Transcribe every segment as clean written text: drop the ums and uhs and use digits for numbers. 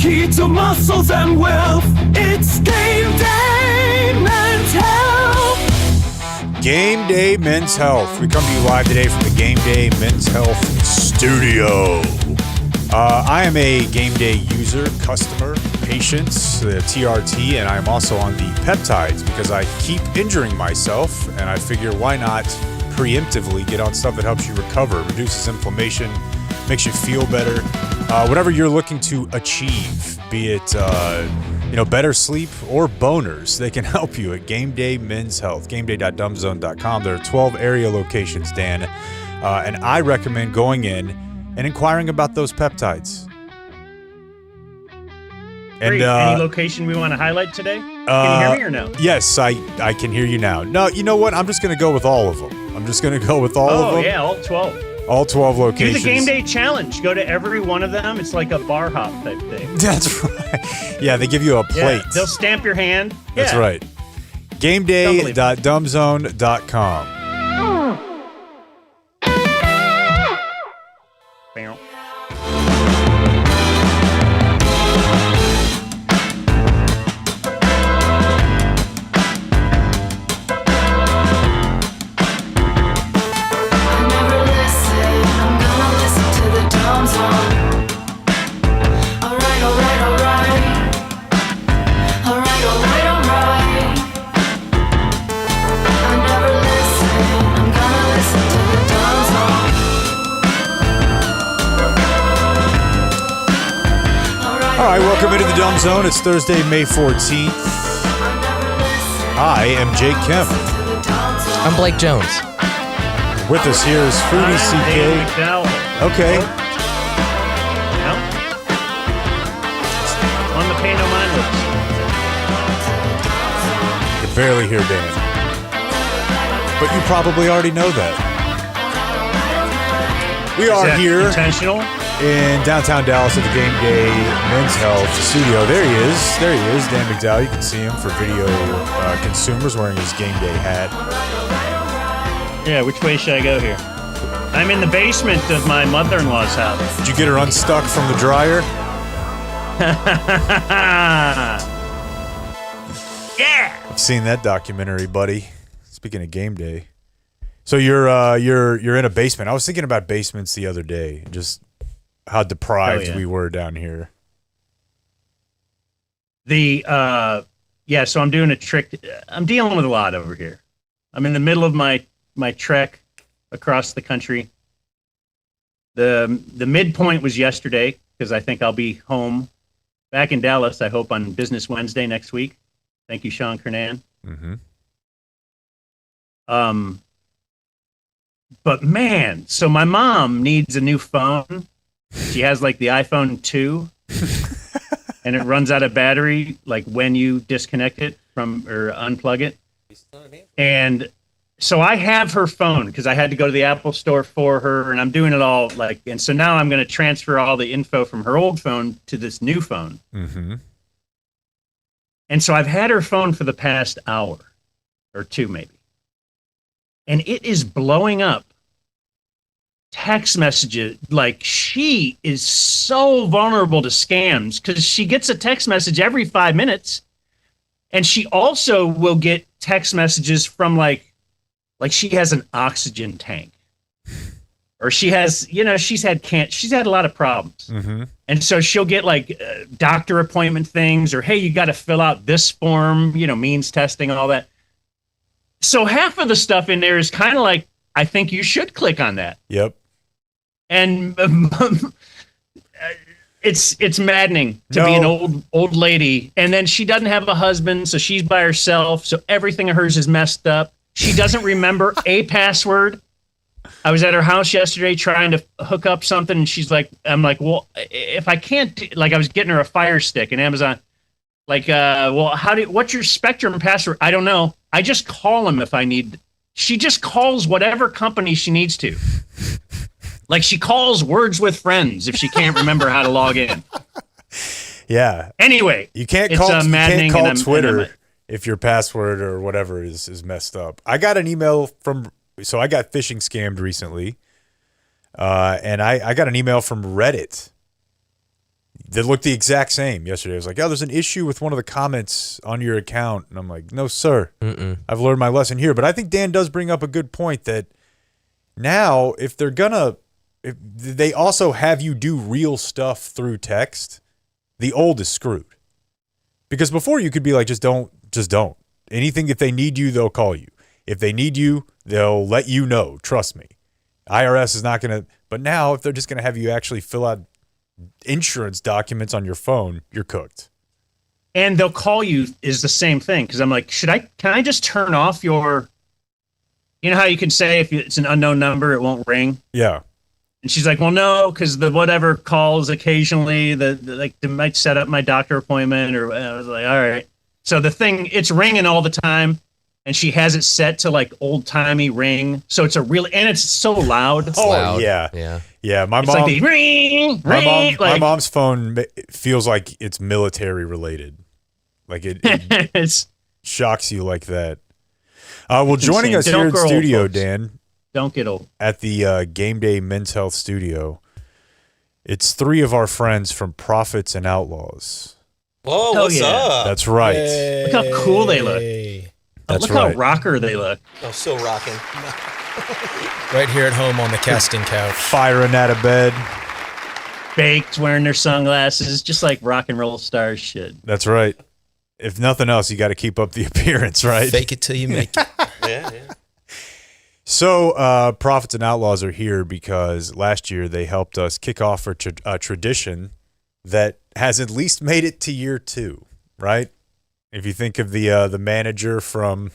key to muscles and wealth. It's game day men's health. Game Day Men's Health. We come to you live today from the Game Day Men's Health studio. I am a Game Day user, customer, patient, the TRT, and I'm also on the peptides because I keep injuring myself, and I figure why not preemptively get on stuff that helps you recover, reduces inflammation, makes you feel better. Whatever you're looking to achieve, be it better sleep or boners, they can help you at Game Day Men's Health, gameday.dumbzone.com. There are 12 area locations, Dan, and I recommend going in and inquiring about those peptides. And any location we want to highlight today? Can you hear me or no? Yes, I can hear you now. No, you know what? I'm just going to go with all of them. I'm just going to go with all of them. Oh, yeah, all 12. All 12 locations. Do the Game Day Challenge. Go to every one of them. It's like a bar hop type thing. That's right. Yeah, they give you a plate. Yeah, they'll stamp your hand. That's right. GameDay.dumbzone.com. Bam. All right, welcome into the Dumb Zone. It's Thursday, May 14th. I am Jake Kemp. I'm Blake Jones. With us here is Fruity CK. Okay. Yep. On the Pay No Mind list. You can barely hear Dan. But you probably already know that. We are here intentional? in downtown Dallas at the Game Day Men's Health studio. There he is, Dan McDowell. You can see him for video consumers wearing his Game Day hat. Yeah, which way should I go here? I'm in the basement of my mother-in-law's house. Did you get her unstuck from the dryer? Yeah! I've seen that documentary, buddy. Speaking of Game Day. So you're in a basement. I was thinking about basements the other day, just how deprived we were down here. So I'm doing a trick. I'm dealing with a lot over here. I'm in the middle of my trek across the country. The midpoint was yesterday because I think I'll be home back in Dallas, I hope, on Business Wednesday next week. Thank you, Sean Kernan. Mm-hmm. But man, so my mom needs a new phone. She has like the iPhone 2 and it runs out of battery like when you disconnect it from or unplug it. And so I have her phone because I had to go to the Apple store for her and I'm doing it all and so now I'm going to transfer all the info from her old phone to this new phone. Mm-hmm. And so I've had her phone for the past hour or two maybe. And it is blowing up text messages. Like, she is so vulnerable to scams because she gets a text message every 5 minutes. And she also will get text messages from like she has an oxygen tank. Or she has, she's had a lot of problems. Mm-hmm. And so she'll get doctor appointment things or, hey, you got to fill out this form, means testing, all that. So half of the stuff in there is kind of like, I think you should click on that. Yep. And it's maddening to be an old lady. And then she doesn't have a husband, so she's by herself. So everything of hers is messed up. She doesn't remember a password. I was at her house yesterday trying to hook up something, and I'm like, well, if I can't, I was getting her a Fire Stick in Amazon. What's your Spectrum password? I don't know. I just call them if I need. She just calls whatever company she needs to. She calls Words with Friends if she can't remember how to log in. Yeah. Anyway, you can't call Twitter if your password or whatever is messed up. I got an email so I got phishing scammed recently, and I got an email from Reddit They looked the exact same yesterday. I was like, oh, there's an issue with one of the comments on your account. And I'm like, no, sir. I've learned my lesson here. But I think Dan does bring up a good point that now if they also have you do real stuff through text, the old is screwed. Because before you could be like, just don't. Anything, if they need you, they'll call you. If they need you, they'll let you know. Trust me. IRS is not going to. But now if they're just going to have you actually fill out insurance documents on your phone, you're cooked. And they'll call you is the same thing. Because I'm like, can I just turn off your, you know how you can say if it's an unknown number, it won't ring? Yeah. And she's like, well, no, because the whatever calls occasionally, they might set up my doctor appointment. Or I was like, all right. So the thing, it's ringing all the time. And she has it set to like old timey ring. So it's and it's so loud. It's loud. Yeah. My It's mom, like the ring. my mom's phone feels like it's military related. Like it it's shocks you like that. Well, joining us insane. here in Don't grow old, studio, folks. Dan, Don't get old. at the Game Day Men's Health Studio, it's 3 of our friends from Prophets and Outlaws. Whoa, Hell what's yeah. up? That's right. Look how cool they look. That's Look right. how rocker they look. Oh, still rocking. Right here at home on the casting couch. Firing out of bed. Baked, wearing their sunglasses, just like rock and roll stars should. That's right. If nothing else, you got to keep up the appearance, right? Fake it till you make it. Yeah. So, Prophets and Outlaws are here because last year they helped us kick off a tradition that has at least made it to year 2, right? If you think of the manager from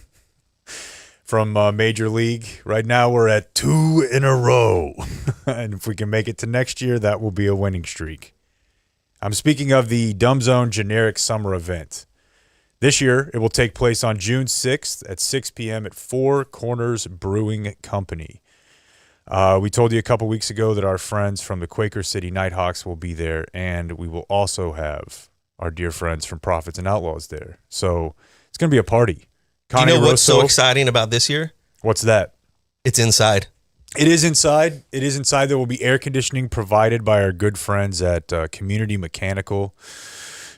Major League, right now we're at 2 in a row. And if we can make it to next year, that will be a winning streak. I'm speaking of the Dumb Zone Generic Summer Event. This year, it will take place on June 6th at 6 p.m. at Four Corners Brewing Company. We told you a couple weeks ago that our friends from the Quaker City Nighthawks will be there, and we will also have our dear friends from Prophets and Outlaws there. So it's going to be a party. Do you know what's so Rosso, exciting about this year? what's that? It's inside. It is inside. It is inside. There will be air conditioning provided by our good friends at Community Mechanical,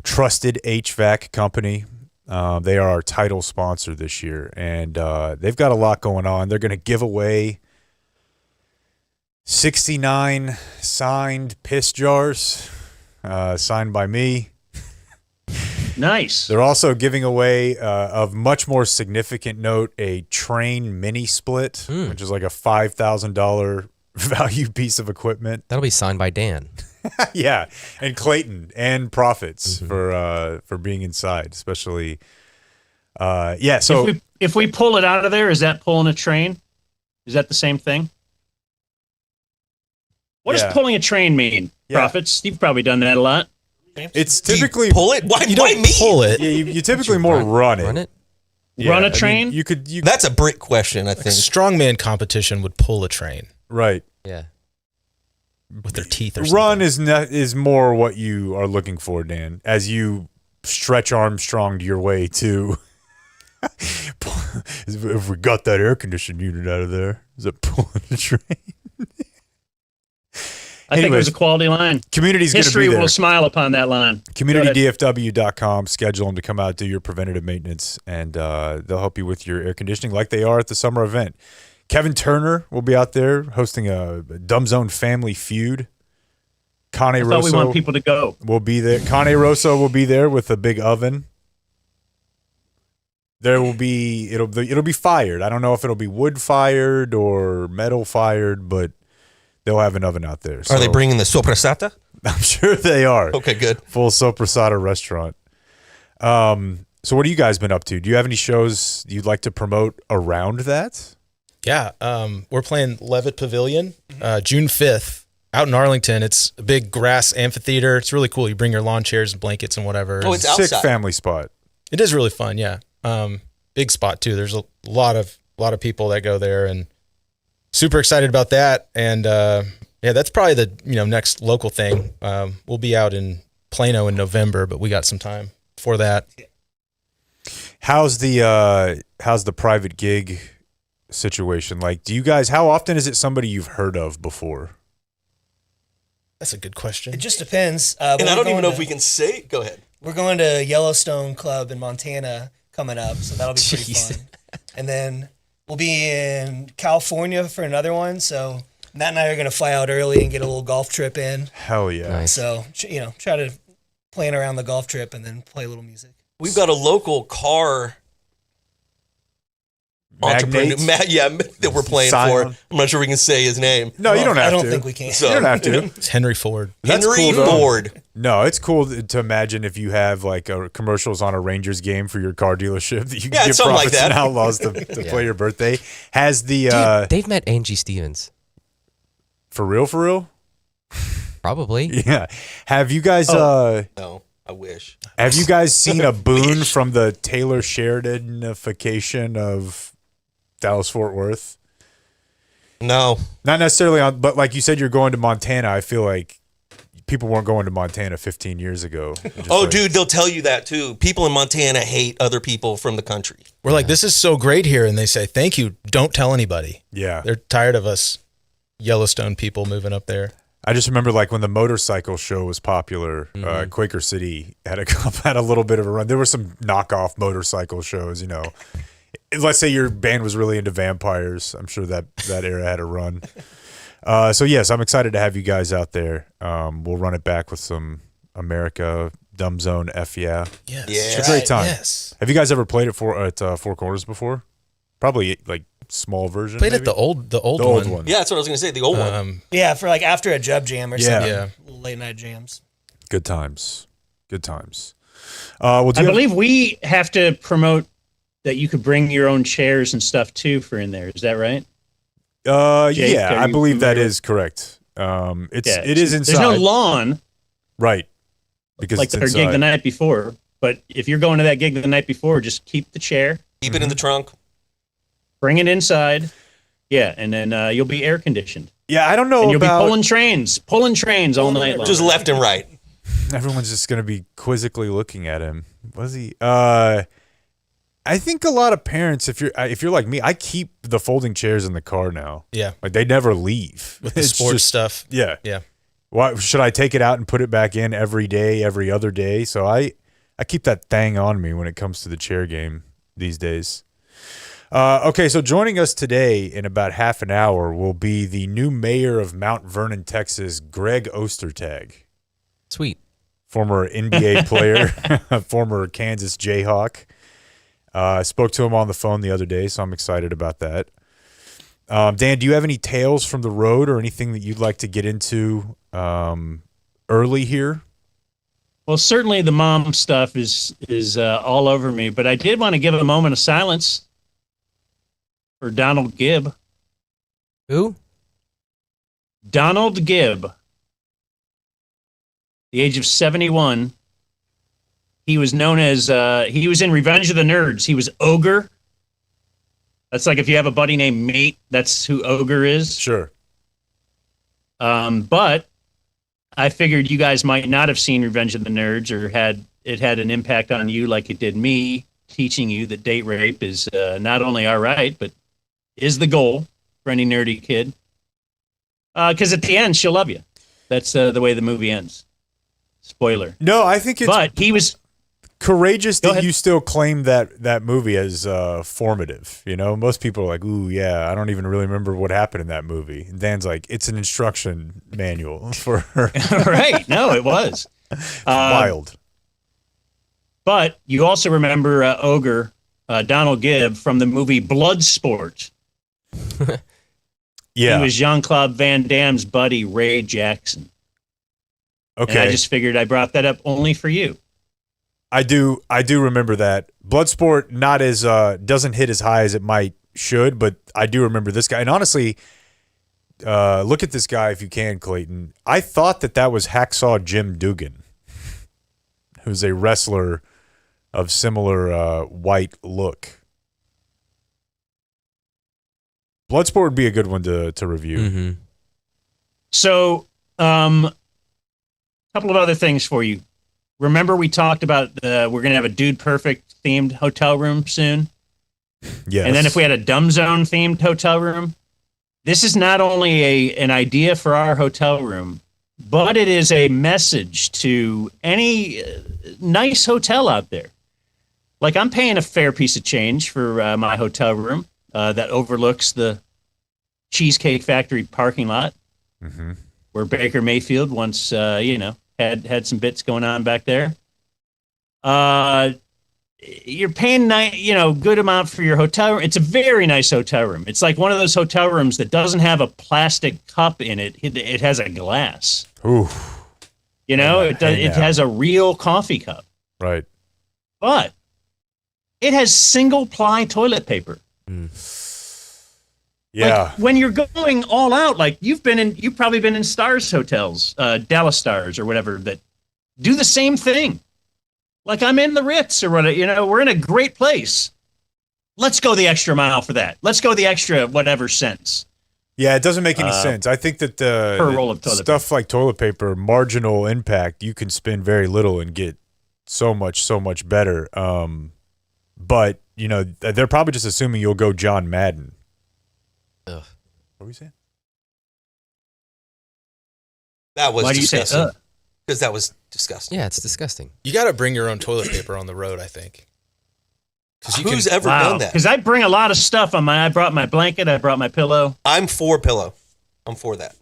trusted HVAC company. They are our title sponsor this year, and they've got a lot going on. They're going to give away 69 signed piss jars, signed by me. Nice. They're also giving away, of much more significant note, a train mini split, which is like a $5,000 value piece of equipment. That'll be signed by Dan. Yeah, and Clayton and Profits for being inside, especially. Yeah, so if we pull it out of there, is that pulling a train? Is that the same thing? What Yeah. does pulling a train mean? Yeah. Profits? You've probably done that a lot. it's Do you typically pull it. Why me? Pull it. Yeah, you typically more run it. Run it? Yeah, Run a I mean, train? you could That's a brick question, I think. Strongman competition would pull a train right. Yeah. with their teeth or something. Run is more what you are looking for, Dan, as you stretch Armstronged your way to. If we got that air conditioning unit out of there, is it pulling the train? I think it Anyways, was a quality line. Community's going to be History there. will smile upon that line. CommunityDFW.com. Schedule them to come out, do your preventative maintenance, and they'll help you with your air conditioning like they are at the summer event. Kevin Turner will be out there hosting a Dumb Zone Family Feud. Connie I thought we Rosso want people to go. will be there. Connie Rosso will be there with a big oven. There will be it'll be fired. I don't know if it'll be wood fired or metal fired, but they'll have an oven out there. Are they bringing the soprasata? I'm sure they are. Okay, good. Full Soprasada restaurant. So what have you guys been up to? Do you have any shows you'd like to promote around that? Yeah, we're playing Levitt Pavilion June 5th out in Arlington. It's a big grass amphitheater. It's really cool. You bring your lawn chairs and blankets and whatever. Oh, it's Sick outside. family spot. It is really fun, yeah. Big spot too. There's a lot of people that go there, and super excited about that. And yeah, that's probably the next local thing. We'll be out in Plano in November, but we got some time before that. How's the private gig situation? Like, do you guys? How often is it somebody you've heard of before? That's a good question. It just depends. And I don't even know if we can say. Go ahead. We're going to Yellowstone Club in Montana coming up, so that'll be pretty Jeez. fun. And then we'll be in California for another one. So Matt and I are going to fly out early and get a little golf trip in. Hell yeah. Nice. So, try to plan around the golf trip and then play a little music. We've got a local car entrepreneur, Magnate? that we're playing Scion? for. I'm not sure we can say his name. No, you don't have I don't to. think we can. So- You don't have to. It's Henry Ford. That's Henry cool, though. Ford. No, it's cool to imagine if you have like commercials on a Rangers game for your car dealership that you can Yeah, get something like Profits and that. Outlaws to play your birthday. Has the Dude, they've met Angie Stevens. for real? Probably. Yeah. Have you guys No, I wish. have you guys seen a boon from the Taylor Sheridanification of Dallas Fort Worth? No. Not necessarily on, but like you said, you're going to Montana. I feel like people weren't going to Montana 15 years ago. Just Oh, like- dude, they'll tell you that too. People in Montana hate other people from the country. We're like, this is so great here. And they say, thank you. Don't tell anybody. Yeah. They're tired of us Yellowstone people moving up there. I just remember like when the motorcycle show was popular, Quaker City had a little bit of a run. There were some knockoff motorcycle shows, Let's say your band was really into vampires. I'm sure that era had a run. So yes, I'm excited to have you guys out there. We'll run it back with some America Dumb Zone F yeah. Yes. Yeah. It's a great time. Yes. Have you guys ever played it at Four Corners before? Probably like small version. Played maybe? at the old the old one. Yeah, that's what I was going to say. The old one. Yeah, for like after a Jub Jam or Yeah. something. Yeah. Little late night jams. Good times. Good times. Well, do I you have- believe we have to promote that you could bring your own chairs and stuff too for in there. Is that right? Jake, yeah, are I you believe that familiar? is correct. It Yeah, is inside. There's no lawn Right. Because like it's their inside. gig the night before. But if you're going to that gig the night before, just keep the chair, Keep it in the trunk. bring it inside. Yeah, and then you'll be air conditioned. Yeah, I don't know And you'll about be pulling trains all night long. Just left and right. everyone's just going to be quizzically looking at him. Was he I think a lot of parents if you're like me, I keep the folding chairs in the car now. Yeah. Like they never leave. With the It's sports just- stuff. Yeah. Yeah. Why should I take it out and put it back in every day, every other day? So I keep that thing on me when it comes to the chair game these days. Okay, so joining us today in about half an hour will be the new mayor of Mount Vernon, Texas, Greg Ostertag, Sweet. former NBA player, former Kansas Jayhawk. I spoke to him on the phone the other day, so I'm excited about that. Dan, do you have any tales from the road or anything that you'd like to get into early here? Well, certainly the mom stuff is all over me, but I did want to give a moment of silence for Donald Gibb. Who? Donald Gibb, the age of 71. He was known as, he was in Revenge of the Nerds. He was Ogre. That's like if you have a buddy named Mate, that's who Ogre is. Sure. But I figured you guys might not have seen Revenge of the Nerds or had an impact on you like it did me, teaching you that date rape is not only all right, but is the goal for any nerdy kid. Because at the end, she'll love you. That's the way the movie ends. Spoiler. No, I think it's But he was... courageous Go that ahead. you still claim that movie as formative. You know, most people are like, "Ooh, yeah, I don't even really remember what happened in that movie." And Dan's like, "It's an instruction manual for her." right. No, it was. Wild. But you also remember Ogre, Donald Gibb, from the movie Bloodsport. Yeah. He was Jean-Claude Van Damme's buddy, Ray Jackson. Okay. And I just figured I brought that up only for you. I do remember that. Bloodsport not as doesn't hit as high as it should, but I do remember this guy. And honestly, look at this guy if you can, Clayton. I thought that was Hacksaw Jim Dugan, who's a wrestler of similar white look. Bloodsport would be a good one to review. Mm-hmm. So, a couple of other things for you. Remember we talked about we're going to have a Dude Perfect themed hotel room soon? Yes. And then if we had a Dumb Zone themed hotel room, this is not only an idea for our hotel room, but it is a message to any nice hotel out there. Like, I'm paying a fair piece of change for my hotel room that overlooks the Cheesecake Factory parking lot, where Baker Mayfield once, had some bits going on back there. You're paying good amount for your hotel room. It's a very nice hotel room. It's like one of those hotel rooms that doesn't have a plastic cup in it. It has a glass. Ooh. It has a real coffee cup. Right. But it has single ply toilet paper. Yeah. Like, when you're going all out, like you've probably been in Stars hotels, Dallas Stars or whatever, that do the same thing. Like, I'm in the Ritz or whatever, we're in a great place. Let's go the extra mile for that. Let's go the extra whatever cents. Yeah, it doesn't make any sense. I think that per roll of toilet stuff like toilet paper, marginal impact, you can spend very little and get so much better. But, they're probably just assuming you'll go John Madden. Ugh. What were you saying? That was Why do you say disgusting. Because that was disgusting. Yeah, it's disgusting. You got to bring your own toilet paper on the road, I think. Who's ever done that? Because I bring a lot of stuff on I brought my blanket, I brought my pillow. I'm for pillow. I'm for that.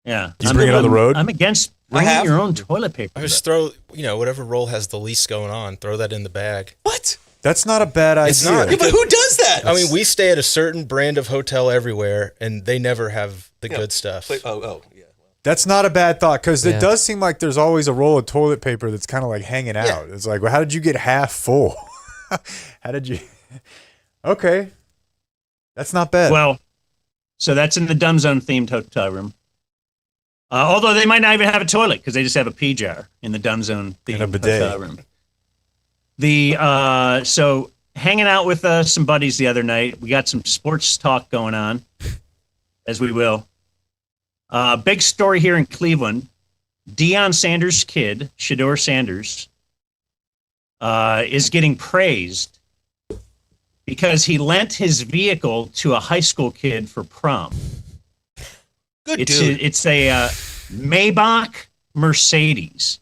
Yeah. You bring it on the road? I'm against bringing your own toilet paper. I just throw, whatever roll has the least going on, throw that in the bag. What? That's not a bad idea. It's not. Yeah, but who does that? I mean, we stay at a certain brand of hotel everywhere, and they never have the good stuff. Yeah. That's not a bad thought, because Yeah. it does seem like there's always a roll of toilet paper that's kind of like hanging out. It's like, well, how did you get half full? How did you? Okay. That's not bad. Well, so that's in the Dumb Zone themed hotel room. Although they might not even have a toilet because they just have a pee jar in the Dumb Zone themed And a bidet. hotel room. So hanging out with some buddies the other night, we got some sports talk going on, as we will. Big story here in Cleveland. Deion Sanders' kid, Shador Sanders, is getting praised because he lent his vehicle to a high school kid for prom. Good dude. It's a Maybach Mercedes,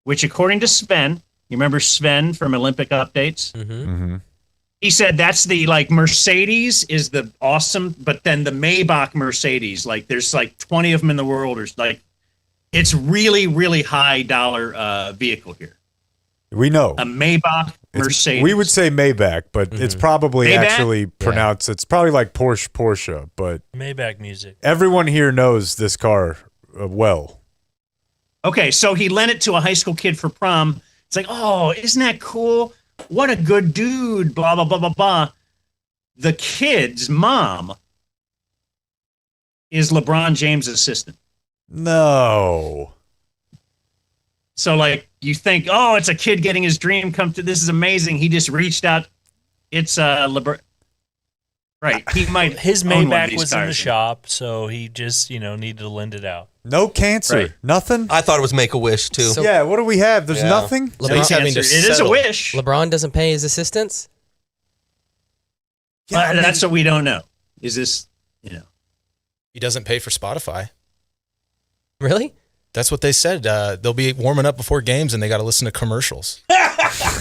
which, according to Sven, you remember Sven from Olympic Updates? Mm-hmm. He said that's the, Mercedes is the awesome, but then the Maybach Mercedes, there's 20 of them in the world, or it's really, really high dollar vehicle here. We know. A Maybach Mercedes. We would say Maybach, but it's probably Maybach? actually pronounced. It's probably like Porsche, but Maybach music. everyone here knows this car well. Okay, so he lent it to a high school kid for prom. It's like, oh, isn't that cool? What a good dude, blah, blah, blah, blah, blah. The kid's mom is LeBron James' assistant. No. So, you think, oh, it's a kid getting his dream come true. This is amazing. He just reached out. It's LeBron. Right. He might. His own one of Maybach these was in the cars. shop, so he just, needed to lend it out. No cancer. Right. Nothing? I thought it was Make-A-Wish, too. So- Yeah, what do we have? There's Yeah. nothing? So he's having to It is a settle. wish. LeBron doesn't pay his assistants? Yeah, I mean- That's what we don't know. Is this, He doesn't pay for Spotify. Really? That's what they said. They'll be warming up before games, and they got to listen to commercials.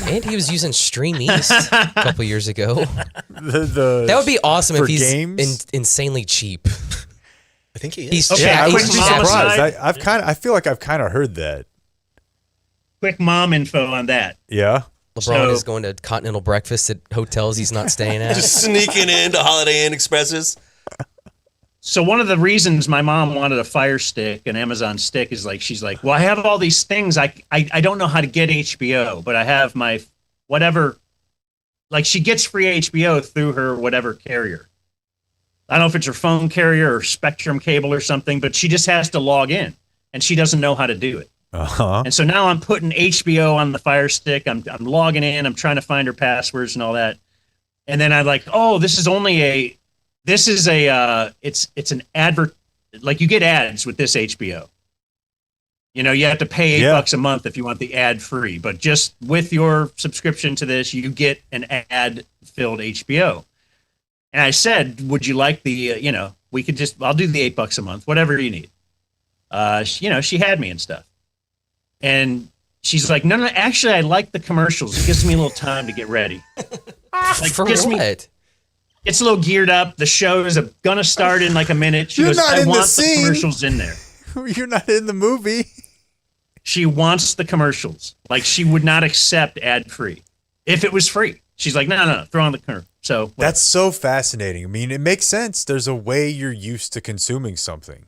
And he was using Stream East a couple years ago. That would be awesome for if he's games? insanely cheap. I think he is. He's Okay, Yeah, I he's wouldn't be quick mom surprised. aside. I feel like I've kind of heard that. quick mom info on that. Yeah. LeBron So- is going to continental breakfast at hotels he's not staying at. Just sneaking into Holiday Inn Expresses. So one of the reasons my mom wanted a Fire Stick, an Amazon stick, is she's like, well, I have all these things. I don't know how to get HBO, but I have my whatever. She gets free HBO through her whatever carrier. I don't know if it's her phone carrier or Spectrum cable or something, but she just has to log in, and she doesn't know how to do it. Uh-huh. And so now I'm putting HBO on the Fire Stick. I'm logging in. I'm trying to find her passwords and all that. And then I'm like, oh, it's an advert. You get ads with this HBO. You have to pay $8 a month if you want the ad free, but just with your subscription to this, you get an ad filled HBO. And I said, would you like the, I'll do the $8 a month, whatever you need. She had me and stuff. And she's like, no, actually, I like the commercials. It gives me a little time to get ready. Like, For what? It's a little geared up. The show is going to start in like a minute. She You're goes, not I in the want the scene." commercials in there. You're not in the movie. She wants the commercials. Like, she would not accept ad-free if it was free. She's like, no, throw on the commercial. So whatever. That's so fascinating. I mean, it makes sense. There's a way you're used to consuming something,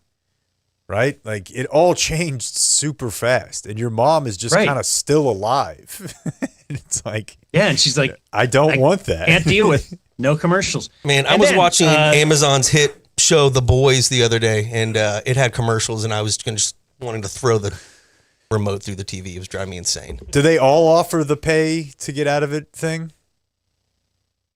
right? Like, it all changed super fast, and your mom is just Right. kind of still alive. It's like, yeah, and she's like, I don't want that. can't deal with no commercials. Man, I And was then, watching Amazon's hit show The Boys the other day, and it had commercials, and I was just wanting to throw the remote through the TV. It was driving me insane. Do they all offer the pay to get out of it thing?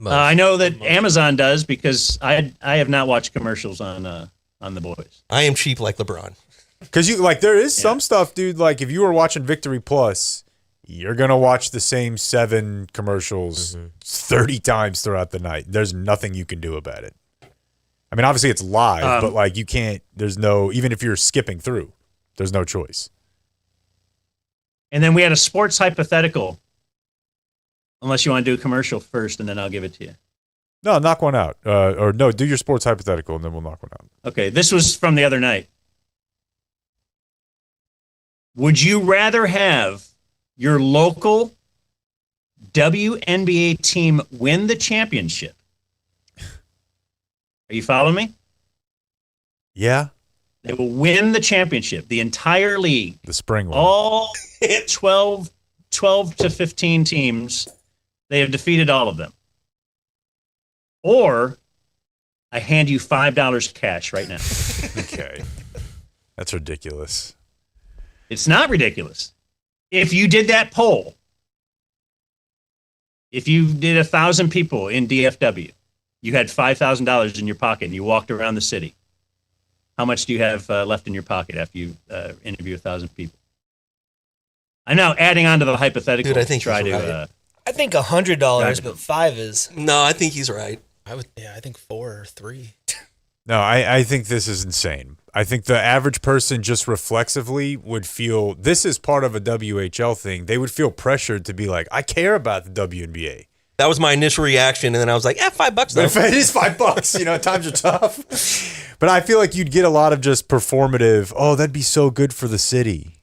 I know that Amazon does because I have not watched commercials on The Boys. I am cheap like LeBron. Because there is some stuff, dude. Like, if you were watching Victory Plus, you're gonna watch the same 7 commercials 30 times throughout the night. There's nothing you can do about it. I mean, obviously it's live, but like, you can't. There's no, even if you're skipping through, there's no choice. And then we had a sports hypothetical. Unless you want to do a commercial first, and then I'll give it to you. No, knock one out. Or no, do your sports hypothetical, and then we'll knock one out. Okay, this was from the other night. Would you rather have your local WNBA team win the championship? Are you following me? Yeah, They will win the championship, the entire league, the spring one. all 12 to 15 teams. They have defeated all of them. Or I hand you $5 cash right now. Okay, that's ridiculous. It's not ridiculous. If you did that poll, if you did 1,000 people in DFW, you had $5,000 in your pocket and you walked around the city, how much do you have left in your pocket after you interview 1,000 people? I'm now adding on to the hypothetical. Dude, I think to try he's to. right. I think $100, but 5 is. No, I think he's right. I think 4 or 3. No, I think this is insane. I think the average person just reflexively would feel this is part of a WHL thing. They would feel pressured to be like, I care about the WNBA. That was my initial reaction, and then I was like, $5 though. But if it is $5, times are tough. But I feel like you'd get a lot of just performative, oh, that'd be so good for the city.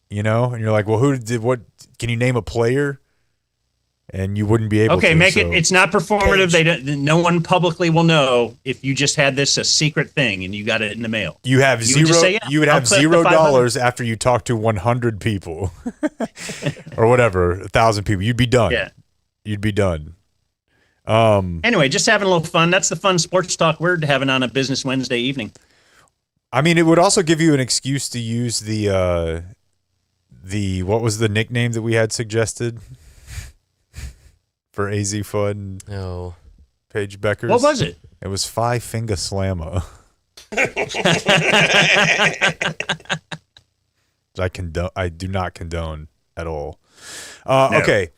And you're like, well, who did what? Can you name a player? And you wouldn't be able to. Okay, it's not performative. No one publicly will know if you just had this a secret thing and you got it in the mail. You have You would just say, yeah, you would I'll have collect the $0 after you talk to 100 people or whatever, 1,000 people. You'd be done. Yeah. You'd be done. Anyway, just having a little fun. That's the fun sports talk we're having on a Business Wednesday evening. I mean, it would also give you an excuse to use the what was the nickname that we had suggested for AZ Fun? No. Paige Beckers. What was it? It was Five Finger Slammer. I do not condone at all. No. Okay.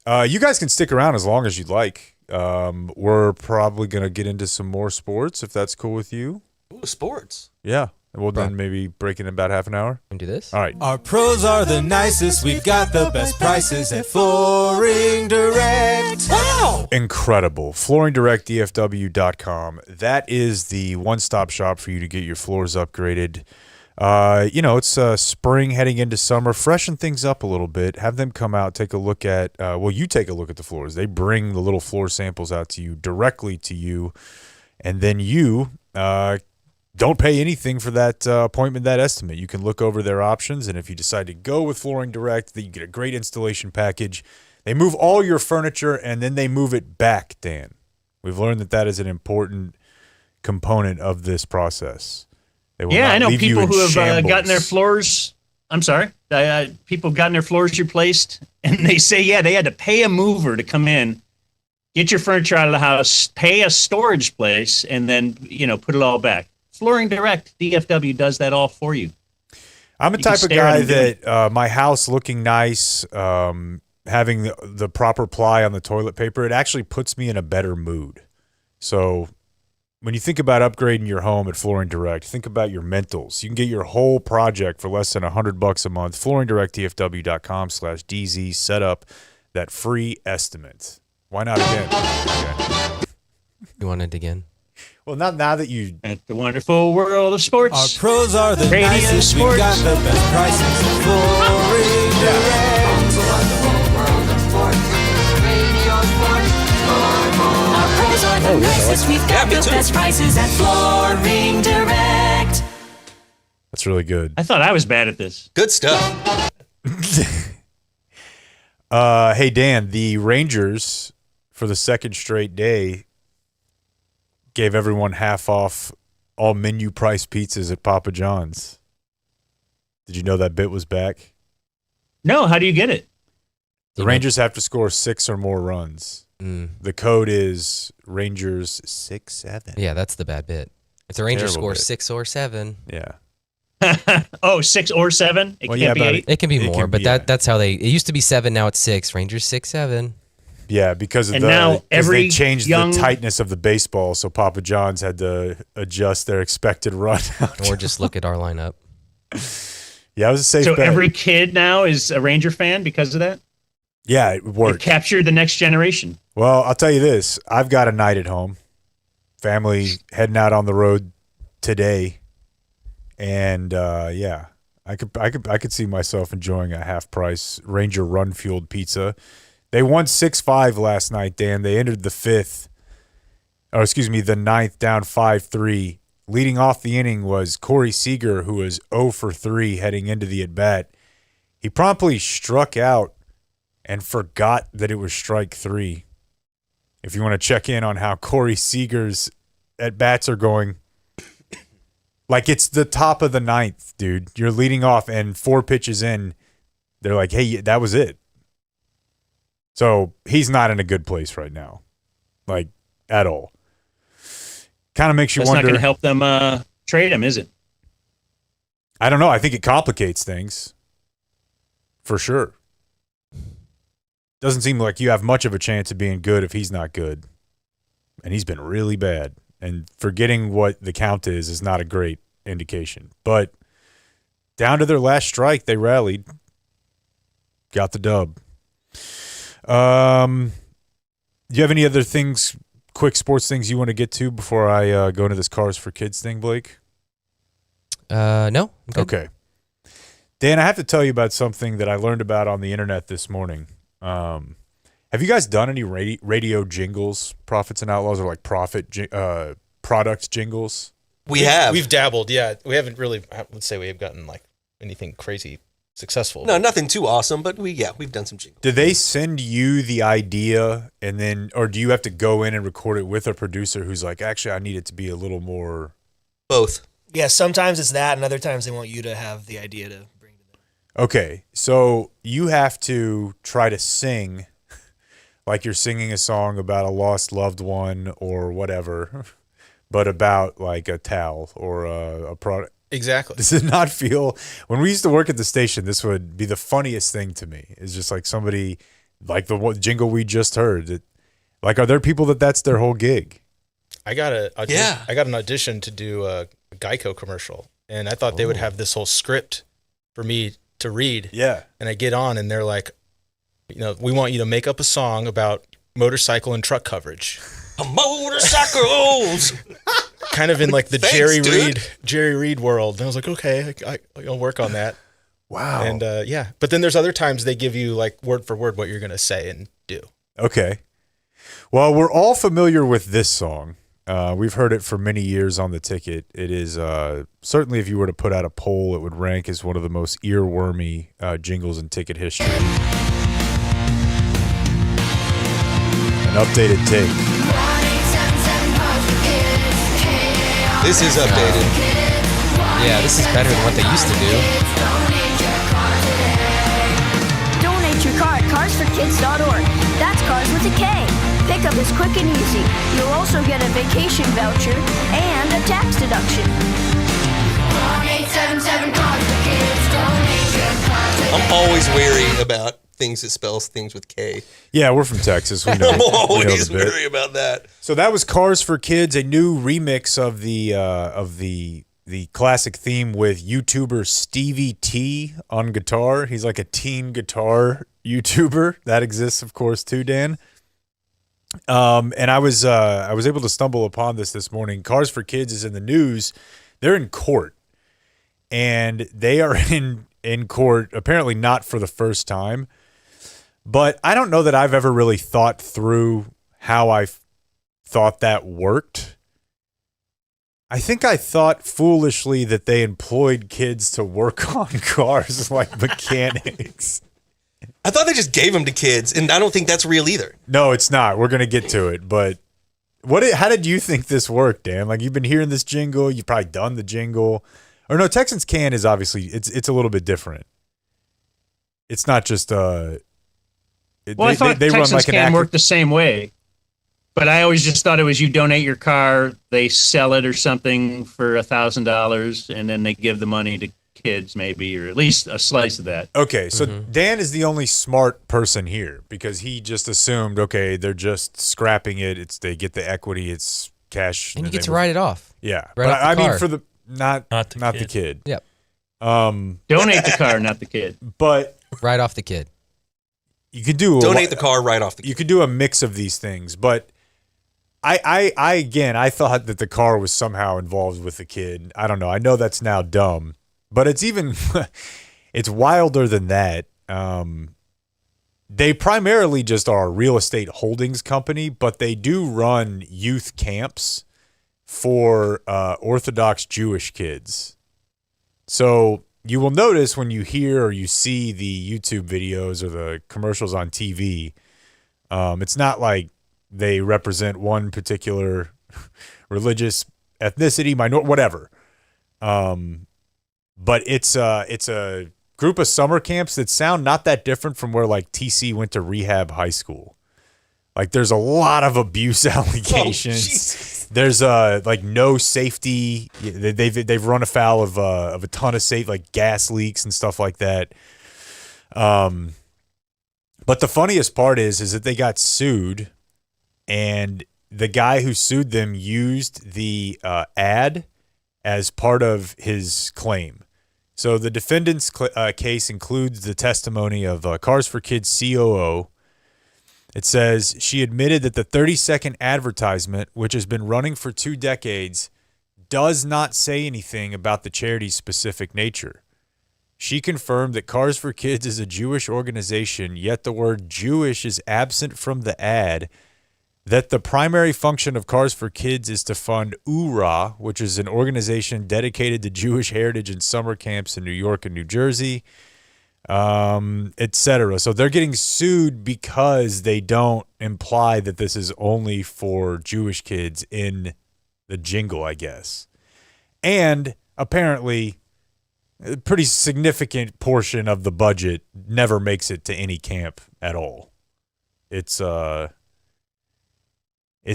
You guys can stick around as long as you'd like. We're probably going to get into some more sports if that's cool with you. Ooh, sports. Yeah. We'll then maybe break in about half an hour. Can we do this? All right. Our pros are the nicest. We've got the best prices at Flooring Direct. Wow! Incredible. FlooringDirectDFW.com. That is the one-stop shop for you to get your floors upgraded. It's spring heading into summer. Freshen things up a little bit. Have them come out, take a look at, you take a look at the floors. They bring the little floor samples out to you, directly to you, and then you don't pay anything for that appointment, that estimate. You can look over their options, and if you decide to go with Flooring Direct, then you get a great installation package. They move all your furniture, and then they move it back, Dan. We've learned that is an important component of this process. Yeah, I know people who have gotten their floors. I'm sorry. People have gotten their floors replaced, and they say, they had to pay a mover to come in, get your furniture out of the house, pay a storage place, and then, put it all back. Flooring Direct, DFW does that all for you. I'm a type of guy that my house looking nice, having the proper ply on the toilet paper, it actually puts me in a better mood. So when you think about upgrading your home at Flooring Direct, think about your mentals. You can get your whole project for less than $100 a month. FlooringDirectTFW.com/DZ. Set up that free estimate. Why not again? Okay. You want it again? Well, not now that you. At the wonderful world of sports. Our pros are the Radio nicest. sports. We've got the best prices at Flooring Direct. Our pros are the nicest. We've got the best prices at Flooring Direct. That's really good. I thought I was bad at this. Good stuff. Hey, Dan, the Rangers, for the second straight day, gave everyone half off all menu price pizzas at Papa John's. Did you know that bit was back? No, how do you get it? The Rangers have to score 6 or more runs. The code is Rangers 6-7. Yeah, that's the bad bit. If the Rangers Terrible score bit. 6 or 7, Yeah. Oh, 6 or 7? It Well, can't yeah, be but 8? it can be It more, can but be, yeah. that's how it used to be 7, now it's 6. Rangers 6-7. Yeah, because of And now 'cause every they changed young- the tightness of the baseball, so Papa John's had to adjust their expected run out. Or just look at our lineup. Yeah, it was a safe So bet. every kid now is a Ranger fan because of that? Yeah, it It worked. captured the next generation. Well, I'll tell you this. I've got a night at home. Family heading out on the road today. And yeah, I could see myself enjoying a half price Ranger run fueled pizza. They won 6-5 last night, Dan. They entered the ninth down 5-3. Leading off the inning was Corey Seager, who was 0 for 3 heading into the at-bat. He promptly struck out and forgot that it was strike 3. If you want to check in on how Corey Seager's at-bats are going, like it's the top of the ninth, dude. You're leading off and 4 pitches in, they're like, hey, that was it. So he's not in a good place right now, like at all. Kind of makes you That's not wonder. going to help them trade him, is it? I don't know. I think it complicates things for sure. Doesn't seem like you have much of a chance of being good if he's not good. And he's been really bad. And forgetting what the count is not a great indication. But down to their last strike, they rallied. Got the dub. Do you have any other things, quick sports things you want to get to before I go into this Cars for Kids thing, Blake? No. I'm good. Okay. Dan, I have to tell you about something that I learned about on the internet this morning. Have you guys done any radio jingles, Profits and Outlaws, or like product jingles? We've dabbled, yeah. We haven't really, I would say we have gotten like anything crazy successful. No, nothing too awesome, but we've done some jingles. Do they send you the idea and then, or do you have to go in and record it with a producer who's like, actually, I need it to be a little more? Both. Yeah, sometimes it's that, and other times they want you to have the idea to bring to them. Okay, so you have to try to sing like you're singing a song about a lost loved one or whatever, but about like a towel or a product. Exactly. Does it not feel, when we used to work at the station, this would be the funniest thing to me. It's just like somebody, like the jingle we just heard. Like, are there people that's their whole gig? I got an audition to do a Geico commercial, and I thought they would have this whole script for me to read. Yeah. And I get on, and they're like, we want you to make up a song about motorcycle and truck coverage. Motorcycles! Kind of in like the Thanks, Jerry Reed world. And I was like, okay, I'll work on that. Wow. And yeah, but then there's other times they give you like word for word what you're going to say and do. Okay. Well, we're all familiar with this song. We've heard it for many years on the ticket. It is certainly, if you were to put out a poll, it would rank as one of the most earwormy jingles in ticket history. An updated take. This is updated. Yeah, this is better than what they used to do. Donate your car at carsforkids.org. That's cars with a K. Pickup is quick and easy. You'll also get a vacation voucher and a tax deduction. 1-877 Cars for Kids. Donate your car today. I'm always wary about things that spells things with K. Yeah, we're from Texas. We know. I'm always we know the bit. worried about that. So that was Cars for Kids, a new remix of the classic theme with YouTuber Stevie T on guitar. He's like a teen guitar YouTuber that exists, of course, too, Dan. And I was able to stumble upon this morning. Cars for Kids is in the news. They're in court, and they are in court apparently not for the first time. But I don't know that I've ever really thought through how I thought that worked. I think I thought foolishly that they employed kids to work on cars like mechanics. I thought they just gave them to kids, and I don't think that's real either. No, it's not. We're going to get to it. But how did you think this worked, Dan? Like, you've been hearing this jingle. You've probably done the jingle. Or no, Texans Can is obviously, it's a little bit different. It's not just... I thought they Texans run like Can work the same way, but I always just thought it was you donate your car, they sell it or something for $1,000, and then they give the money to kids, maybe, or at least a slice of that. Okay, so Dan is the only smart person here because he just assumed, okay, they're just scrapping it. They get the equity, it's cash, and you get to write it off. Yeah, right but off the I car. mean for the not the kid. Yep. Donate the car, not the kid. But right off the kid. You could do donate the car right off the kid. You could do a mix of these things, but I thought that the car was somehow involved with the kid. I don't know. I know that's now dumb, but it's even it's wilder than that. They primarily just are a real estate holdings company, but they do run youth camps for Orthodox Jewish kids. So you will notice when you hear or you see the YouTube videos or the commercials on TV, it's not like they represent one particular religious ethnicity, minority, whatever. But it's a group of summer camps that sound not that different from where like TC went to rehab high school. Like there's a lot of abuse allegations. There's like no safety. They've run afoul of a ton of like gas leaks and stuff like that. But the funniest part is that they got sued, and the guy who sued them used the ad as part of his claim. So the defendant's case includes the testimony of Cars for Kids COO. It says she admitted that the 30-second advertisement, which has been running for 2 decades, does not say anything about the charity's specific nature. She confirmed that Cars for Kids is a Jewish organization, yet the word Jewish is absent from the ad, that the primary function of Cars for Kids is to fund URA, which is an organization dedicated to Jewish heritage and summer camps in New York and New Jersey, etc. So they're getting sued because they don't imply that this is only for Jewish kids in the jingle, I guess. And apparently a pretty significant portion of the budget never makes it to any camp at all. It's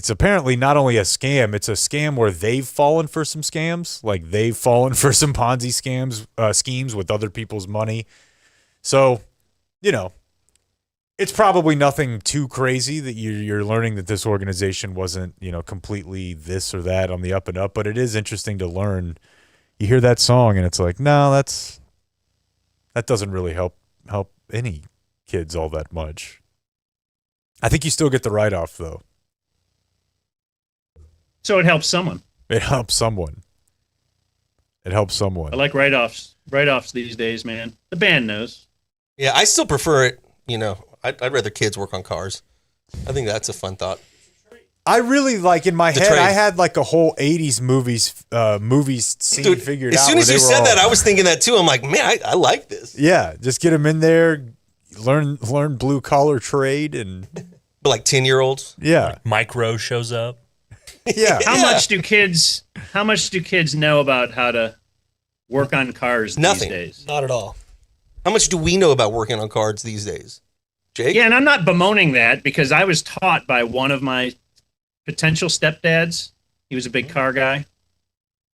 apparently not only a scam, it's a scam where they've fallen for some scams. Like they've fallen for some Ponzi schemes with other people's money. So, you know, it's probably nothing too crazy that you're learning that this organization wasn't, completely this or that on the up and up, but it is interesting to learn. You hear that song and it's like, no, that doesn't really help any kids all that much. I think you still get the write-off though. So it helps someone. It helps someone. I like write-offs these days, man. The band knows. Yeah, I still prefer it. I'd rather kids work on cars. I think that's a fun thought. I really like in my head. I had like a whole '80s movies scene figured out. As soon as you said that, I was thinking that too. I'm like, man, I like this. Yeah, just get them in there, learn blue collar trade, and but like 10-year-olds. Yeah, like Micro shows up. Yeah. How much do kids know about how to work on cars Nothing. these days? Not at all. How much do we know about working on cars these days? Jake? Yeah, and I'm not bemoaning that because I was taught by one of my potential stepdads. He was a big car guy.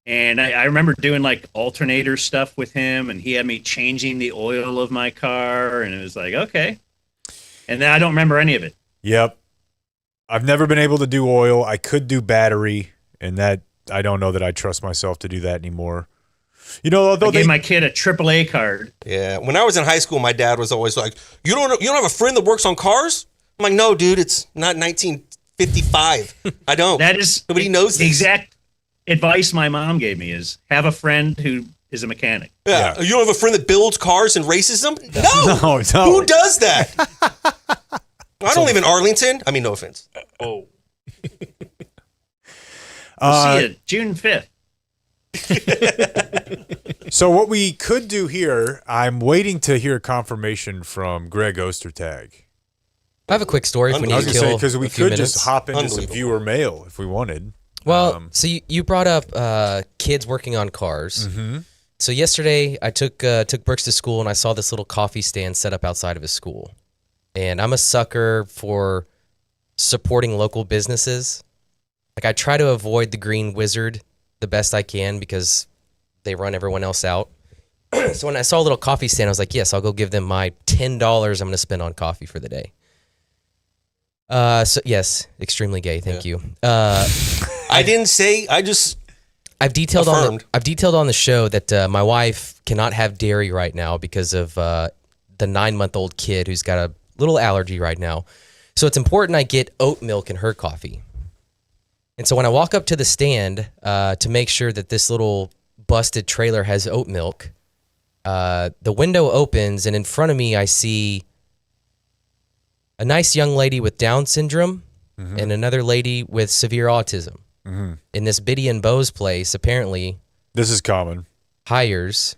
And I remember doing like alternator stuff with him, and he had me changing the oil of my car, and it was like, okay, And then I don't remember any of it. Yep. I've never been able to do oil. I could do battery, and that I don't know that I trust myself to do that anymore. You know, although I gave my kid a AAA card. Yeah. When I was in high school, my dad was always like, you don't have a friend that works on cars? I'm like, no, dude, it's not 1955. I don't. That is Nobody knows the this. exact advice my mom gave me is have a friend who is a mechanic. Yeah. You don't have a friend that builds cars and races them? No. No. Who does that? I don't live in Arlington. I mean, no offense. Oh. See you June 5th. So what we could do here, I'm waiting to hear confirmation from Greg Ostertag. I have a quick story if we I need was to going to say, kill because we a few could minutes. just hop into some viewer mail if we wanted. Well, so you brought up kids working on cars. Mm-hmm. So yesterday I took Brooks to school and I saw this little coffee stand set up outside of his school. And I'm a sucker for supporting local businesses. Like I try to avoid the Green Wizard the best I can because they run everyone else out. So when I saw a little coffee stand, I was like, yes, I'll go give them my $10 I'm going to spend on coffee for the day. So yes, extremely gay. Thank you. I didn't say. I've detailed affirmed. on the show that my wife cannot have dairy right now because of the 9-month-old kid who's got a little allergy right now. So it's important I get oat milk in her coffee. And so when I walk up to the stand to make sure that this little busted trailer has oat milk, the window opens and in front of me I see a nice young lady with Down syndrome and another lady with severe autism. Mm-hmm. In this Biddy and Bo's place, apparently, this is common. Hires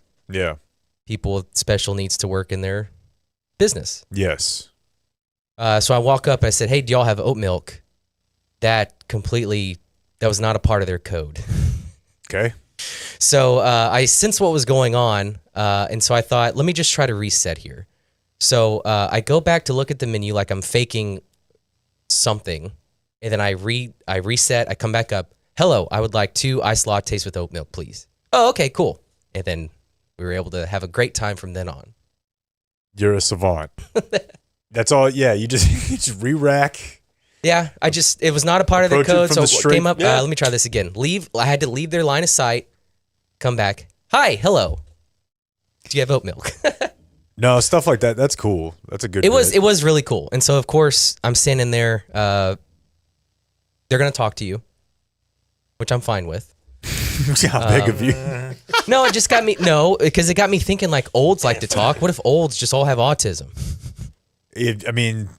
people with special needs to work in their business. Yes. So I walk up, I said, hey, do y'all have oat milk? That was not a part of their code. Okay. So I sensed what was going on, and so I thought, let me just try to reset here. So I go back to look at the menu like I'm faking something, and then I reset, I come back up. Hello, I would like 2 iced lattes with oat milk, please. Oh, okay, cool. And then we were able to have a great time from then on. You're a savant. That's all. Yeah, you just re-rack. Yeah, it was not a part of the code, so it came up. Yeah. Let me try this again. I had to leave their line of sight, come back. Hi, hello. Do you have oat milk? No, stuff like that. That's cool. That's a good. It was really cool. And so of course I'm standing there. They're gonna talk to you, which I'm fine with. How big of you? No, it just got me. No, because it got me thinking. Like olds like to talk. What if olds just all have autism? I mean,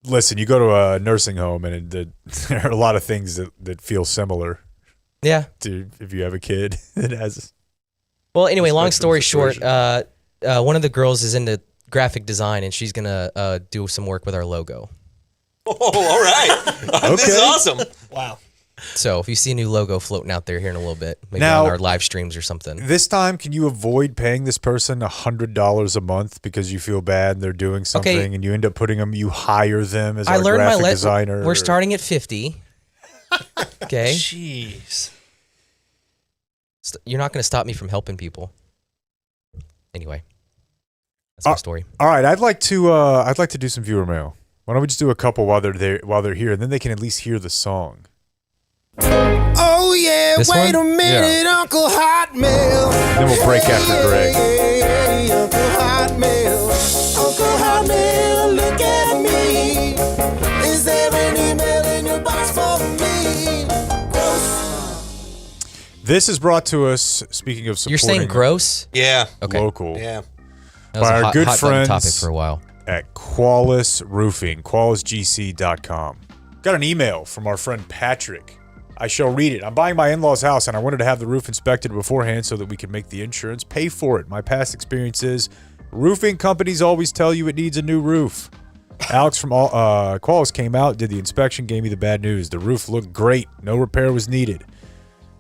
listen. You go to a nursing home, and there are a lot of things that feel similar. Yeah. To if you have a kid that has. Well, anyway, long story short, one of the girls is into graphic design, and she's gonna do some work with our logo. Oh, all right. This is awesome. Wow. So if you see a new logo floating out there here in a little bit, maybe Now, on our live streams or something. This time, can you avoid paying this person $100 a month because you feel bad and they're doing something, and you end up you hire them as our graphic designer? We're starting at 50. Okay. Jeez. You're not going to stop me from helping people. Anyway, that's my story. All right, I'd like to do some viewer mail. Why don't we just do a couple while they're here, and then they can at least hear the song. Oh yeah, This wait one? a minute, Uncle Hotmail. Then we'll break after Greg. Hey, Uncle Hotmail. Uncle Hotmail, look at me. Is there an email in your box for me? This is brought to us, speaking of supporting... You're saying gross? Yeah. Okay. Local. Yeah. That was by a our good hot button friends topic for a while. at Qualis Roofing, qualisgc.com. Got an email from our friend Patrick. I shall read it. I'm buying my in-laws' house, and I wanted to have the roof inspected beforehand so that we could make the insurance pay for it. My past experience is roofing companies always tell you it needs a new roof. Alex from Qualis came out, did the inspection, gave me the bad news. The roof looked great. No repair was needed.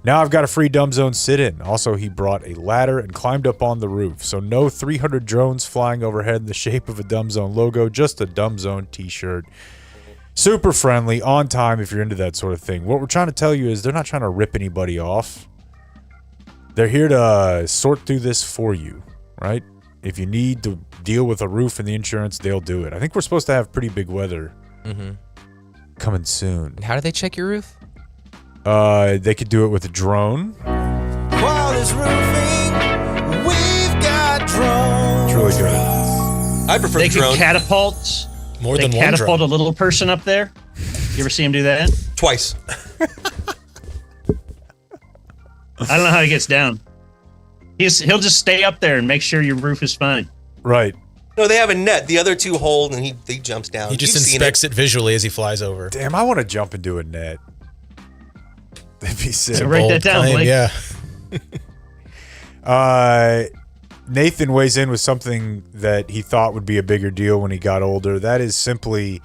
Now I've got a free Dumb Zone sit-in. Also, he brought a ladder and climbed up on the roof. So no 300 drones flying overhead in the shape of a Dumb Zone logo, just a Dumb Zone t-shirt. Super friendly, on time if you're into that sort of thing. What we're trying to tell you is they're not trying to rip anybody off. They're here to sort through this for you, right? If you need to deal with a roof and the insurance, they'll do it. I think we're supposed to have pretty big weather coming soon. And how do they check your roof? They could do it with a drone. Quality roofing, we've got drones. It's really good. I prefer They the drone. could catapult. More They than one catapult drone. a little person up there. You ever see him do that? Twice. I don't know how he gets down. He'll just stay up there and make sure your roof is fine. Right. No, they have a net. The other two hold, and he jumps down. He just You've seen inspects it visually as he flies over. Damn, I want to jump into a net. That'd be sick. So write that down, Blake. Yeah. Nathan weighs in with something that he thought would be a bigger deal when he got older. That is simply,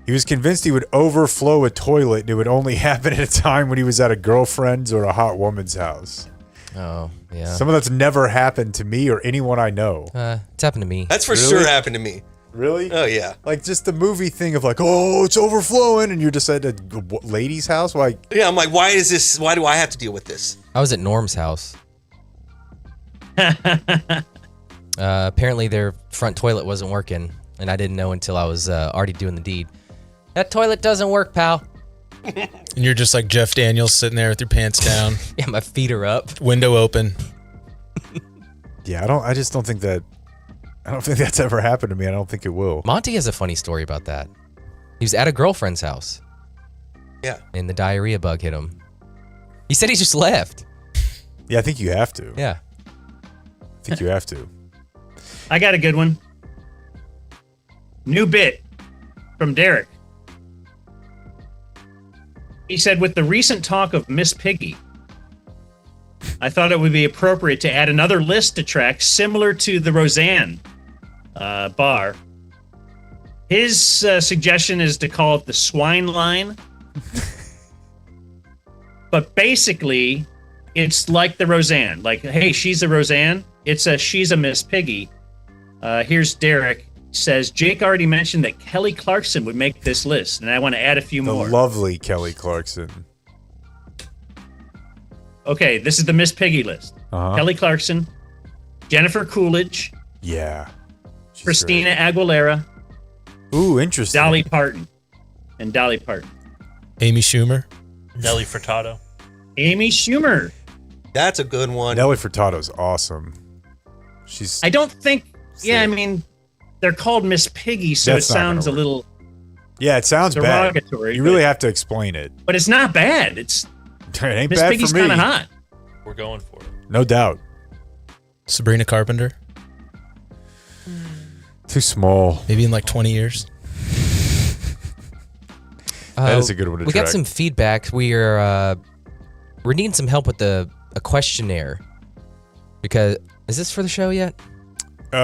he was convinced he would overflow a toilet and it would only happen at a time when he was at a girlfriend's or a hot woman's house. Oh, yeah. Some of that's never happened to me or anyone I know. It's happened to me. That's for Really? sure happened to me. Really? Oh, yeah. Like just the movie thing of like, oh, it's overflowing, and you're just at a lady's house. Like, Yeah, I'm like, why do I have to deal with this? I was at Norm's house. Apparently their front toilet wasn't working, and I didn't know until I was already doing the deed. That toilet doesn't work, pal. And you're just like Jeff Daniels sitting there with your pants down, Yeah, my feet are up. window open. yeah, I just don't think that's ever happened to me. I don't think it will. Monty has a funny story about that. He was at a girlfriend's house, Yeah. and the diarrhea bug hit him. He said he just left. Yeah, I think you have to. Yeah. I think you have to. I got a good one. New bit from Derek. He said, with the recent talk of Miss Piggy, I thought it would be appropriate to add another list to tracks similar to the Roseanne bar. His suggestion is to call it the swine line. But basically, it's like the Roseanne. Like, hey, she's a Roseanne. It's a she's a Miss Piggy. Here's Derek. Says, Jake already mentioned that Kelly Clarkson would make this list, and I want to add a few The more. lovely Kelly Clarkson. Okay, this is the Miss Piggy list. Uh-huh. Kelly Clarkson, Jennifer Coolidge, Yeah. She's Christina Aguilera, great. Ooh, interesting. Dolly Parton. Amy Schumer. Nelly Furtado. Amy Schumer. That's a good one. Nelly Furtado's awesome. She's I don't think, yeah, I Sick. mean, they're called Miss Piggy, so That's it not gonna sounds a work. little, yeah, it sounds bad. derogatory, You really but- have to explain it. but it's not bad. It's It ain't Miss bad Piggy's for me. kind of hot. We're going for it. No doubt. Sabrina Carpenter. Too small. Maybe in like 20 years. That is a good one to We track. got some feedback. We're needing some help with a questionnaire. Because, is this for the show yet? The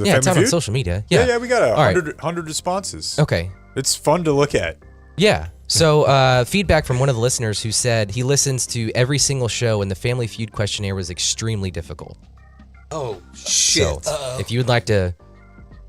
Yeah, it's Family out on Feud? social media. Yeah, we got All right. 100 responses. Okay. It's fun to look at. Yeah. So, feedback from one of the listeners who said he listens to every single show and the Family Feud questionnaire was extremely difficult. Oh, shit. So, if you would like to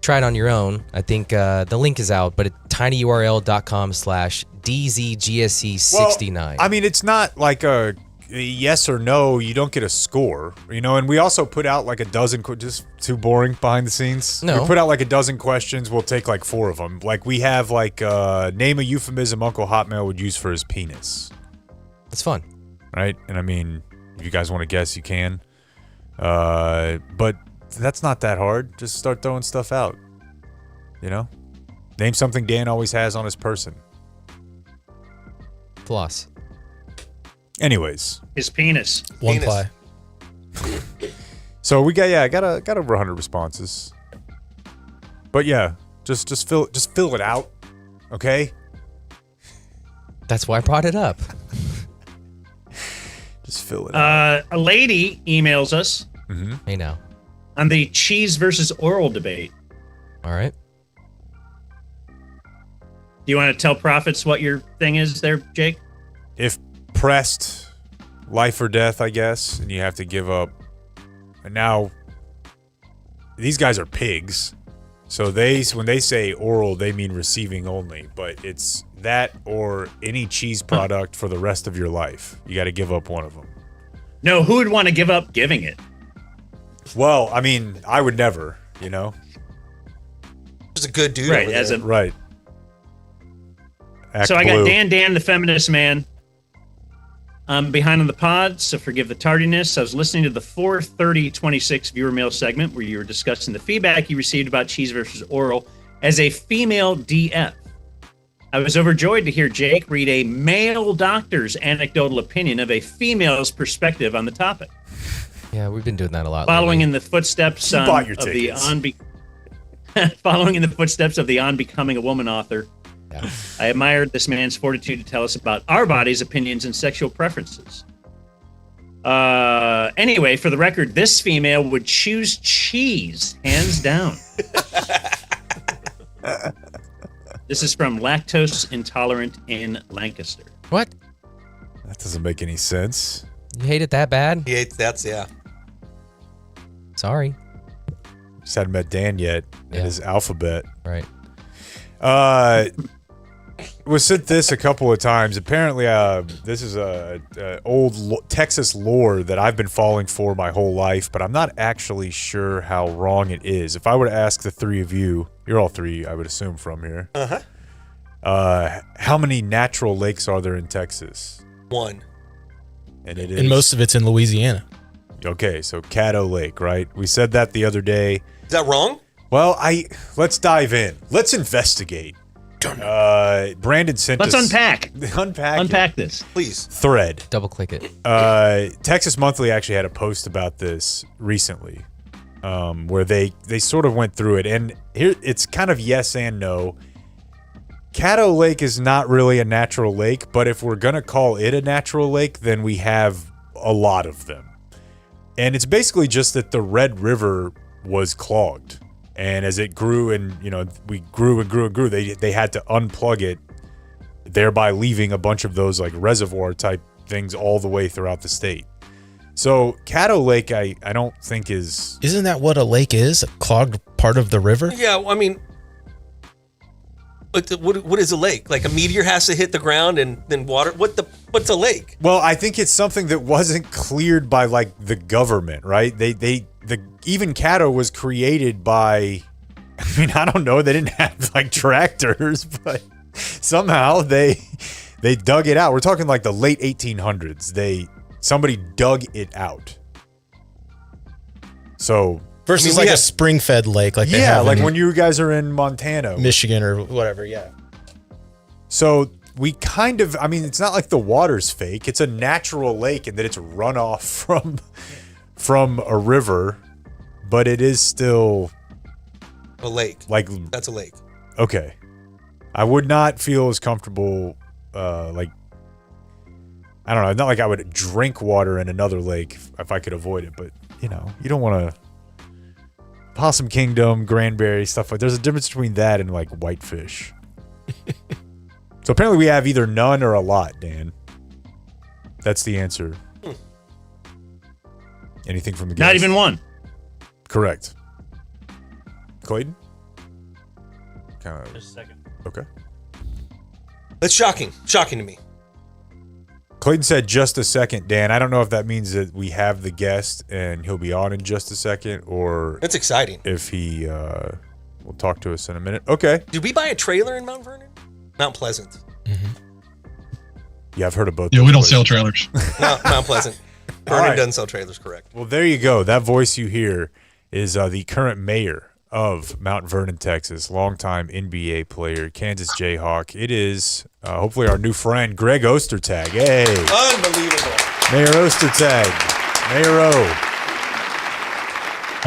try it on your own, I think the link is out, but at tinyurl.com/DZGSE69. Well, I mean, it's not like a yes or no. You don't get a score, and we also put out like a dozen, just too boring behind the scenes. No. We put out like a dozen questions. We'll take like 4 of them. Like we have like name a euphemism Uncle Hotmail would use for his penis. It's fun. Right? And I mean, if you guys want to guess, you can. But that's not that hard. Just start throwing stuff out. Name something Dan always has on his person. Floss. Anyways, His penis. One Penis. ply. so we got I got over 100 responses. But yeah, just fill it out, okay? That's why I brought it up. Just fill it out. A lady emails us Hey now. on the cheese versus oral debate. All right. Do you want to tell Prophets what your thing is there, Jake? If pressed, life or death, I guess, and you have to give up. And now, these guys are pigs, so when they say oral, they mean receiving only. But it's that or any cheese product for the rest of your life. You got to give up one of them. No, who would want to give up giving it? Well, I mean, I would never, you know? There's a good dude Right, over as there. a Right. Act So I blue. got Dan, the feminist man. I'm behind on the pod, so forgive the tardiness. I was listening to the 4:30:26 viewer mail segment where you were discussing the feedback you received about cheese versus oral as a female DF. I was overjoyed to hear Jake read a male doctor's anecdotal opinion of a female's perspective on the topic. Yeah, we've been doing that a lot. Following lately. in the footsteps You bought your of the tickets. following in the footsteps of the On Becoming a Woman author. Yeah. I admired this man's fortitude to tell us about our bodies, opinions, and sexual preferences. Anyway, for the record, this female would choose cheese, hands down. This is from Lactose Intolerant in Lancaster. What? That doesn't make any sense. You hate it that bad? He hates yeah. Sorry. Just hadn't met Dan yet in Yeah. his alphabet. Right. Was sent this a couple of times. Apparently, this is a old Texas lore that I've been falling for my whole life, but I'm not actually sure how wrong it is. If I were to ask the three of you, you're all three, I would assume, from here. How many natural lakes are there in Texas? One. And it is. And most of it's in Louisiana. Okay, so Caddo Lake, right? We said that the other day. Is that wrong? Well, let's dive in. Let's investigate. Brandon sent Let's us. Unpack Unpack this. Please. Thread. Double click it. Texas Monthly actually had a post about this recently, where they sort of went through it, and here it's kind of yes and no. Caddo Lake is not really a natural lake, but if we're gonna call it a natural lake, then we have a lot of them, and it's basically just that the Red River was clogged, and as it grew and we grew and grew and grew, they had to unplug it, thereby leaving a bunch of those like reservoir type things all the way throughout the state. So Caddo Lake, I don't think is. Isn't that what a lake is? A clogged part of the river? Yeah, I mean, what is a lake? Like a meteor has to hit the ground and then water. What's a lake? Well, I think it's something that wasn't cleared by like the government, right? Even Caddo was created by. I mean, I don't know. They didn't have like tractors, but somehow they dug it out. We're talking like the late 1800s. Somebody dug it out. So Versus like a spring-fed lake, like they yeah, have like in when you guys are in Montana, Michigan, or whatever. Yeah. So we kind of, I mean, it's not like the water's fake. It's a natural lake and that it's runoff from a river, but it is still a lake. Like that's a lake. Okay. I would not feel as comfortable, like, I don't know, not like I would drink water in another lake if I could avoid it, but you don't want to. Possum Kingdom, Granbury, stuff like. There's a difference between that and like whitefish. So apparently we have either none or a lot, Dan. That's the answer. Anything from the guys? Not even one. Correct. Clayton? Just a second. Okay. That's shocking. Shocking to me. Clayton said just a second, Dan. I don't know if that means that we have the guest and he'll be on in just a second, or that's exciting. If he will talk to us in a minute. Okay. Did we buy a trailer in Mount Vernon? Mount Pleasant. Yeah, I've heard of both. Yeah, we don't sell trailers. No, Mount Pleasant. Vernon All right. doesn't sell trailers, correct. Well, there you go. That voice you hear is the current mayor of Mount Vernon, Texas, longtime NBA player, Kansas Jayhawk. It is hopefully our new friend, Greg Ostertag. Hey. Unbelievable. Mayor Ostertag. Mayor O.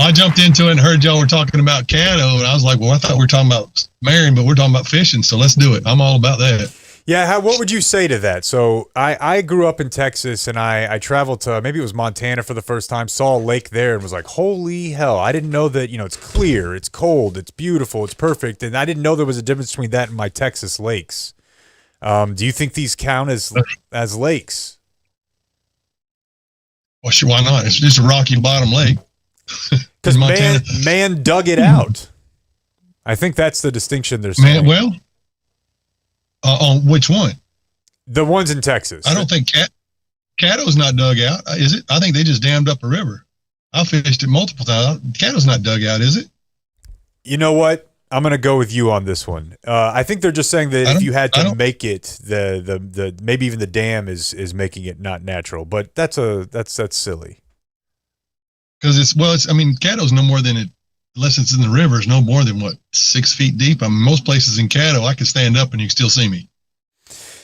I jumped into it and heard y'all were talking about Caddo, and I was like, well, I thought we were talking about marrying, but we're talking about fishing, so let's do it. I'm all about that. Yeah, what would you say to that? So I grew up in Texas, and I traveled to, maybe it was Montana for the first time, saw a lake there and was like, holy hell. I didn't know that, it's clear, it's cold, it's beautiful, it's perfect. And I didn't know there was a difference between that and my Texas lakes. Do you think these count as lakes? Well, sure, why not? It's just a rocky bottom lake. Because man dug it out. I think that's the distinction they're saying. Well, on which one? The ones in Texas. I don't think Caddo's not dug out, is it? I think they just dammed up a river. I fished it multiple times. Caddo's not dug out, is it? You know what? I'm gonna go with you on this one. I think they're just saying that if you had to make it, the maybe even the dam is making it not natural. But that's silly. Because I mean, Caddo's no more than it, unless it's in the river, is no more than what, 6 feet deep. I mean, most places in Caddo, I can stand up and you can still see me.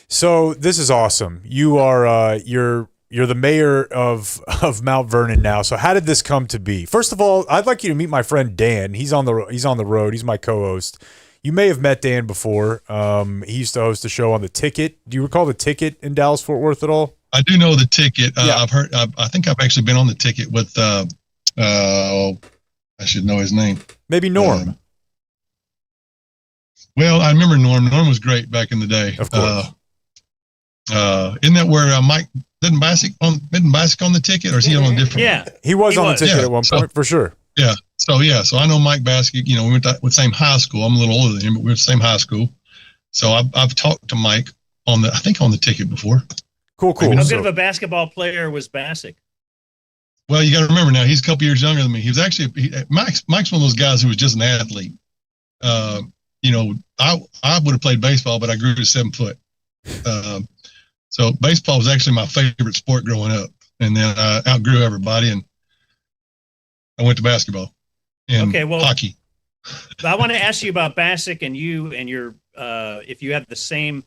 So this is awesome. You are you're the mayor of Mount Vernon now. So how did this come to be? First of all, I'd like you to meet my friend Dan. He's on the road. He's my co-host. You may have met Dan before. He used to host a show on The Ticket. Do you recall The Ticket in Dallas Fort Worth at all? I do know The Ticket. Yeah. I've heard. I think I've actually been on The Ticket with. I should know his name. Maybe Norm. Well, I remember Norm. Norm was great back in the day. Of course. Isn't that where Mike didn't Bassick on The Ticket, or is he on a different? Yeah, he was on The Ticket at one point for sure. Yeah. So I know Mike Bassick. You know, we went to the same high school. I'm a little older than him, but we went to the same high school. So I've talked to Mike on The Ticket before. Cool. How good of a basketball player was Bassick? Well, you got to remember now, he's a couple years younger than me. He was actually Mike's one of those guys who was just an athlete. You know, I would have played baseball, but I grew to 7 foot. So baseball was actually my favorite sport growing up, and then I outgrew everybody, and I went to basketball and hockey. I want to ask you about Bassick and you and your if you have the same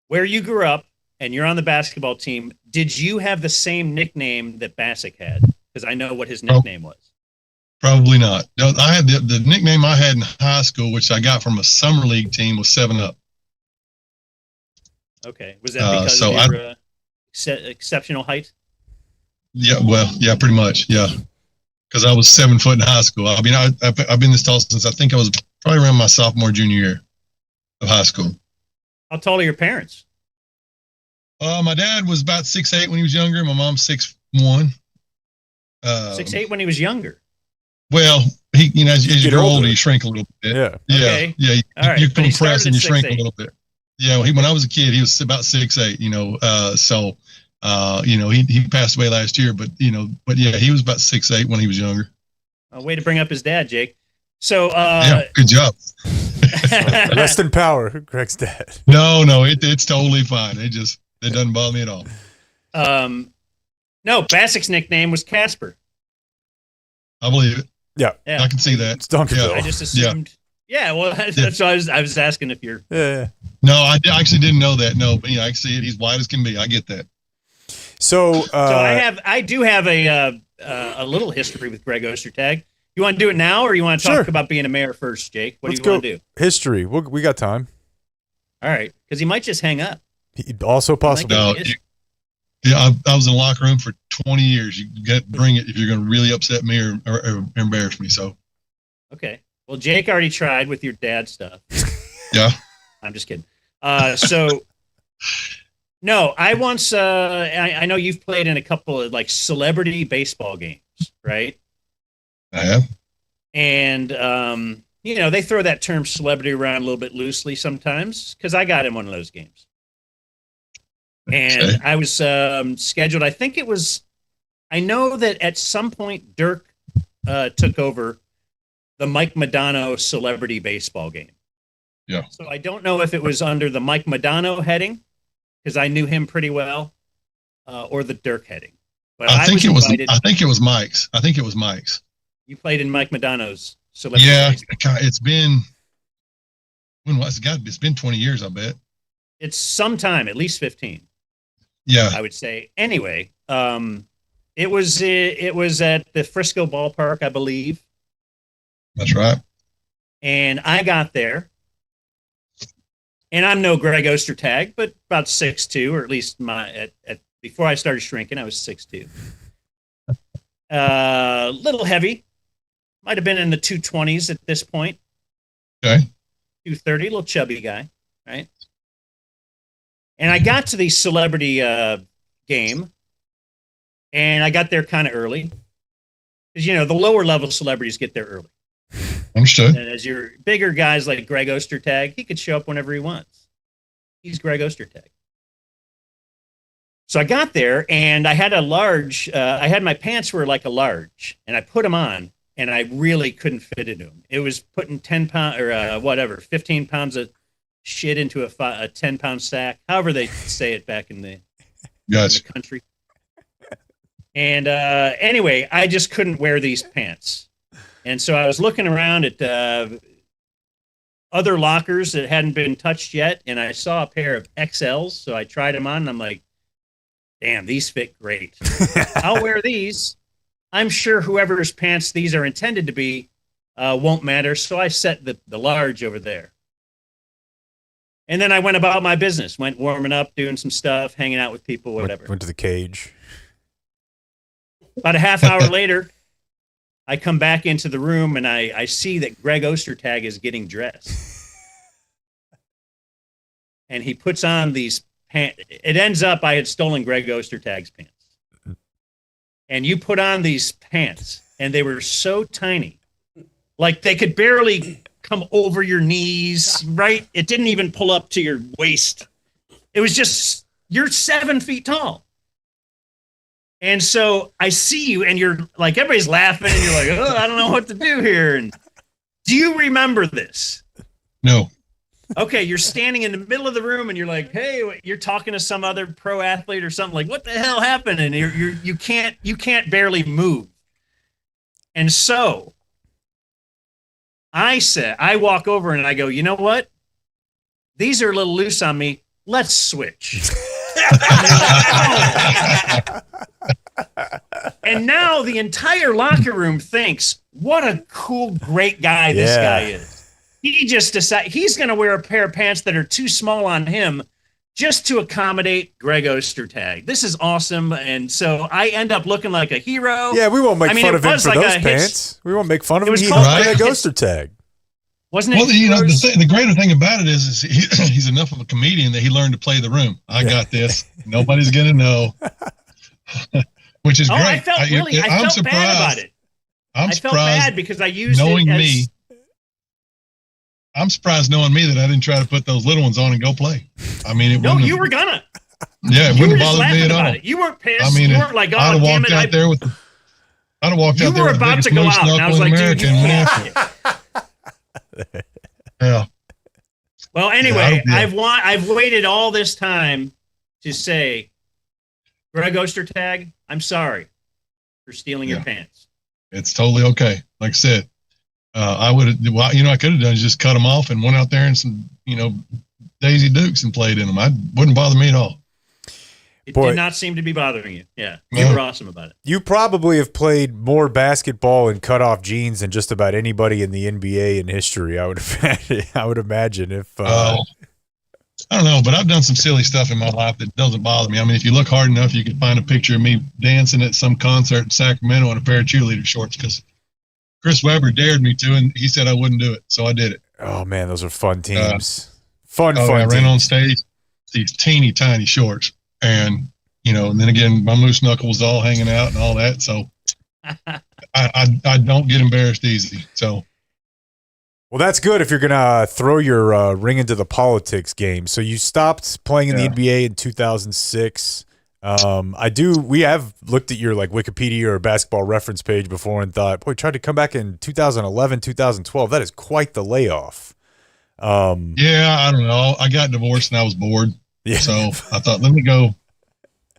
where you grew up and you're on the basketball team. Did you have the same nickname that Bassick had? Because I know what his nickname was. Probably not. No, I had the nickname I had in high school, which I got from a summer league team, was 7 Up. Okay. Was that because of your exceptional height? Yeah, well, yeah, pretty much, yeah. Because I was 7 foot in high school. I mean, I've been this tall since I think I was probably around my sophomore, junior year of high school. How tall are your parents? My dad was about 6'8" when he was younger. My mom's 6'1". 6'8" when he was younger. Well, as you grow older, you shrink a little bit. Yeah. Okay. Yeah. All right. You compress and you shrink 6'8". a little bit. Yeah. When I was a kid, he was about 6'8". He passed away last year, but yeah, he was about 6'8" when he was younger. Way to bring up his dad, Jake. So yeah, good job. Rest in power, Greg's dad. No, it's totally fine. It doesn't bother me at all. No, Bassick's nickname was Casper. I believe it. Yeah. I can see that. It's Dunkerville. I just assumed. Yeah, well, that's why I was asking if you're. Yeah. No, I actually didn't know that. No, but I can see it. He's white as can be. I get that. So I do have a little history with Greg Ostertag. You want to do it now, or you want to talk about being a mayor first, Jake? What do you want to do? History. We got time. All right, because he might just hang up. Also possible. No, I was in the locker room for 20 years. You got to bring it if you're going to really upset me or embarrass me. So. Okay. Well, Jake already tried with your dad stuff. Yeah. I'm just kidding. No, I once, I know you've played in a couple of like celebrity baseball games, right? I have. And, they throw that term celebrity around a little bit loosely sometimes because I got in one of those games. And I was scheduled, I know that at some point Dirk took over the Mike Modano celebrity baseball game. Yeah. So I don't know if it was under the Mike Modano heading, because I knew him pretty well, or the Dirk heading. But I think it was Mike's. You played in Mike Modano's celebrity. Yeah, it's been. When was it? It's been 20 years, I bet. It's sometime, at least 15. Yeah, I would say. Anyway, it was at the Frisco ballpark, I believe. That's right. And I got there, and I'm no Greg Ostertag, but about 6'2", or at least before I started shrinking, I was 6'2". Little heavy, might have been in the 220s at this point. Okay. 230, little chubby guy, right? And I got to the celebrity game, and I got there kind of early, because the lower level celebrities get there early. Understood. And as your bigger guys like Greg Ostertag, he could show up whenever he wants. He's Greg Ostertag. So I got there and I had a large, I had my pants were like a large and I put them on and I really couldn't fit into them. It was putting 10 pounds or 15 pounds of shit into a 10-pound sack, however they say it back in the, Gotcha. in the country. And anyway, I just couldn't wear these pants. And so I was looking around at other lockers that hadn't been touched yet. And I saw a pair of XLs. So I tried them on and I'm like, damn, these fit great. I'll wear these. I'm sure whoever's pants these are intended to be won't matter. So I set the large over there. And then I went about my business, went warming up, doing some stuff, hanging out with people, whatever. Went to the cage. About a half hour later, I come back into the room and I see that Greg Ostertag is getting dressed. And he puts on these pants. It ends up I had stolen Greg Ostertag's pants. And you put on these pants, and they were so tiny. Like they could barely come over your knees, right? It didn't even pull up to your waist. It was just, you're 7 feet tall. And so I see you and you're like, everybody's laughing and you're like, oh, I don't know what to do here. And do you remember this? No. Okay, you're standing in the middle of the room and you're like, hey, you're talking to some other pro athlete or something, like, what the hell happened? And you can't barely move. And so I walk over and I go, you know what? These are a little loose on me. Let's switch. And now the entire locker room thinks, what a cool, great guy this guy is. He just decided he's going to wear a pair of pants that are too small on him just to accommodate Greg Ostertag. This is awesome. And so I end up looking like a hero. Yeah, we won't make fun of him for those pants. We won't make fun of him. He's Greg Ostertag. Wasn't it? Well, you know, the greater thing about it is he's enough of a comedian that he learned to play the room. I got this. Nobody's going to know. Which is great. I felt bad about it. I felt bad because I used knowing it as... me. I'm surprised knowing me that I didn't try to put those little ones on and go play. I mean, you were gonna. Yeah, it wouldn't bother me at all. You weren't pissed. I mean, you weren't like, oh, I'd have damn walked it. out there with. I'd have walked out there with the biggest to go out, and I was like, dude, you can't. Yeah. Well, anyway, I've waited all this time to say, Greg Ostertag, I'm sorry for stealing your pants. It's totally okay. Like I said, I would have, I could have done is just cut them off and went out there and some, Daisy Dukes and played in them. Wouldn't bother me at all. It did not seem to be bothering you. Yeah, you were awesome about it. You probably have played more basketball in cutoff jeans than just about anybody in the NBA in history. I would imagine if. I don't know, but I've done some silly stuff in my life that doesn't bother me. I mean, if you look hard enough, you can find a picture of me dancing at some concert in Sacramento in a pair of cheerleader shorts because Chris Webber dared me to, and he said I wouldn't do it, so I did it. Oh man, those are fun teams. Fun. I ran on stage, these teeny tiny shorts, and and then again, my moose knuckle was all hanging out and all that. So I don't get embarrassed easy. So. Well, that's good if you're gonna throw your ring into the politics game. So you stopped playing in the NBA in 2006. We have looked at your Wikipedia or basketball reference page before and thought, boy, tried to come back in 2011, 2012. That is quite the layoff. Yeah, I don't know. I got divorced and I was bored. Yeah. So I thought, let me go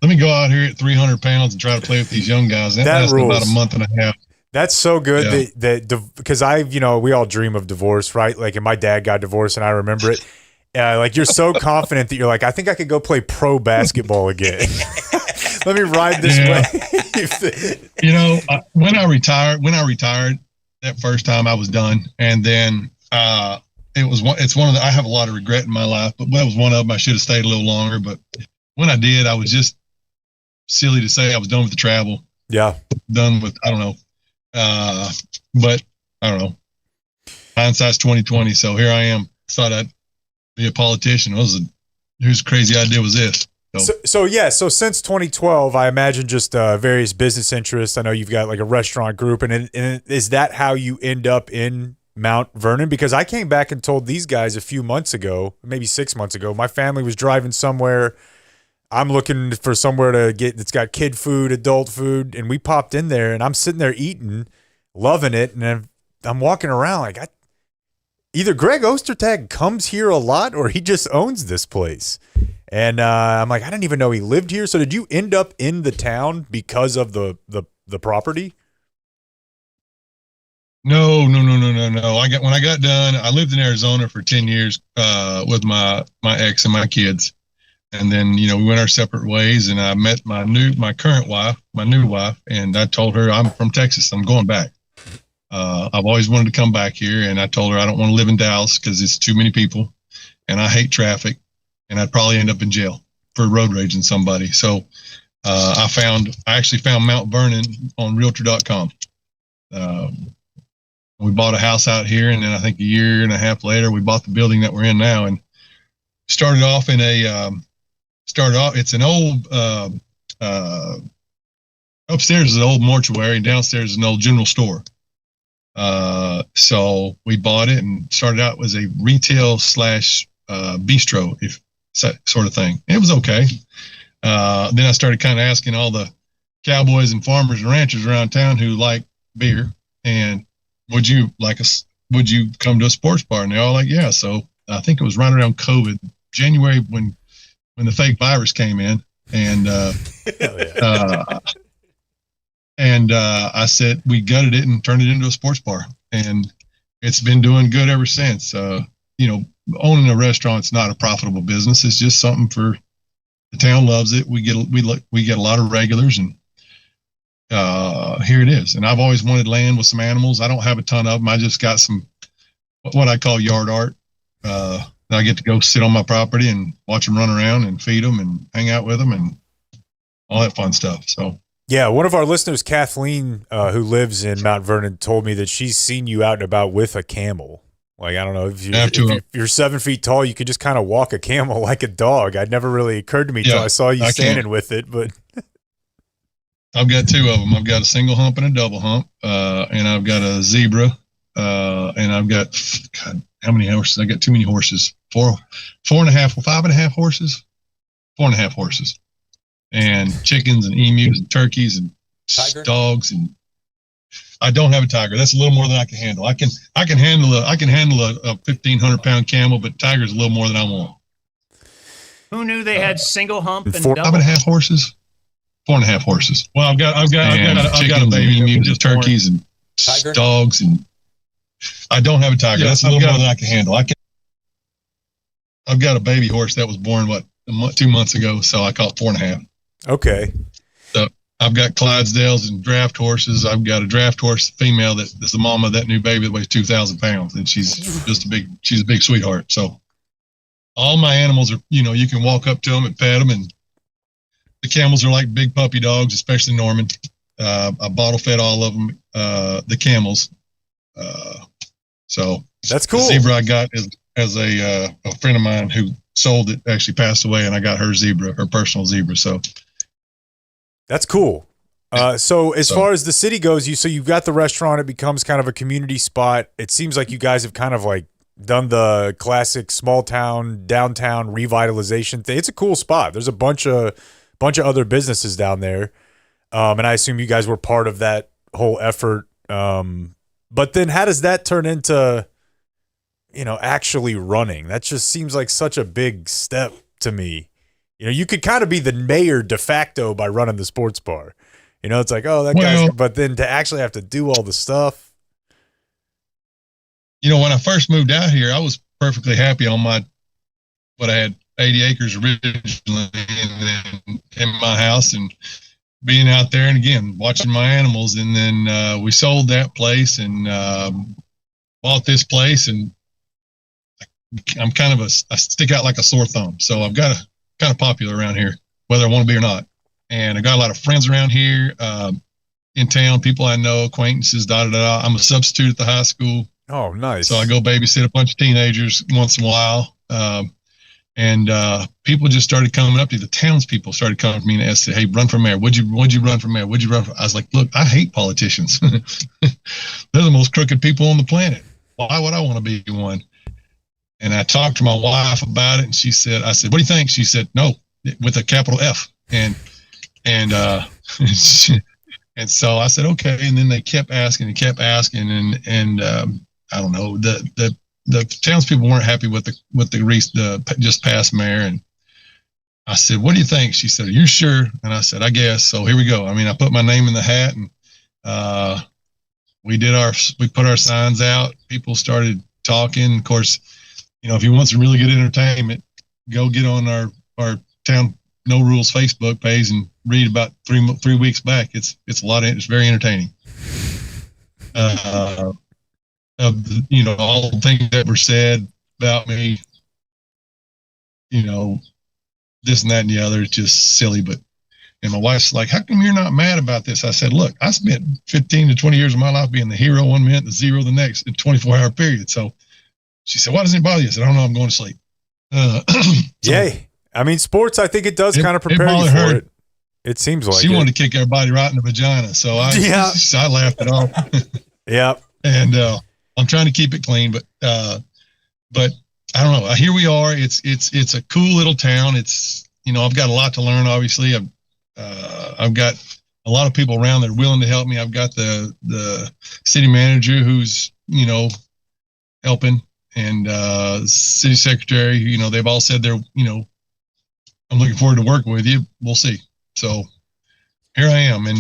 out here at 300 pounds and try to play with these young guys. That lasted about a month and a half. That's so good because we all dream of divorce, right? Like, and my dad got divorced and I remember it. You're so confident that you're like, I think I could go play pro basketball again. Let me ride this way. When I retired that first time I was done. And then, it's one of I have a lot of regret in my life, but that was one of them. I should have stayed a little longer, but when I did, I was just silly to say I was done with the travel. Yeah. Done with, I don't know. But I don't know. Hindsight's 2020. So here I am. Thought I'd be a politician. Whose crazy idea was this? So since 2012, I imagine just various business interests. I know you've got a restaurant group, and is that how you end up in Mount Vernon? Because I came back and told these guys a few months ago, maybe 6 months ago, my family was driving somewhere. I'm looking for somewhere to get that's got kid food, adult food, and we popped in there, and I'm sitting there eating, loving it, and I'm walking around like either Greg Ostertag comes here a lot or he just owns this place. And I'm like, I didn't even know he lived here. So did you end up in the town because of the property? No. When I got done, I lived in Arizona for 10 years with my ex and my kids. And then, we went our separate ways, and I met my new wife, and I told her I'm from Texas. I'm going back. I've always wanted to come back here, and I told her I don't want to live in Dallas because it's too many people, and I hate traffic, and I'd probably end up in jail for road raging somebody. So I actually found Mount Vernon on Realtor.com. We bought a house out here, and then I think a year and a half later, we bought the building that we're in now, and started off. It's an old upstairs is an old mortuary, and downstairs is an old general store. So we bought it and started out as a retail / bistro, sort of thing. It was okay. Then I started kind of asking all the cowboys and farmers and ranchers around town who like beer, and would you come to a sports bar? And they're all like, yeah. So I think it was right around COVID, January, when the fake virus came in, and I said we gutted it and turned it into a sports bar, and it's been doing good ever since. Owning a restaurant's not a profitable business. It's just something for the town loves it. We get a lot of regulars, and here it is. And I've always wanted land with some animals. I don't have a ton of them. I just got some what I call yard art. I get to go sit on my property and watch them run around and feed them and hang out with them and all that fun stuff. So. Yeah, one of our listeners, Kathleen, who lives in Mount Vernon, told me that she's seen you out and about with a camel. Like, I don't know, if you're 7 feet tall, you could just kind of walk a camel like a dog. It never really occurred to me until I saw you standing with it. But I've got two of them. I've got a single hump and a double hump, and I've got a zebra, and I've got, God, how many horses? I got too many horses. 5.5 horses, 4.5 horses. And chickens and emus and turkeys and dogs, and I don't have a tiger. That's a little more than I can handle. I can handle a 1,500-pound camel, but tiger's a little more than I want. Who knew they had single hump and double? 5.5 horses, 4.5 horses. Well, I've got a baby, emus and turkeys and dogs, and I don't have a tiger. That's a little more than I can handle. I've got a baby horse that was born 2 months ago, so I call it 4.5. Okay. So I've got Clydesdales and draft horses. I've got a draft horse female that's the mama of that new baby that weighs 2,000 pounds, and she's a big sweetheart. So all my animals are, you can walk up to them and pet them, and the camels are like big puppy dogs, especially Norman. I bottle fed all of them, the camels. So that's cool. The zebra I got as a friend of mine who sold it actually passed away, and I got her personal zebra. So that's cool. So as far as the city goes, you've got the restaurant. It becomes kind of a community spot. It seems like you guys have kind of like done the classic small town downtown revitalization thing. It's a cool spot. There's a bunch of other businesses down there, and I assume you guys were part of that whole effort. But then, how does that turn into actually running? That just seems like such a big step to me. You could kind of be the mayor de facto by running the sports bar. It's like, oh, that guy's, but then to actually have to do all the stuff. When I first moved out here, I was perfectly happy on I had 80 acres originally in my house, and being out there and again, watching my animals. And then we sold that place and bought this place, and I'm I stick out like a sore thumb. So I've got kind of popular around here, whether I want to be or not. And I got a lot of friends around here in town, people I know, acquaintances, I'm a substitute at the high school. Oh, nice. So I go babysit a bunch of teenagers once in a while. And people just started coming up to the townspeople started coming to me and said, "Hey, run for mayor. Would you run for mayor? Would you run for?" I was like, "Look, I hate politicians. They're the most crooked people on the planet. Why would I want to be one?" And I talked to my wife about it, and I said, "What do you think?" She said, "No, with a capital F. And and so I said, okay. And then they kept asking and I don't know, the townspeople weren't happy with the just past mayor. And I said, what do you think? She said, are you sure? And I said, I guess. So here we go. I mean, I put my name in the hat, and we put our signs out. People started talking. Of course, if you want some really good entertainment, go get on our town No Rules Facebook page and read about 3 weeks back. It's it's very entertaining. Of all the things that were said about me, this and that and the other, it's just silly. And my wife's like, how come you're not mad about this? I said, look, I spent 15 to 20 years of my life being the hero one minute, the zero the next, in a 24-hour period. So she said, why doesn't it bother you? I said, I don't know, I'm going to sleep. Yay. I mean, sports, I think it does kind of prepare you for it. It seems like she wanted to kick everybody right in the vagina. So I laughed it off. Yeah. And I'm trying to keep it clean, but I don't know. Here we are. It's a cool little town. It's, I've got a lot to learn, obviously. I've got a lot of people around that are willing to help me. I've got the city manager who's, helping, and city secretary, they've all said they're, I'm looking forward to working with you. We'll see. So here I am, and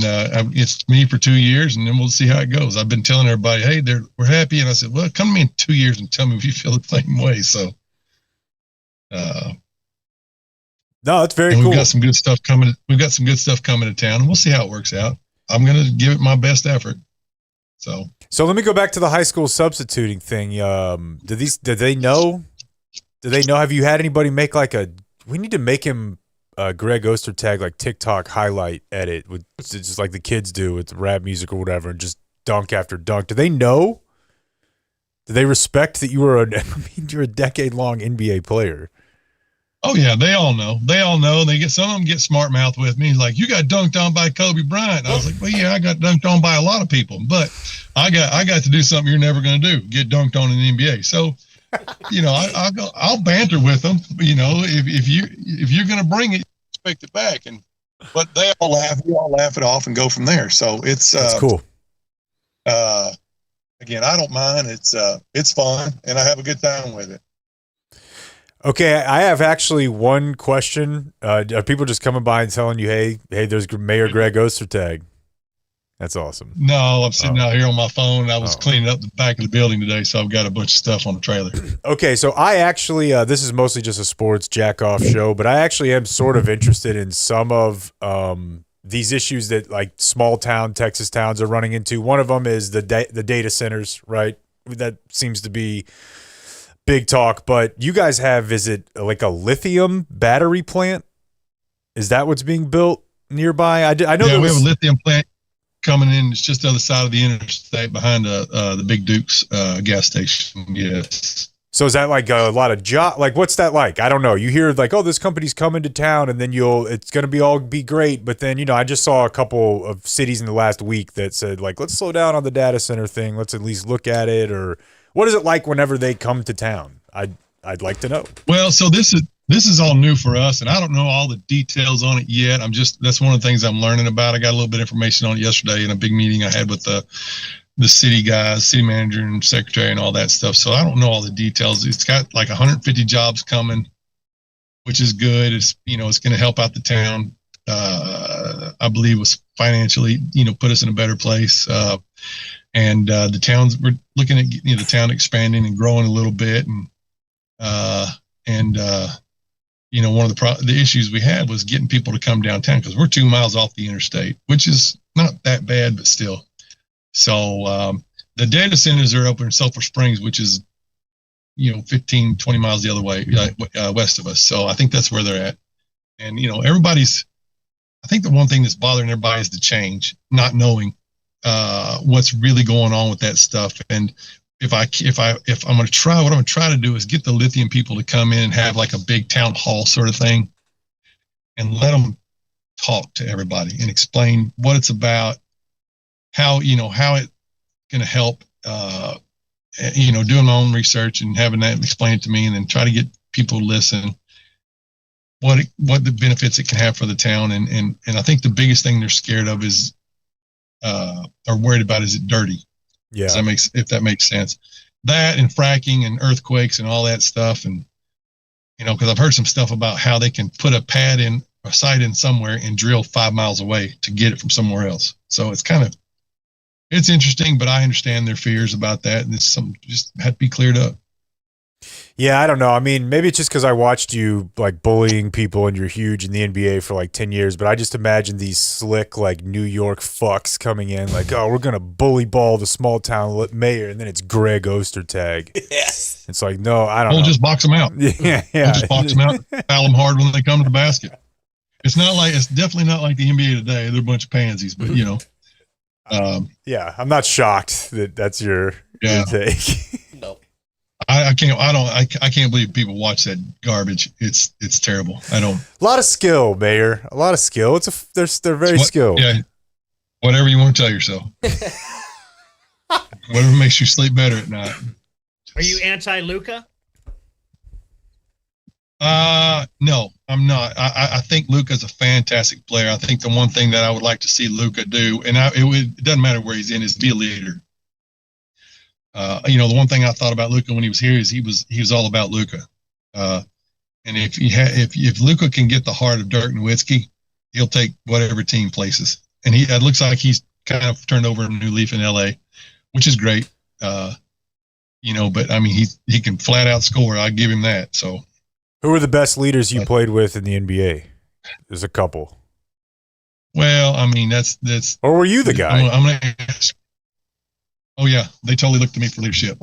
it's me for 2 years, and then we'll see how it goes. I've been telling everybody, hey, we're happy, and I said, well, come to me in 2 years and tell me if you feel the same way. So, no, it's very cool. We've got some good stuff coming. We've got some good stuff coming to town, and we'll see how it works out. I'm going to give it my best effort. So let me go back to the high school substituting thing. Did they know? Have you had anybody make we need to make him Greg Ostertag like TikTok highlight edit with just like the kids do with rap music or whatever, and just dunk after dunk. Do they know? Do they respect that you're a decade-long NBA player? Oh yeah, they all know. Some of them get smart mouth with me. Like, you got dunked on by Kobe Bryant. I was like, well, yeah, I got dunked on by a lot of people, but I got to do something you're never going to do: get dunked on in the NBA. So, I'll banter with them. If you're going to bring it, expect it back. But they all laugh. We all laugh it off and go from there. So that's cool. Again, I don't mind. It's fun, and I have a good time with it. Okay, I have actually one question. Are people just coming by and telling you, hey, there's Mayor Greg Ostertag? That's awesome. No, I'm sitting out here on my phone. I was cleaning up the back of the building today, so I've got a bunch of stuff on the trailer. Okay, so I actually, this is mostly just a sports jack-off show, but I actually am sort of interested in some of these issues that like small-town Texas towns are running into. One of them is the data centers, right? That seems to be big talk, but you guys have, is it like a lithium battery plant? Is that what's being built nearby? I know. Yeah, we have a lithium plant coming in. It's just the other side of the interstate behind the Big Duke's gas station. Yes. So is that like a lot of job? Like, what's that like? I don't know. You hear like, oh, this company's coming to town, and then it's going to be great. But then, I just saw a couple of cities in the last week that said like, let's slow down on the data center thing. Let's at least look at it. Or what is it like whenever they come to town? I'd like to know. Well, so this is all new for us, and I don't know all the details on it yet. That's one of the things I'm learning about. I got a little bit of information on it yesterday in a big meeting I had with the city guys, city manager and secretary and all that stuff. So I don't know all the details. It's got like 150 jobs coming, which is good. It's, it's going to help out the town. I believe was financially, put us in a better place. And the towns, we're looking at the town expanding and growing a little bit. And one of the issues we had was getting people to come downtown, because we're 2 miles off the interstate, which is not that bad, but still. So the data centers are open in Sulphur Springs, which is, 15, 20 miles the other way, west of us. So I think that's where they're at. And, I think the one thing that's bothering everybody is the change, not knowing what's really going on with that stuff. And if I'm going to try, what I'm going to try to do is get the lithium people to come in and have like a big town hall sort of thing, and let them talk to everybody and explain what it's about, how it's going to help, doing my own research and having that explained to me, and then try to get people to listen. what the benefits it can have for the town, and I think the biggest thing they're scared of is or worried about is it dirty. Yeah, if that makes sense. That and fracking and earthquakes and all that stuff, and because I've heard some stuff about how they can put a pad in a site in somewhere and drill 5 miles away to get it from somewhere else. So it's interesting, but I understand their fears about that, and it's something just had to be cleared up. Yeah, I don't know. I mean, maybe it's just because I watched you like bullying people and you're huge in the NBA for like 10 years, but I just imagine these slick like New York fucks coming in like, oh, we're going to bully ball the small town mayor, and then it's Greg Ostertag. Yes. It's like, no, I don't know. We'll just box them out. Yeah. We'll just box them out, foul them hard when they come to the basket. It's definitely not like the NBA today. They're a bunch of pansies, but yeah, I'm not shocked that that's your take. No. I can't believe people watch that garbage. It's terrible. I don't. A lot of skill, Mayor. A lot of skill. They're very skilled. Yeah. Whatever you want to tell yourself. Whatever makes you sleep better at night. Are you anti-Luka? No, I'm not. I think Luka's a fantastic player. I think the one thing that I would like to see Luka do, and it doesn't matter where he's in, is be a leader. The one thing I thought about Luka when he was here is he was all about Luka. And if Luka can get the heart of Dirk Nowitzki, he'll take whatever team places. And it looks like he's kind of turned over a new leaf in LA, which is great. But I mean, he can flat out score. I give him that. So, who are the best leaders you played with in the NBA? There's a couple. Well, I mean, that's. Or were you the guy? I'm going to ask. Oh yeah, they totally looked to me for leadership.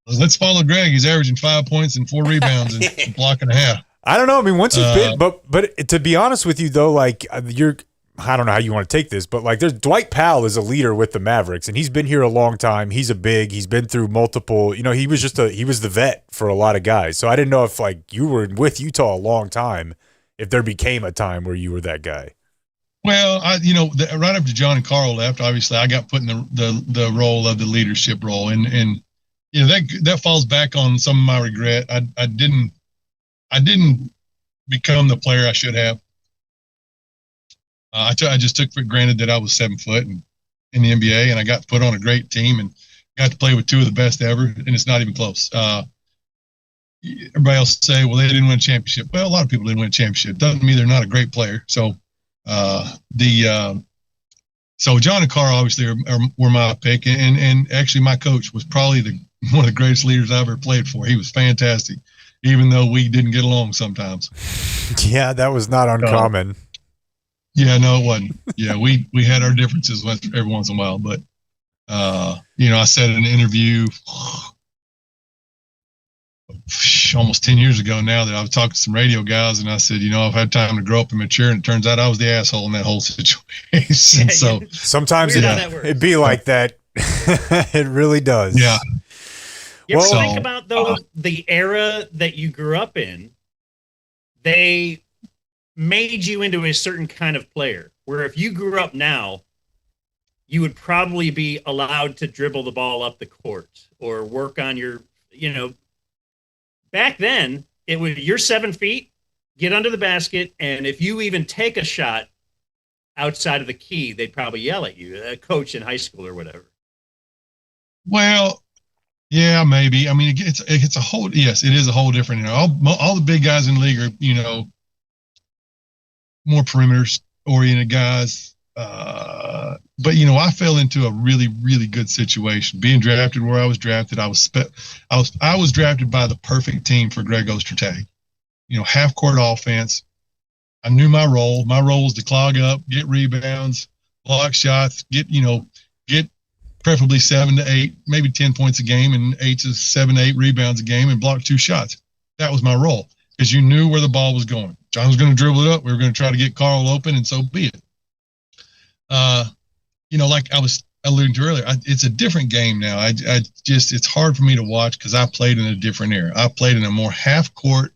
Let's follow Greg. He's averaging 5 points and 4 rebounds and a block and a half. I don't know. I mean, once you've been, but to be honest with you though, like I don't know how you want to take this, but like there's Dwight Powell is a leader with the Mavericks, and he's been here a long time. He's he's been through multiple. He was he was the vet for a lot of guys. So I didn't know if like you were with Utah a long time, if there became a time where you were that guy. Well, right after John and Carl left, obviously I got put in the role of the leadership role, and that falls back on some of my regret. I didn't become the player I should have. I just took for granted that I was 7 foot and in the NBA, and I got put on a great team and got to play with 2 of the best ever, and it's not even close. Everybody else say, well, they didn't win a championship. Well, a lot of people didn't win a championship. Doesn't mean they're not a great player. So. So John and Carl obviously were my pick, and actually my coach was probably one of the greatest leaders I ever played for. He was fantastic, even though we didn't get along sometimes. Yeah, that was not uncommon. Yeah, no, it wasn't. Yeah, we had our differences every once in a while, but I said in an interview almost 10 years ago now that I was talking to some radio guys, and I said, I've had time to grow up and mature, and it turns out I was the asshole in that whole situation. So sometimes it'd be like that. It really does. Yeah. You ever think about the era that you grew up in? They made you into a certain kind of player, where if you grew up now, you would probably be allowed to dribble the ball up the court or work on your, back then, it was you're 7 feet, get under the basket, and if you even take a shot outside of the key, they'd probably yell at you, a coach in high school or whatever. Well, yeah, maybe. I mean, it is a whole different. All the big guys in the league are, more perimeter oriented guys. But I fell into a really, really good situation. Being drafted where I was drafted, I was drafted by the perfect team for Greg Ostertag. Half court offense. I knew my role. My role was to clog up, get rebounds, block shots, get preferably 7 to 8, maybe 10 points a game, and 8 to 7 to 8 rebounds a game, and block 2 shots. That was my role, because you knew where the ball was going. John was going to dribble it up. We were going to try to get Carl open, and so be it. Like I was alluding to earlier, it's a different game now. It's hard for me to watch because I played in a different era. I played in a more half-court,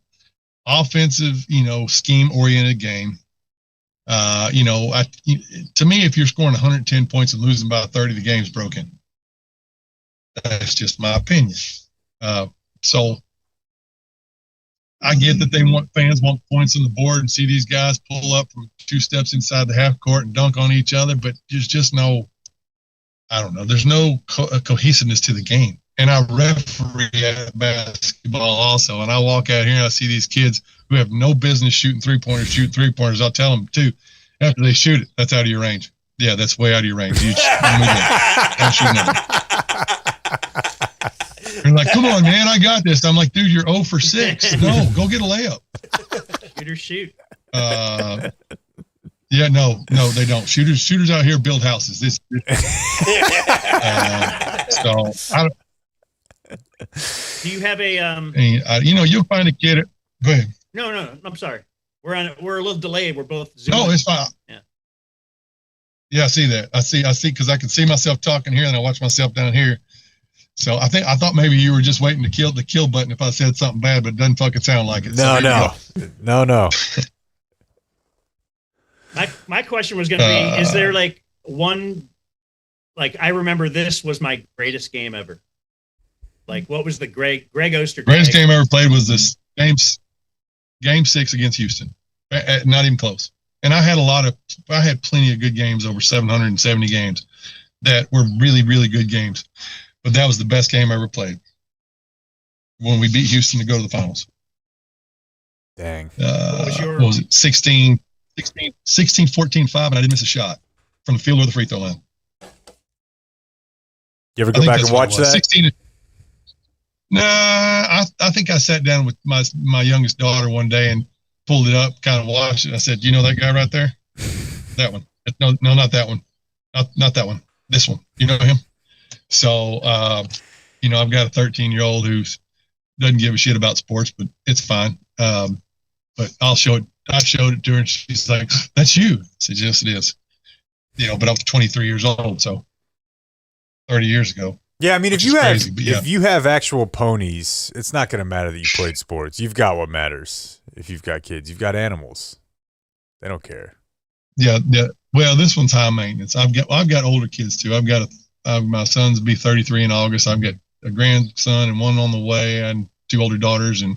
offensive, scheme-oriented game. To me, if you're scoring 110 points and losing by 30, the game's broken. That's just my opinion. So I get that fans want points on the board and see these guys pull up from 2 steps inside the half court and dunk on each other, but there's just no, I don't know, there's no cohesiveness to the game. And I referee at basketball also, and I walk out here and I see these kids who have no business shooting 3-pointers, shoot 3-pointers. I'll tell them too, after they shoot it, that's out of your range. Yeah, that's way out of your range. You don't shoot nothing. They're like, come on, man, I got this. I'm like, dude, you're 0 for 6. No, go get a layup. Shoot or shoot. Yeah, no, they don't. Shooters out here build houses. So I don't. Do you have a you'll find a kid. Go ahead. No, I'm sorry. We're a little delayed. We're both Zooming. No, it's fine. Yeah, I see that. I see because I can see myself talking here and I watch myself down here. So I thought maybe you were just waiting to kill the kill button if I said something bad, but it doesn't fucking sound like it. No. My question was going to be: is there like one? Like I remember this was my greatest game ever. Like what was the Greg Ostertag? Greatest game I ever played was this game 6 against Houston. Not even close. And I had plenty of good games, over 770 games that were really, really good games. But that was the best game I ever played when we beat Houston to go to the finals. Dang. What was it? 16, 14, 5, and I didn't miss a shot from the field or the free throw line. You ever go back and watch that? 16. Nah, I think I sat down with my youngest daughter one day and pulled it up, kind of watched it. I said, "You know that guy right there? That one? No, not that one. Not that one. This one. You know him?" So, I've got a 13-year-old who doesn't give a shit about sports, but it's fine. But I showed it to her, and she's like, "That's you." I said, "Yes, it is." But I was 23 years old, so 30 years ago. Yeah, I mean, if you have actual ponies, it's not going to matter that you played sports. You've got what matters. If you've got kids, you've got animals. They don't care. Yeah. Well, this one's high maintenance. I've got older kids too. My son's be 33 in August. I've got a grandson and one on the way, and 2 older daughters, and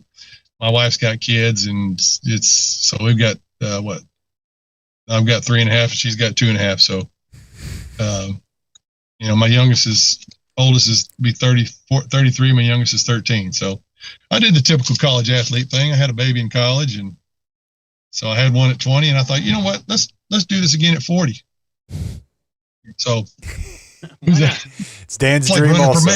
my wife's got kids, and so we've got I've got 3.5, and she's got 2.5. So, my oldest is be 33. My youngest is 13. So I did the typical college athlete thing. I had a baby in college, and so I had one at 20, and I thought, you know what, let's do this again at 40. So who's that? It's Dan's dream also.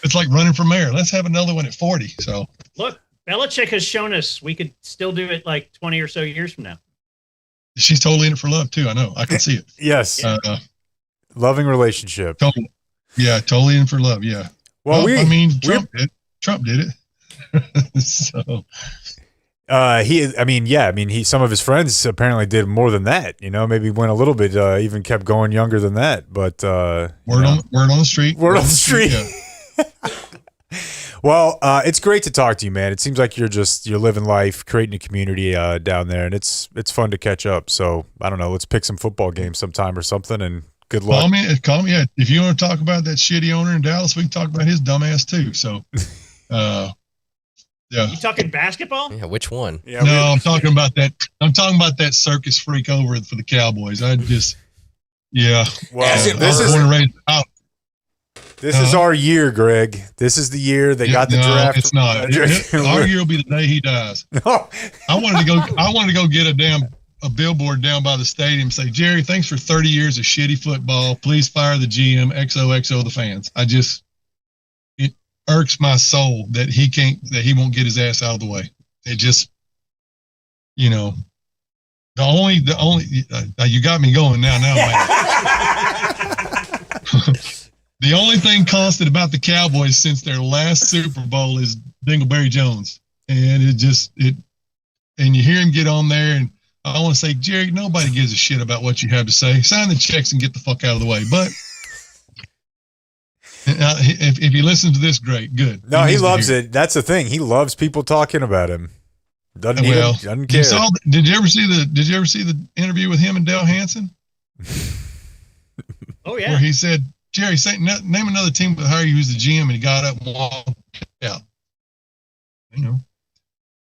It's like running for mayor. Let's have another one at 40. So look, Belichick has shown us we could still do it like 20 or so years from now. She's totally in it for love too. I know. I can see it. Yes. Loving relationship. Totally. Yeah, totally in for love. Yeah. Well, Trump did it. So. Some of his friends apparently did more than that. Maybe went a little bit, even kept going younger than that. But word on the street. Word on the street. Yeah. Well, it's great to talk to you, man. It seems like you're living life, creating a community down there, and it's fun to catch up. So I don't know, let's pick some football games sometime or something, and good luck. Call me. Yeah. If you want to talk about that shitty owner in Dallas, we can talk about his dumbass too. So, yeah. You talking basketball? Yeah, which one? Yeah, no, I'm talking about that. I'm talking about that circus freak over for the Cowboys. Well, this is our year, Greg. This is the year they got the draft. It's not. Our year will be the day he dies. No. I wanted to go get a billboard down by the stadium and say, "Jerry, thanks for 30 years of shitty football. Please fire the GM. XOXO the fans." It irks my soul that he won't get his ass out of the way. It just, the only you got me going now, man. The only thing constant about the Cowboys since their last Super Bowl is Dingleberry Jones, and and you hear him get on there, and I want to say, Jerry, nobody gives a shit about what you have to say. Sign the checks and get the fuck out of the way. But if he listens to this, great, good. No, he loves it. That's the thing. He loves people talking about him. Doesn't care. Did you ever see the interview with him and Dale Hansen? Oh yeah. Where he said, "Jerry, name another team that hire you as the GM," and he got up and walked out.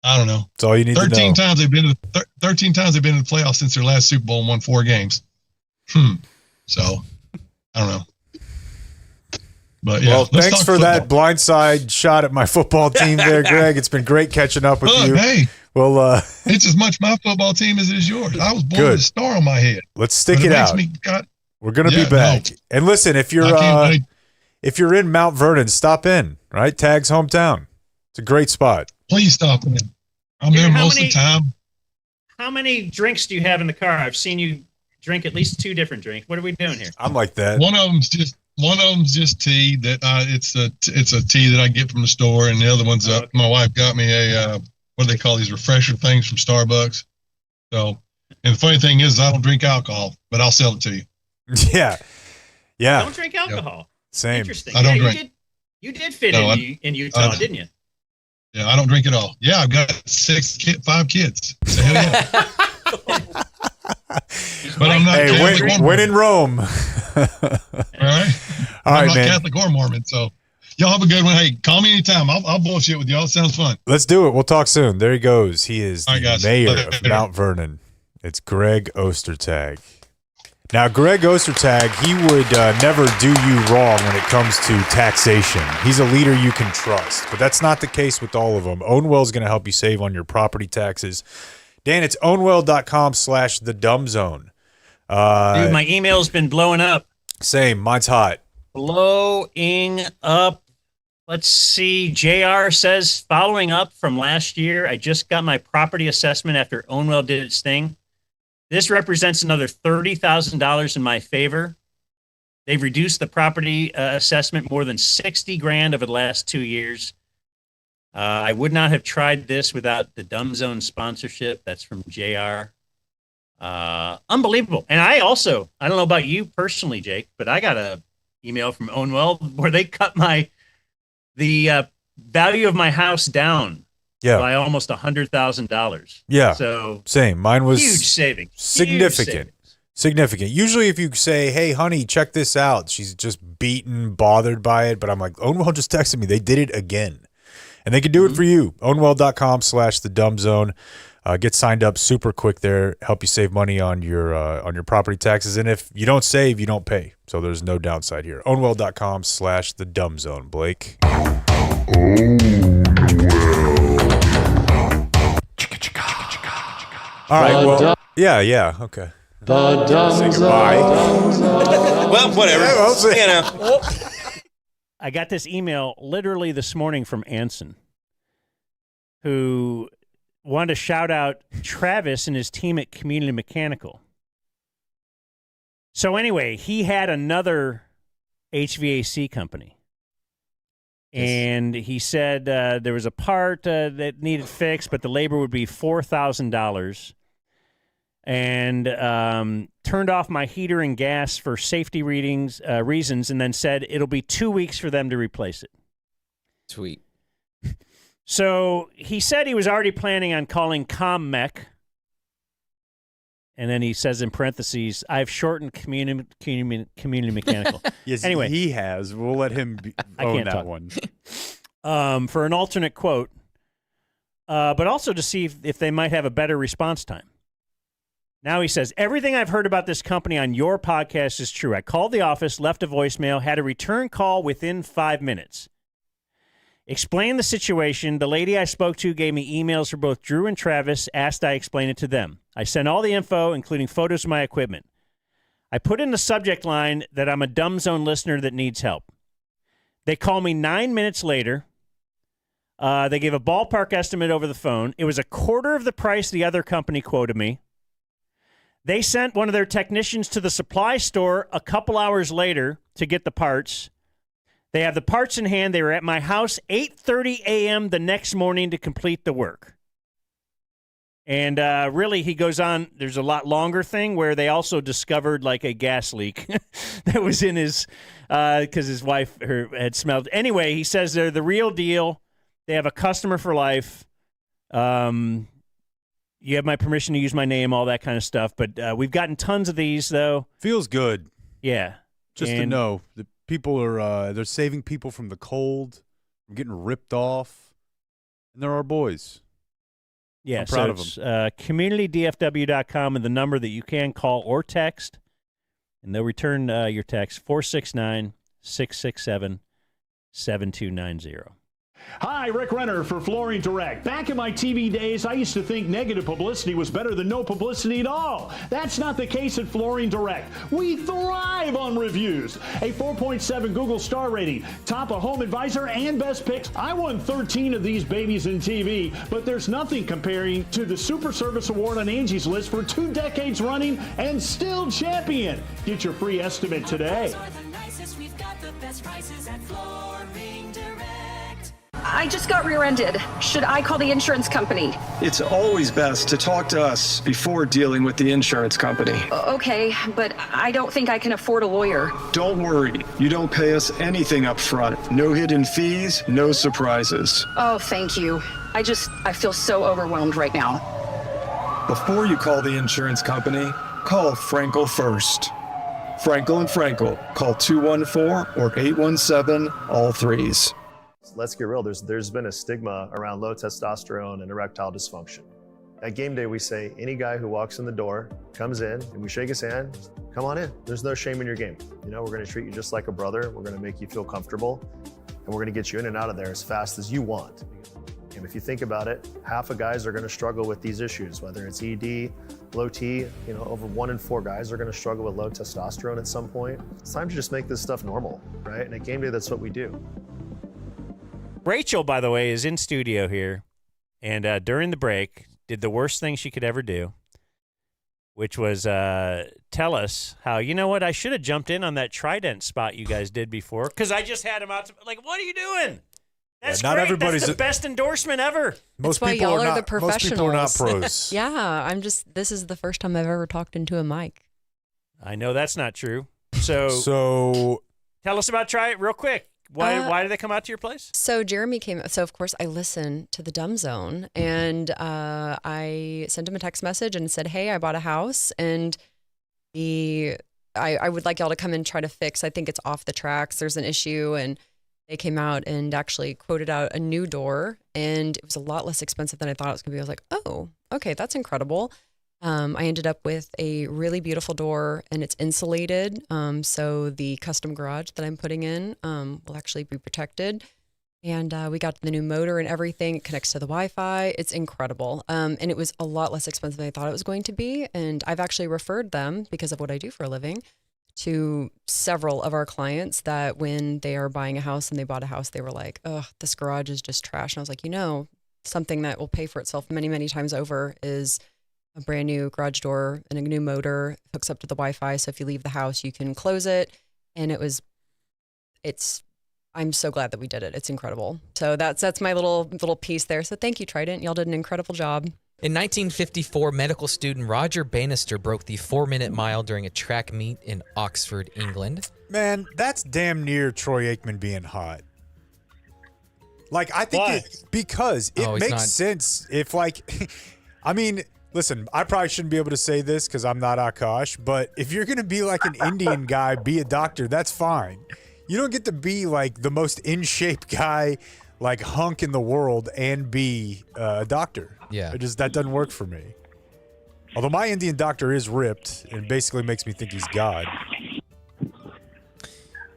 I don't know. That's all you need to know. 13 times they've been to 13 times they've been in the playoffs since their last Super Bowl and won 4 games. So I don't know. But yeah, Well, thanks for that blindside shot at my football team there, Greg. It's been great catching up with you. Hey, well, it's as much my football team as it is yours. I was born with a star on my head. Let's stick it out. We're gonna be back. No. And listen, if you're in Mount Vernon, stop in. Right, Tag's hometown. It's a great spot. Please stop in. I'm there most of the time. How many drinks do you have in the car? I've seen you drink at least 2 different drinks. What are we doing here? I'm like that. One of them's just tea that it's a tea that I get from the store, and the other one's my wife got me a what do they call these refresher things from Starbucks. So, and the funny thing is, I don't drink alcohol, but I'll sell it to you. Yeah. Don't drink alcohol. Yep. Same. Interesting. I don't drink. You did fit in Utah, didn't you? Yeah, I don't drink at all. Yeah, I've got 5 kids. So hell yeah. But I'm not Catholic when in Rome. All right. I'm not Catholic or Mormon, so y'all have a good one. Hey, call me anytime. I'll bullshit with y'all. It sounds fun. Let's do it. We'll talk soon. There he goes. He is the mayor of Mount Vernon. It's Greg Ostertag. Now, Greg Ostertag, he would never do you wrong when it comes to taxation. He's a leader you can trust, but that's not the case with all of them. Ownwell is going to help you save on your property taxes. Dan, it's ownwell.com/thedumbzone. Dude, my email's been blowing up. Same. Mine's hot. Blowing up. Let's see. JR says, following up from last year, I just got my property assessment after Ownwell did its thing. This represents another $30,000 in my favor. They've reduced the property assessment more than $60,000 over the last 2 years. I would not have tried this without the Dumb Zone sponsorship. That's from JR. Unbelievable. And I don't know about you personally, Jake, but I got a email from Ownwell where they cut the value of my house down by almost $100,000. Yeah. So same. Mine was huge savings. Significant. Significant. Usually if you say, hey, honey, check this out, she's just beaten, bothered by it. But I'm like, Ownwell just texted me. They did it again. And they can do it for you. Ownwell.com/thedumbzone. Get signed up super quick there. Help you save money on your property taxes. And if you don't save, you don't pay. So there's no downside here. Ownwell.com/thedumbzone. Blake. All right. Well, yeah. Okay. The Dumb Zone. Well, whatever. You know. I got this email literally this morning from Anson, who wanted to shout out Travis and his team at Community Mechanical. So anyway, he had another HVAC company. And he said there was a part that needed fixed, but the labor would be $4,000. And turned off my heater and gas for safety reasons, and then said it'll be 2 weeks for them to replace it. Sweet. So he said he was already planning on calling CommMech. And then he says in parentheses, I've shortened community mechanical. Yes, anyway, he has. We'll let him own that one. For an alternate quote, but also to see if they might have a better response time. Now he says, everything I've heard about this company on your podcast is true. I called the office, left a voicemail, had a return call within 5 minutes. Explained the situation. The lady I spoke to gave me emails for both Drew and Travis, asked I explain it to them. I sent all the info, including photos of my equipment. I put in the subject line that I'm a Dumb Zone listener that needs help. They call me 9 minutes later. They gave a ballpark estimate over the phone. It was a quarter of the price the other company quoted me. They sent one of their technicians to the supply store a couple hours later to get the parts. They have the parts in hand. They were at my house 8:30 a.m. the next morning to complete the work. And really, he goes on, there's a lot longer thing where they also discovered like a gas leak that was in his, because his wife had smelled. Anyway, he says they're the real deal. They have a customer for life. You have my permission to use my name, all that kind of stuff. But we've gotten tons of these, though. Feels good. Yeah. Just to know that people are, they're saving people from the cold, from getting ripped off. And they're our boys. Yeah, I'm proud of it's communitydfw.com and the number that you can call or text, and they'll return your text 469-667-7290. Hi, Rick Renner for Flooring Direct. Back in my TV days, I used to think negative publicity was better than no publicity at all. That's not the case at Flooring Direct. We thrive on reviews. A 4.7 Google star rating, top of Home Advisor and Best Picks. I won 13 of these babies in TV, but there's nothing comparing to the Super Service Award on Angie's List for 2 decades running and still champion. Get your free estimate today. We've got the best prices at Flooring Direct. I just got rear-ended. Should I call the insurance company? It's always best to talk to us before dealing with the insurance company. Okay, but I don't think I can afford a lawyer. Don't worry. You don't pay us anything up front. No hidden fees, no surprises. Oh, thank you. I feel so overwhelmed right now. Before you call the insurance company, call Frankel first. Frankel and Frankel. Call 214 or 817 all threes. Let's get real. There's been a stigma around low testosterone and erectile dysfunction. At game day, we say any guy who walks in the door, comes in, and we shake his hand, come on in. There's no shame in your game. You know, we're going to treat you just like a brother. We're going to make you feel comfortable, and we're going to get you in and out of there as fast as you want. And if you think about it, half of guys are going to struggle with these issues, whether it's ED, low T, over 1 in 4 guys are going to struggle with low testosterone at some point. It's time to just make this stuff normal, right? And at game day, that's what we do. Rachel, by the way, is in studio here, and during the break, did the worst thing she could ever do, which was tell us how, you know what, I should have jumped in on that Trident spot you guys did before, because I just had him out. Like, what are you doing? That's not great. everybody's That's the best endorsement ever. Most That's why people y'all are are not, the professionals. Most people are not pros. Yeah, this is the first time I've ever talked into a mic. I know that's not true. So tell us about Trident real quick. Why did they come out to your place? So Jeremy came. So of course I listened to the Dumb Zone, and I sent him a text message and said, "Hey, I bought a house, and I would like y'all to come and try to fix. I think it's off the tracks. There's an issue." And they came out and actually quoted out a new door, and it was a lot less expensive than I thought it was going to be. I was like, "Oh, okay, that's incredible." I ended up with a really beautiful door, and it's insulated. So the custom garage that I'm putting in will actually be protected. And we got the new motor and everything. It connects to the Wi-Fi. It's incredible. And it was a lot less expensive than I thought it was going to be. And I've actually referred them, because of what I do for a living, to several of our clients that when they are buying a house and they bought a house, they were like, "Oh, this garage is just trash." And I was like, something that will pay for itself many, many times over is a brand new garage door and a new motor, hooks up to the Wi-Fi. So if you leave the house, you can close it. And I'm so glad that we did it. It's incredible. So that's my little piece there. So thank you, Trident. Y'all did an incredible job. In 1954, medical student Roger Bannister broke the 4-minute mile during a track meet in Oxford, England. Man, that's damn near Troy Aikman being hot. Like, I think because it makes sense if, like, I mean, listen, I probably shouldn't be able to say this because I'm not Akash, but if you're going to be like an Indian guy, be a doctor, that's fine. You don't get to be like the most in shape guy, like hunk in the world, and be a doctor. Yeah. That doesn't work for me. Although my Indian doctor is ripped and basically makes me think he's God.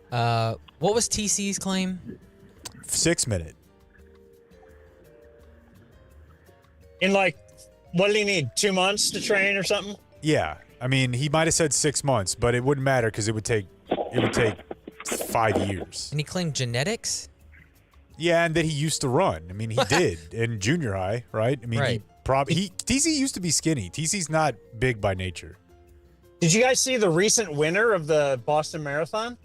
What was TC's claim? 6 minute. In what did he need? 2 months to train or something? Yeah. I mean, he might have said 6 months, but it wouldn't matter because it would take 5 years. And he claimed genetics? Yeah, and that he used to run. I mean, he did in junior high, right? I mean, right. TC used to be skinny. TC's not big by nature. Did you guys see the recent winner of the Boston Marathon?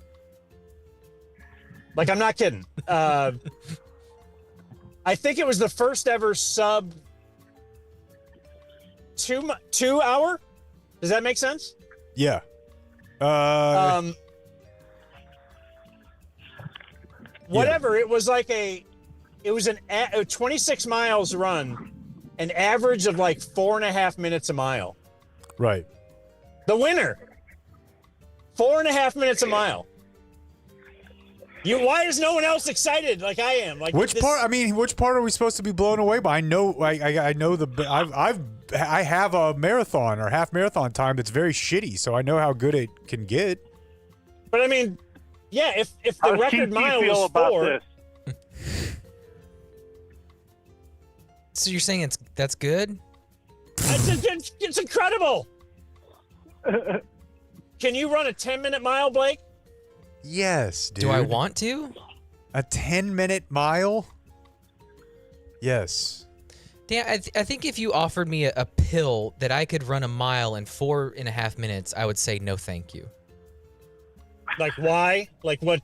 Like, I'm not kidding. I think it was the first ever sub 2 hour. Does that make sense? Yeah. Whatever. It was like a 26 miles run, an average of like 4.5 minutes a mile. Right. The winner, 4.5 minutes a mile. Why is no one else excited like I am? Like Which part? I mean, which part are we supposed to be blown away by? I know I have a marathon or half marathon time that's very shitty, so I know how good it can get. But I mean, yeah, if the record mile was 4. So you're saying that's good? It's incredible. Can you run a 10-minute mile, Blake? Yes, dude. Do I want to? A 10-minute mile? Yes. Dan, I think if you offered me a pill that I could run a mile in 4.5 minutes, I would say no, thank you. Like why? Like what?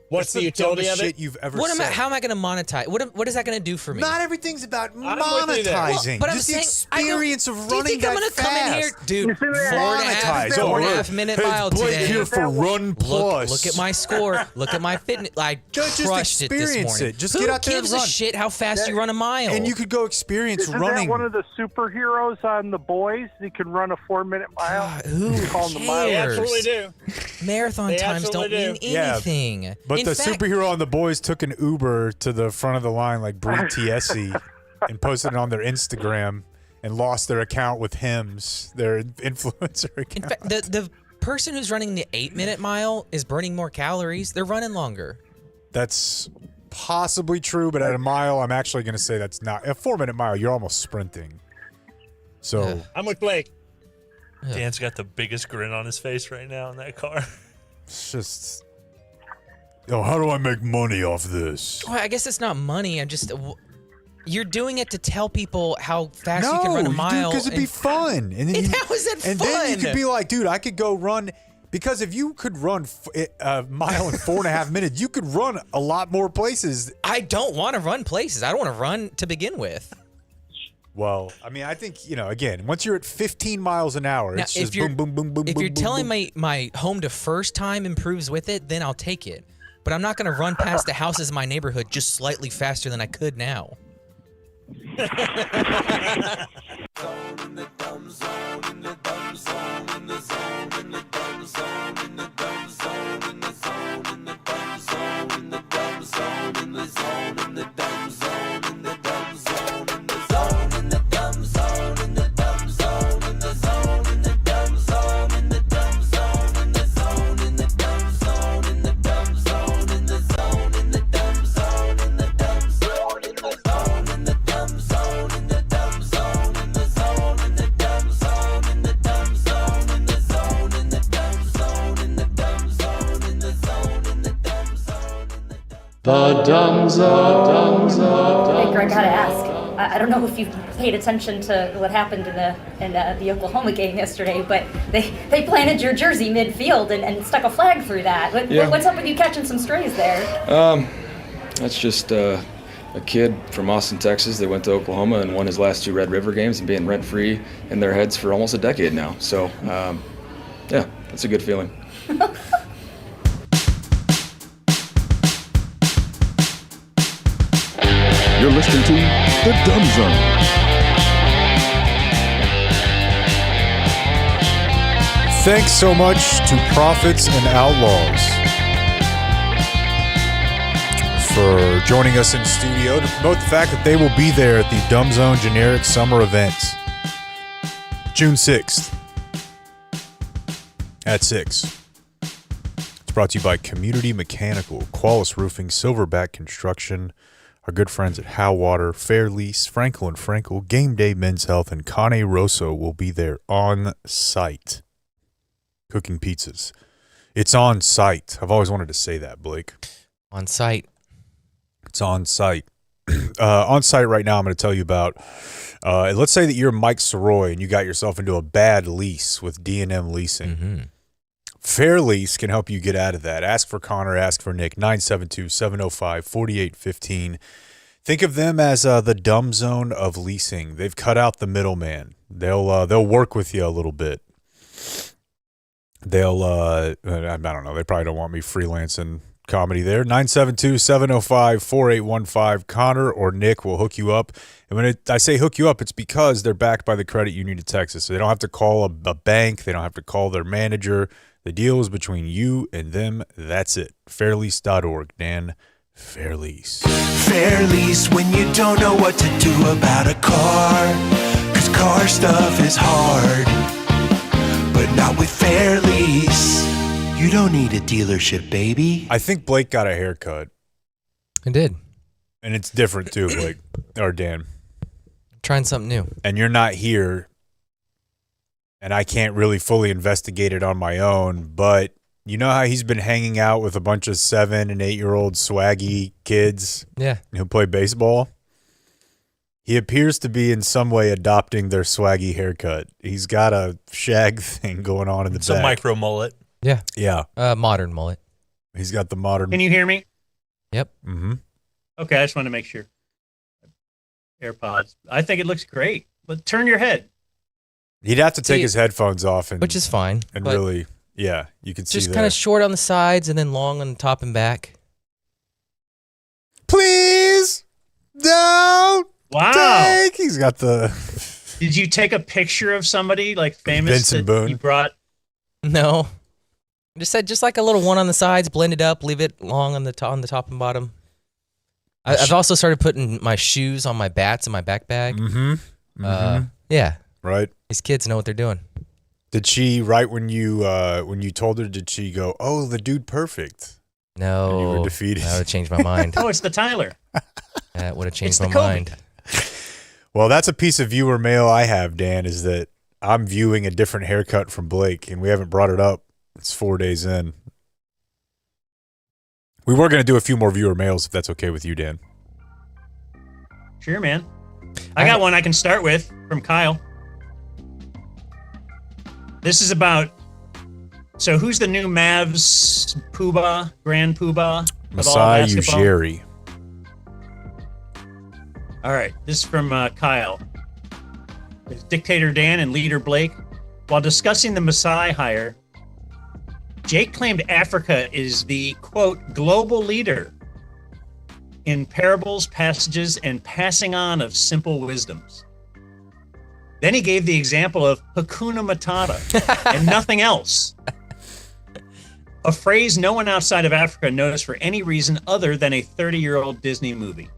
What's the utility of it? Shit you've ever said. How am I going to monetize? What is that going to do for me? Not everything's about I'm with you there. monetizing. But I'm Just the saying, I don't- experience of do you running think I'm that gonna fast. come in here, dude? Monetize. 4.5 minute mile Blake today. here for Run Plus. Look at my score. Look at my fitness. I Just crushed it this experience morning. it. Just Who get out there and gives run. a shit how fast you run a mile? And you could go experience Isn't running. that one of the superheroes on The Boys? He can run a 4-minute mile. Who call him the mile? They cares? absolutely do. Marathon They times don't absolutely mean Yeah, anything. But In the fact, superhero on The Boys took an Uber to the front of the line like Brie TSC and posted it on their Instagram and lost their account with Hims, their influencer account. In fact, the person who's running the 8-minute mile is burning more calories. They're running longer. That's possibly true, but at a mile, I'm actually going to say that's not. A 4-minute mile, you're almost sprinting. So I'm with Blake. Dan's got the biggest grin on his face right now in that car. It's just, how do I make money off this? Well, I guess it's not money. I'm just. You're doing it to tell people how fast you can run a mile. because it'd be fun. And then How is it and fun? then you could be like, dude, I could go run. Because if you could run a mile in 4.5 minutes, you could run a lot more places. I don't want to run places. I don't want to run to begin with. Well, I mean, I think, again, once you're at 15 miles an hour, Now, it's just boom, boom, boom, boom, If boom, you're boom, telling boom. my home to first time improves with it, then I'll take it. But I'm not going to run past the houses in my neighborhood just slightly faster than I could now. The Dumb Zone. Hey, Greg, gotta ask. I don't know if you've paid attention to what happened in the Oklahoma game yesterday, but they planted your jersey midfield and stuck a flag through that. Yeah. What's up with you catching some strays there? That's just a kid from Austin, Texas that went to Oklahoma and won his last 2 Red River games and being rent-free in their heads for almost a decade now. So, yeah, that's a good feeling. You're listening to The Dumb Zone. Thanks so much to Prophets and Outlaws for joining us in studio to promote the fact that they will be there at the Dumb Zone Generic Summer Event, June 6th at 6. It's brought to you by Community Mechanical, Qualis Roofing, Silverback Construction, our good friends at How Water, Fair Lease, Frankel and Frankel, Game Day Men's Health, and Cane Rosso will be there on site cooking pizzas. It's on site. I've always wanted to say that, Blake. On site. It's on site. On site right now, I'm going to tell you about, let's say that you're Mike Soroy and you got yourself into a bad lease with D&M Leasing. Mm-hmm. Fair Lease can help you get out of that. Ask for Connor, ask for Nick, 972-705-4815. Think of them as the dumb zone of leasing. They've cut out the middleman. They'll work with you a little bit. They'll I don't know. They probably don't want me freelancing comedy there. 972-705-4815. Connor or Nick will hook you up. And when I say hook you up, it's because they're backed by the Credit Union of Texas. So they don't have to call a bank. They don't have to call their manager. The deal is between you and them. That's it. Fairlease.org, Dan. Fairlease. Fairlease when you don't know what to do about a car. 'Cause car stuff is hard. But not with Fairlease. You don't need a dealership, baby. I think Blake got a haircut. I did. And it's different too, Blake. Or Dan. Trying something new. And you're not here. And I can't really fully investigate it on my own. But you know how he's been hanging out with a bunch of 7 and 8-year-old swaggy kids who play baseball? He appears to be in some way adopting their swaggy haircut. He's got a shag thing going on in the It's back. a micro mullet. Yeah. Yeah. Modern mullet. He's got the modern. Can you hear me? Yep. Mm-hmm. Okay, I just want to make sure. AirPods. I think it looks great. But turn your head. He'd have to take his headphones off, and which is fine. And but really, yeah, you can see just that. kind of short on the sides and then long on the top and back. Please don't Wow. take. He's got the. Did you take a picture of somebody like famous Vincent that Boone. you brought? No. I just said just like a little one on the sides, blend it up, leave it long on the top and bottom. I've also started putting my shoes on my bats in my back bag. Mm-hmm. Yeah. Right. These kids know what they're doing. Did she, right when you told her, did she go, "Oh, the dude perfect"? No. And you were defeated. That would have changed my mind. Oh, it's the Tyler. That would have changed It's my the Kobe. mind. Well, that's a piece of viewer mail I have, Dan, is that I'm viewing a different haircut from Blake, and we haven't brought it up. It's 4 days in. We were going to do a few more viewer mails, if that's okay with you, Dan. Sure, man. I got one I can start with from Kyle. This is about, so who's the new Mavs poobah, grand poobah of all Masai basketball? Ujiri. All right, this is from Kyle. It's Dictator Dan and Leader Blake. While discussing the Masai hire, Jake claimed Africa is the, quote, global leader in parables, passages, and passing on of simple wisdoms. Then he gave the example of Hakuna Matata and nothing else. A phrase no one outside of Africa knows for any reason other than a 30-year-old Disney movie.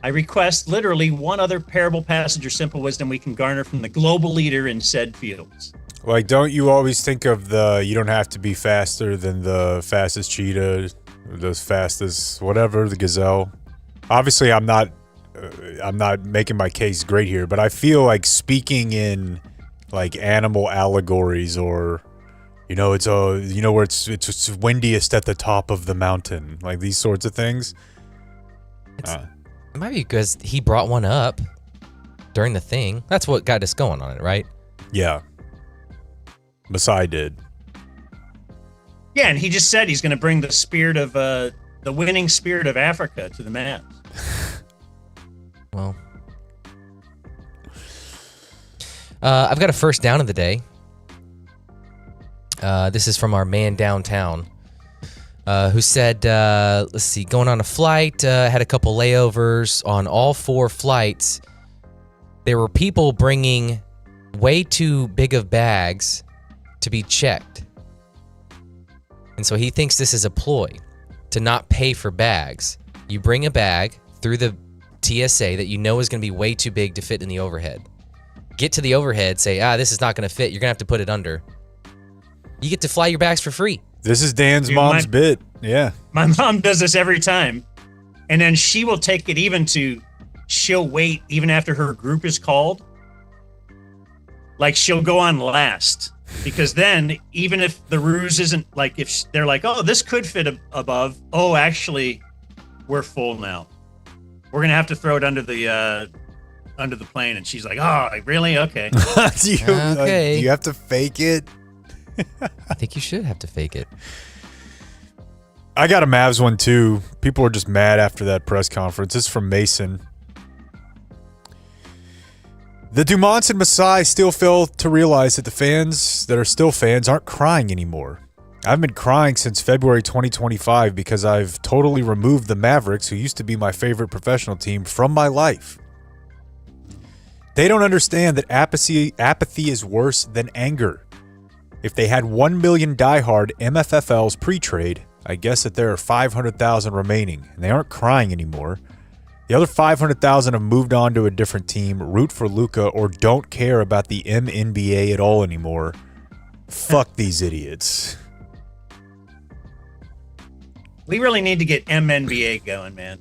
I request literally one other parable, passage, or simple wisdom we can garner from the global leader in said fields. Like, don't you always think of you don't have to be faster than the fastest cheetah, or the fastest whatever, the gazelle? Obviously, I'm not making my case great here, but I feel like speaking in like animal allegories, or where it's windiest at the top of the mountain, like these sorts of things. It might be because he brought one up during the thing. That's what got us going on it, right? Yeah. Masai did. Yeah, and he just said he's going to bring the spirit of the winning spirit of Africa to the Mavs. Well, I've got a first down of the day. This is from our man downtown, who said, let's see, going on a flight, had a couple layovers. On all 4 flights, there were people bringing way too big of bags to be checked. And so he thinks this is a ploy to not pay for bags. You bring a bag through the TSA that you know is going to be way too big to fit in the overhead. Get to the overhead, say, this is not going to fit. You're going to have to put it under. You get to fly your bags for free. This is Dan's mom's bit. Yeah. My mom does this every time. And then she will take it even to, she'll wait even after her group is called. Like she'll go on last. Because then, even if the ruse isn't like, if they're like, oh, this could fit above. Oh, actually, we're full now. We're going to have to throw it under the plane. And she's like, oh, really? Okay. Do you have to fake it? I think you should have to fake it. I got a Mavs one too. People were just mad after that press conference. This is from Mason. The Dumonts and Masai still fail to realize that the fans that are still fans aren't crying anymore. I've been crying since February 2025 because I've totally removed the Mavericks, who used to be my favorite professional team, from my life. They don't understand that apathy is worse than anger. If they had 1 million diehard MFFLs pre-trade, I guess that there are 500,000 remaining, and they aren't crying anymore. The other 500,000 have moved on to a different team, root for Luka, or don't care about the MNBA at all anymore. Fuck these idiots. We really need to get MNBA going, man.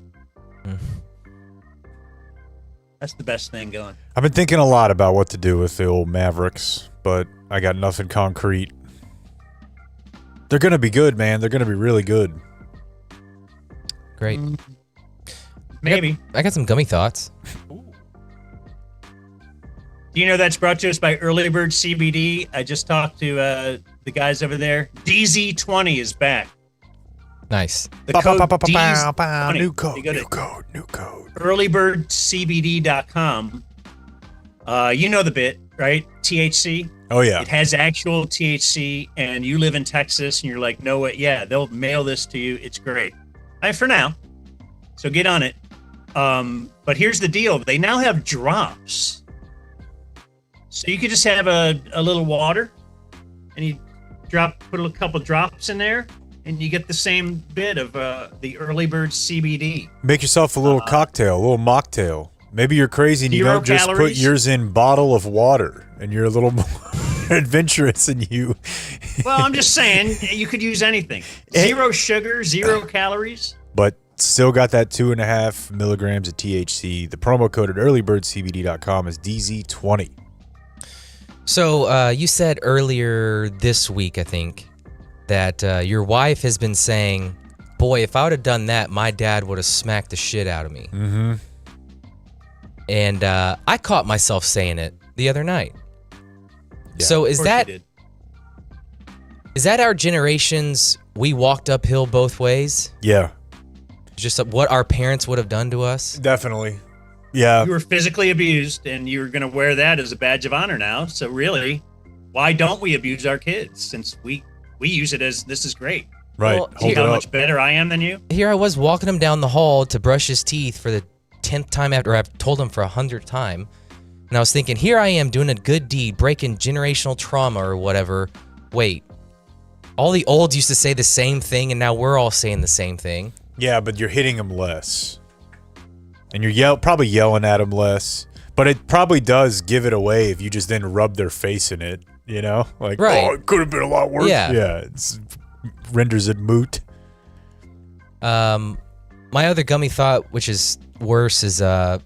That's the best thing going. I've been thinking a lot about what to do with the old Mavericks, but I got nothing concrete. They're going to be good, man. They're going to be really good. Great. Maybe. I got some gummy thoughts. Do you know that's brought to us by Early Bird CBD? I just talked to the guys over there. DZ20 is back. Nice. The code DZ20. New code, You go to new code. earlybirdcbd.com. You know the bit, right? THC. Oh, yeah. It has actual THC, and you live in Texas, and you're like, no way. Yeah, they'll mail this to you. It's great. For now. So get on it. But here's the deal. They now have drops. So you could just have a little water, and you put a couple drops in there, and you get the same bit of the Early Bird CBD. Make yourself a little cocktail, a little mocktail. Maybe you're crazy and you 0 don't just calories. put yours in bottle of water, and you're a little more adventurous than you. Well, I'm just saying, you could use anything. 0 sugar, 0 calories. But still got that 2.5 milligrams of THC. The promo code at earlybirdcbd.com is DZ20. So you said earlier this week, I think, that your wife has been saying, boy, if I would have done that, my dad would have smacked the shit out of me. Mm-hmm. And I caught myself saying it the other night. Yeah, so is that our generation's we walked uphill both ways? Yeah. Just what our parents would have done to us? Definitely. Yeah. You were physically abused, and you're going to wear that as a badge of honor now. So really, why don't we abuse our kids? Since we use it as, this is great. Right. Well, See how much better I am than you? Here I was walking him down the hall to brush his teeth for the 10th time after I've told him for 100th time. And I was thinking, here I am doing a good deed, breaking generational trauma or whatever. Wait, all the olds used to say the same thing, and now we're all saying the same thing. Yeah, but you're hitting them less. And you're probably yelling at them less. But it probably does give it away if you just then rub their face in it, you know? Like, Right. oh, it could have been a lot worse. Yeah. Yeah, renders it moot. My other gummy thought, which is worse, is in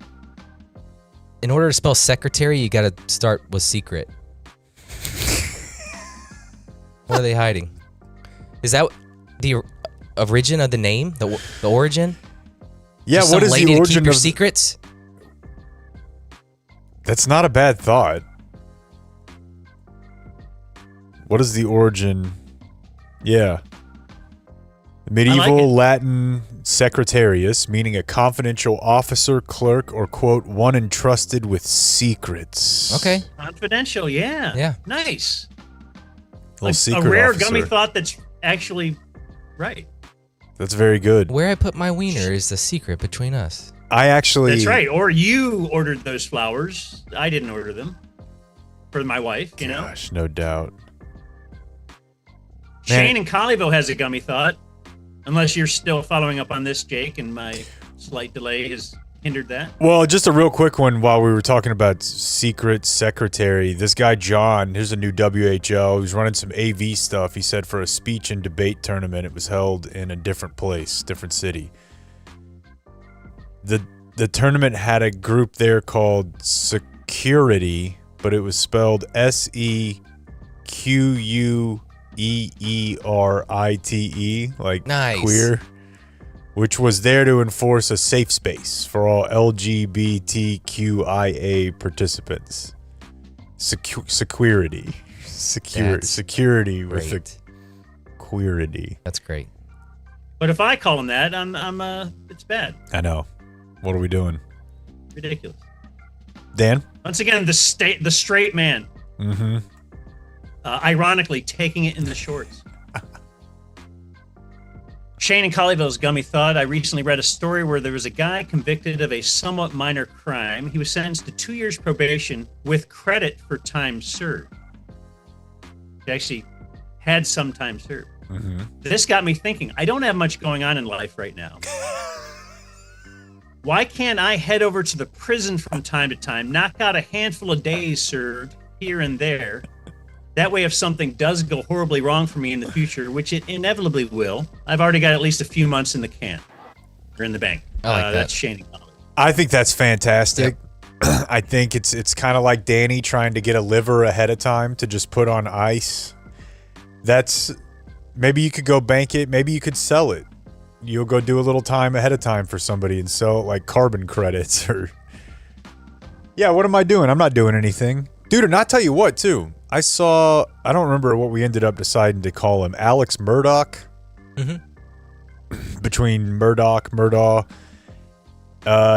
order to spell secretary, you got to start with secret. What are they hiding? Is that the origin of the name? The origin? Yeah, Just what some is lady the to origin keep your of secrets? That's not a bad thought. What is the origin? Yeah. Medieval Latin secretarius, meaning a confidential officer, clerk, or, quote, one entrusted with secrets. Okay. Confidential, yeah. Yeah. Nice. Little secret a rare officer. gummy thought that's actually right. That's very good. Where I put my wiener is the secret between us. I actually... That's right. Or you ordered those flowers. I didn't order them. For my wife, you know? Gosh, no doubt. Shane in Colleyville has a gummy thought. Unless you're still following up on this, Jake, and my slight delay has hindered that. Well, just a real quick one while we were talking about secret secretary. This guy, John, here's a new WHO. He's running some AV stuff. He said for a speech and debate tournament, it was held in a different place, different city. The tournament had a group there called Security, but it was spelled SEQUEERITE, like Nice. queer, which was there to enforce a safe space for all LGBTQIA participants. Security. That's Security with the great. queerity. That's great. But if I call him that, I'm it's bad. I know. What are we doing? Ridiculous. Dan? Once again, the straight man. Mm-hmm. Ironically, taking it in the shorts. Shane in Colleyville's gummy thought. I recently read a story where there was a guy convicted of a somewhat minor crime. He was sentenced to 2 years probation with credit for time served. She actually had some time served. Mm-hmm. This got me thinking, I don't have much going on in life right now. Why can't I head over to the prison from time to time, knock out a handful of days served here and there? That way, if something does go horribly wrong for me in the future, which it inevitably will, I've already got at least a few months in the can or in the bank. I like that. That's Shane. I think that's fantastic. I think it's kind of like Danny trying to get a liver ahead of time to just put on ice. That's maybe you could go bank it. Maybe you could sell it. You'll go do a little time ahead of time for somebody and sell it like carbon credits or. Yeah, what am I doing? I'm not doing anything. Dude, and I'll tell you what, too. I don't remember what we ended up deciding to call him. Alex Murdoch? Mm-hmm. Between Murdaugh.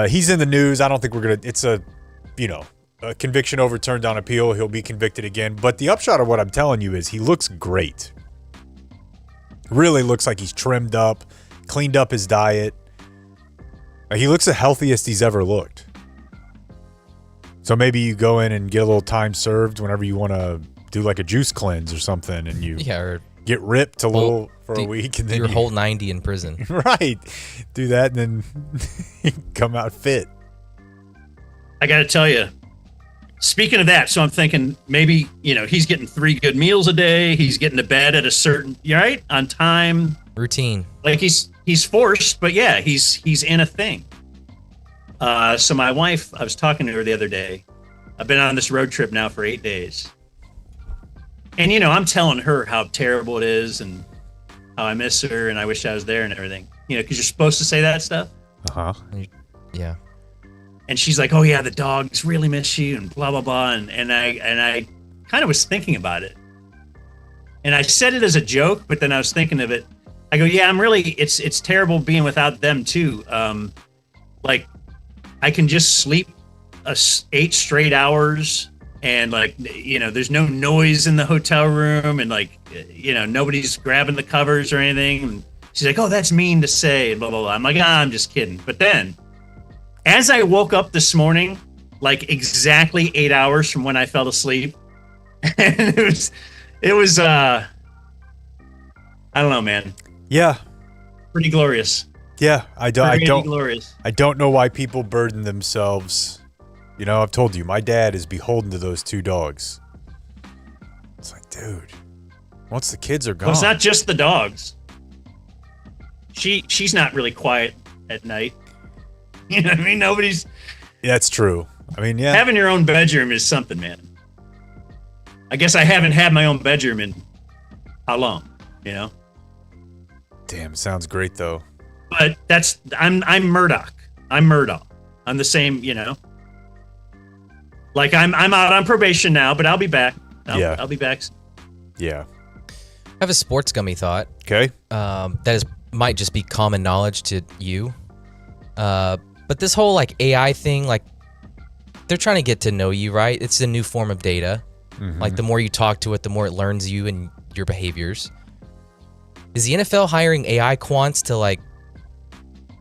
He's in the news. I don't think we're going to, it's a conviction overturned on appeal. He'll be convicted again. But the upshot of what I'm telling you is he looks great. Really looks like he's trimmed up, cleaned up his diet. He looks the healthiest he's ever looked. So maybe you go in and get a little time served whenever you want to do like a juice cleanse or something, and you or get ripped a little for a week, and then your whole 90 in prison. Right. Do that, and then come out fit. I got to tell you, speaking of that, so I'm thinking maybe, he's getting 3 good meals a day. He's getting to bed at a certain, right? On time. Routine. Like he's forced, but yeah, he's in a thing. So my wife, I was talking to her the other day. I've been on this road trip now for 8 days. And, I'm telling her how terrible it is and how I miss her and I wish I was there and everything. Because you're supposed to say that stuff. Uh-huh. Yeah. And she's like, oh, yeah, the dogs really miss you and blah, blah, blah. And I kind of was thinking about it. And I said it as a joke, but then I was thinking of it. I go, yeah, it's terrible being without them, too. I can just sleep 8 straight hours and there's no noise in the hotel room and nobody's grabbing the covers or anything. And she's like, oh, that's mean to say and blah, blah, blah. I'm like, I'm just kidding. But then as I woke up this morning, exactly 8 hours from when I fell asleep, and it was I don't know, man. Yeah. Pretty glorious. Yeah, I glorious. don't know why people burden themselves. I've told you, my dad is beholden to those 2 dogs. It's like, dude, once the kids are gone. Well, it's not just the dogs. She's not really quiet at night. You know what I mean? Nobody's. That's true. I mean, yeah. Having your own bedroom is something, man. I guess I haven't had my own bedroom in how long, Damn, sounds great though. But I'm Murdoch. I'm Murdoch. I'm the same, I'm out on probation now, but I'll be back. I'll be back. Yeah. I have a sports gummy thought. Okay. Might just be common knowledge to you. But this whole AI thing, they're trying to get to know you, right? It's a new form of data. Mm-hmm. The more you talk to it, the more it learns you and your behaviors. Is the NFL hiring AI quants to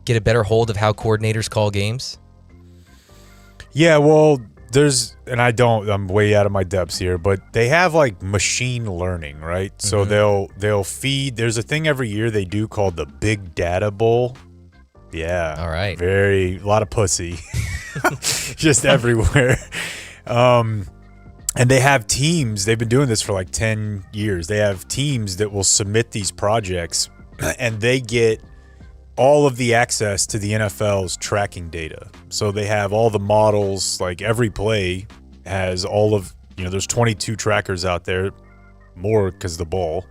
get a better hold of how coordinators call games? Yeah, well, I'm way out of my depths here, but they have machine learning, right? So they'll feed, there's a thing every year they do called the Big Data Bowl. Yeah. All right. A lot of pussy. Just everywhere. And they have teams, they've been doing this for 10 years. They have teams that will submit these projects and they get all of the access to the NFL's tracking data. So they have all the models, every play has all of, there's 22 trackers out there, more because of the ball.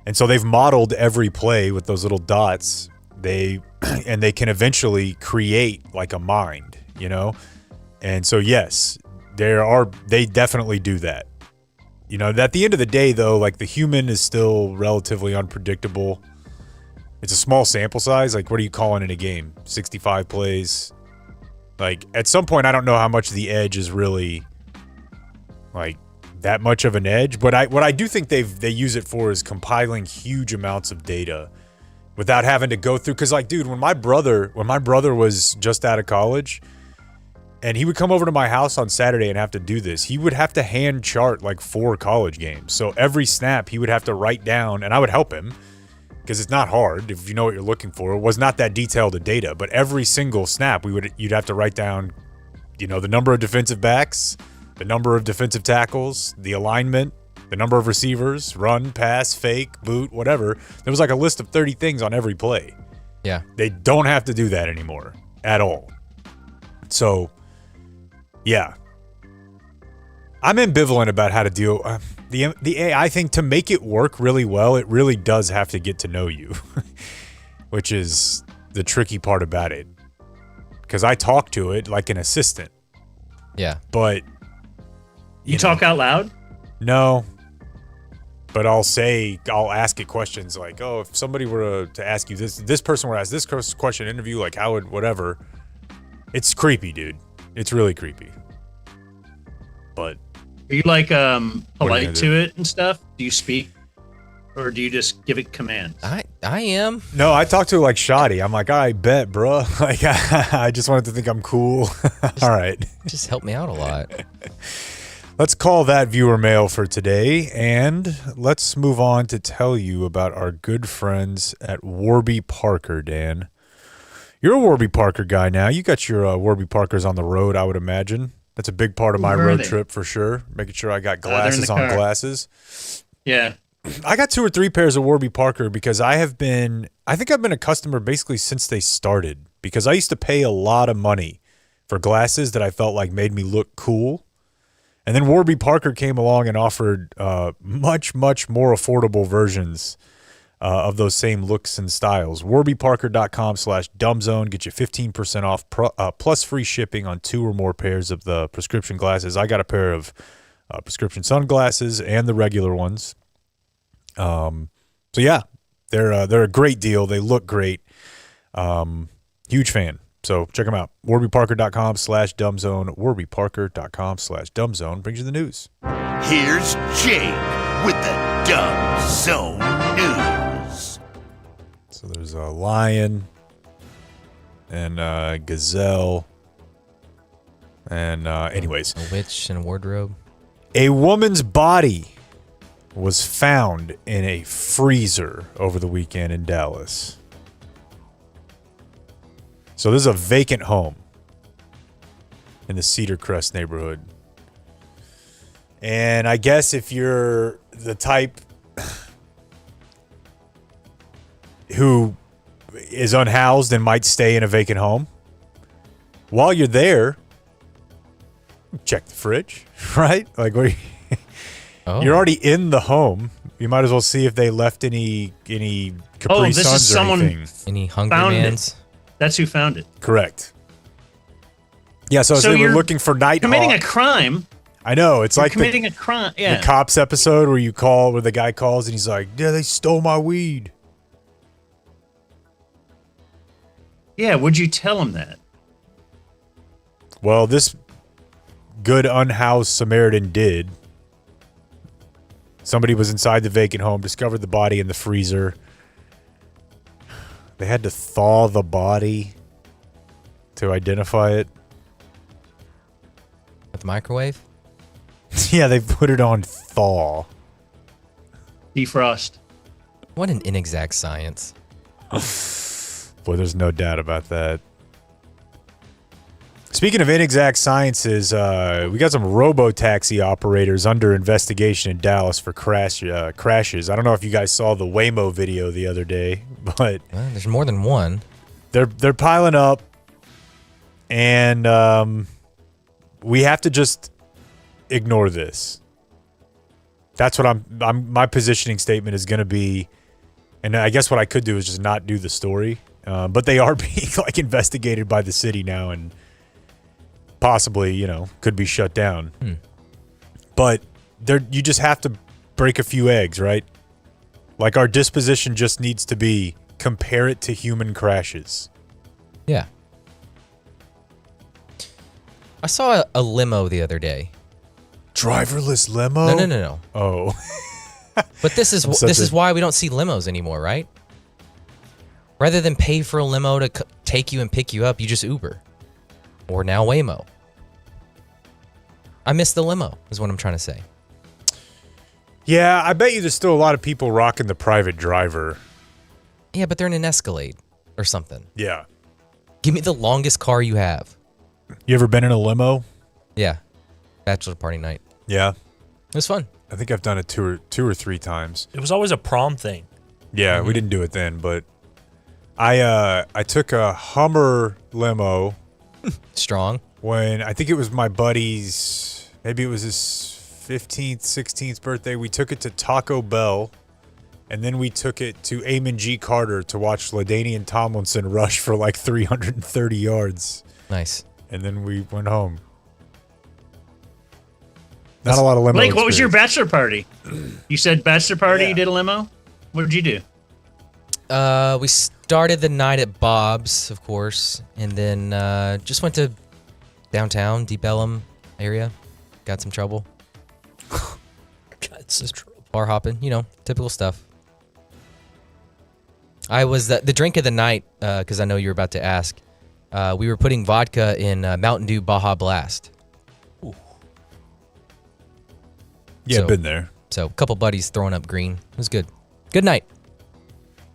And so they've modeled every play with those little dots. They can eventually create a mind, And so, yes, they definitely do that. At the end of the day, though, the human is still relatively unpredictable. It's a small sample size. What are you calling in a game? 65 plays. At some point, I don't know how much the edge is really that much of an edge. But what I do think they use it for is compiling huge amounts of data without having to go through. Because dude, when my brother was just out of college, And he would come over to my house on Saturday and have to do this. He would have to hand chart like 4 college games. So every snap he would have to write down, and I would help him because it's not hard if you know what you're looking for. It was not that detailed a data, but every single snap you'd have to write down, the number of defensive backs, the number of defensive tackles, the alignment, the number of receivers, run, pass, fake, boot, whatever. There was like a list of 30 things on every play. Yeah. They don't have to do that anymore at all. So, yeah. I'm ambivalent about how to deal. The AI thing, to make it work really well, it really does have to get to know you, which is the tricky part about it. Because I talk to it like an assistant. Yeah. But you talk out loud? No. But I'll ask it questions like, oh, if somebody were to ask you this person were to ask this question in an interview, like how would whatever. It's creepy, dude. It's really creepy. But are you like polite to it and stuff? Do you speak, or do you just give it commands? I am. No, I talk to it like shoddy. I'm like, I bet, bro. Like, I just wanted to think I'm cool. All right. Just help me out a lot. Let's call that viewer mail for today, and let's move on to tell you about our good friends at Warby Parker, Dan. You're a Warby Parker guy now. You got your Warby Parkers on the road, I would imagine. That's a big part of my road trip for sure. Making sure I got glasses on glasses. Yeah. I got 2 or 3 pairs of Warby Parker because I think I've been a customer basically since they started, because I used to pay a lot of money for glasses that I felt like made me look cool. And then Warby Parker came along and offered much, much more affordable versions of those same looks and styles. WarbyParker.com/dumbzone. Get you 15% off plus free shipping on 2 or more pairs of the prescription glasses. I got a pair of prescription sunglasses and the regular ones. So yeah, they're a great deal. They look great. Huge fan. So check them out. WarbyParker.com/dumbzone. WarbyParker.com/dumbzone brings you the news. Here's Jake with the Dumb Zone News. So there's a lion and a gazelle. And anyways. A witch in a wardrobe. A woman's body was found in a freezer over the weekend in Dallas. So this is a vacant home in the Cedar Crest neighborhood. And I guess if you're the type who is unhoused and might stay in a vacant home, while you're there, check the fridge, right? Like, you're already in the home. You might as well see if they left any Capri Suns or anything. Any Hungry Mans? That's who found it. Correct. Yeah, so as they were looking for Nighthawk. Committing a crime. I know. It's like committing a crime. Yeah. The Cops episode where the guy calls and he's like, yeah, they stole my weed. Yeah, would you tell him that? Well, this good unhoused Samaritan did. Somebody was inside the vacant home, discovered the body in the freezer. They had to thaw the body to identify it. With the microwave? Yeah, they put it on thaw. Defrost. What an inexact science. Boy, there's no doubt about that. Speaking of inexact sciences, we got some robo-taxi operators under investigation in Dallas for crashes. I don't know if you guys saw the Waymo video the other day, but there's more than one. They're piling up, and we have to just ignore this. That's what my positioning statement is going to be, and I guess what I could do is just not do the story. But they are being investigated by the city now, and possibly, could be shut down. But you just have to break a few eggs, right? Like, our disposition just needs to be compare it to human crashes. Yeah. I saw a limo the other day. Driverless limo? No. Oh. But this is why we don't see limos anymore, right? Rather than pay for a limo to take you and pick you up, you just Uber. Or now Waymo. I miss the limo, is what I'm trying to say. Yeah, I bet you there's still a lot of people rocking the private driver. Yeah, but they're in an Escalade or something. Yeah. Give me the longest car you have. You ever been in a limo? Yeah. Bachelor party night. Yeah. It was fun. I think I've done it two or three times. It was always a prom thing. Yeah, we didn't do it then, but I took a Hummer limo. Strong. When I think it was my buddy's, maybe it was his 15th, 16th birthday. We took it to Taco Bell, and then we took it to Amon G. Carter to watch LaDainian Tomlinson rush for like 330 yards. Nice. And then we went home. Not a lot of limo. Blake, what was your experience. bachelor party? You said bachelor party, you did a limo? What did you do? We started the night at Bob's, of course, and then just went to downtown, Deep Ellum area. Got some trouble. Got some trouble. Bar hopping, typical stuff. I was the drink of the night, because I know you were about to ask. We were putting vodka in Mountain Dew Baja Blast. Yeah, been there. So a couple buddies throwing up green. It was good. Good night.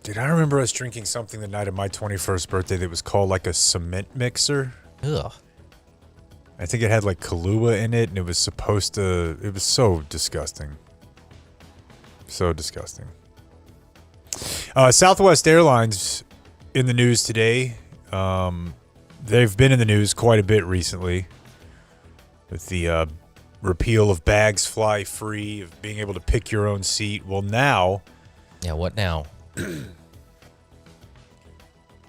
Dude, I remember us drinking something the night of my 21st birthday that was called like a cement mixer. Ugh. I think it had like Kahlua in it, and it was supposed to. It was so disgusting. So disgusting. Southwest Airlines in the news today. They've been in the news quite a bit recently with the repeal of bags fly free, of being able to pick your own seat. Well, now. Yeah, what now?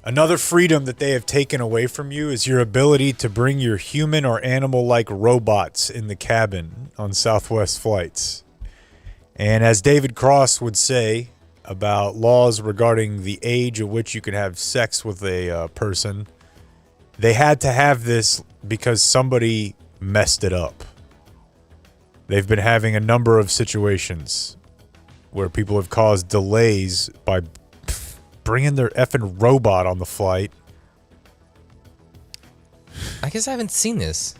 Another freedom that they have taken away from you is your ability to bring your human or animal-like robots in the cabin on Southwest flights. And as David Cross would say about laws regarding the age at which you can have sex with a person, they had to have this because somebody messed it up. They've been having a number of situations where people have caused delays by bringing their effing robot on the flight. I guess I haven't seen this.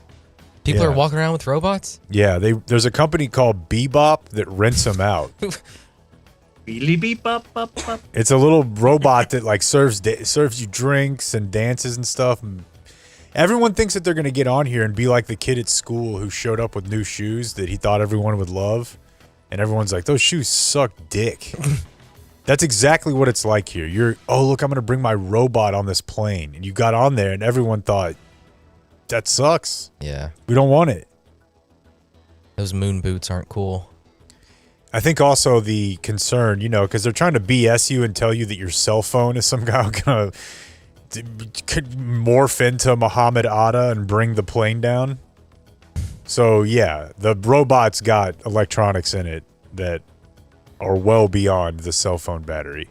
People are walking around with robots? Yeah, there's a company called Bebop that rents them out. It's a little robot that like serves you drinks and dances and stuff. And everyone thinks that they're going to get on here and be like the kid at school who showed up with new shoes that he thought everyone would love. And everyone's like, those shoes suck dick. That's exactly what it's like here. Look, I'm going to bring my robot on this plane. And you got on there and everyone thought, that sucks. Yeah. We don't want it. Those moon boots aren't cool. I think also the concern, because they're trying to BS you and tell you that your cell phone is somehow going to could morph into Muhammad Atta and bring the plane down. So, yeah, the robot's got electronics in it that are well beyond the cell phone battery.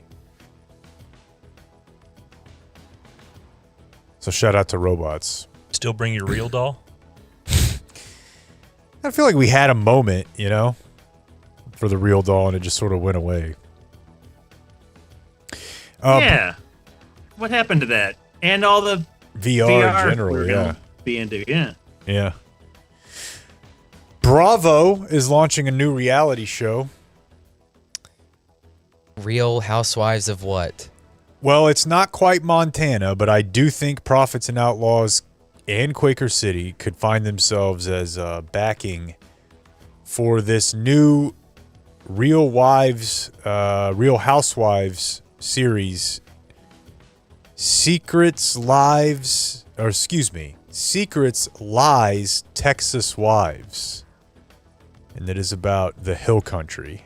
So, shout out to robots. Still bring your real doll? I feel like we had a moment, for the real doll, and it just sort of went away. Yeah. What happened to that? And all the VR in general, we're yeah. gonna be into, yeah. Yeah. Bravo is launching a new reality show. Real Housewives of what? Well, it's not quite Montana, but I do think Prophets and Outlaws and Quaker City could find themselves as backing for this new Real Housewives series. Secrets, Lies, Texas Wives. And it is about the Hill Country.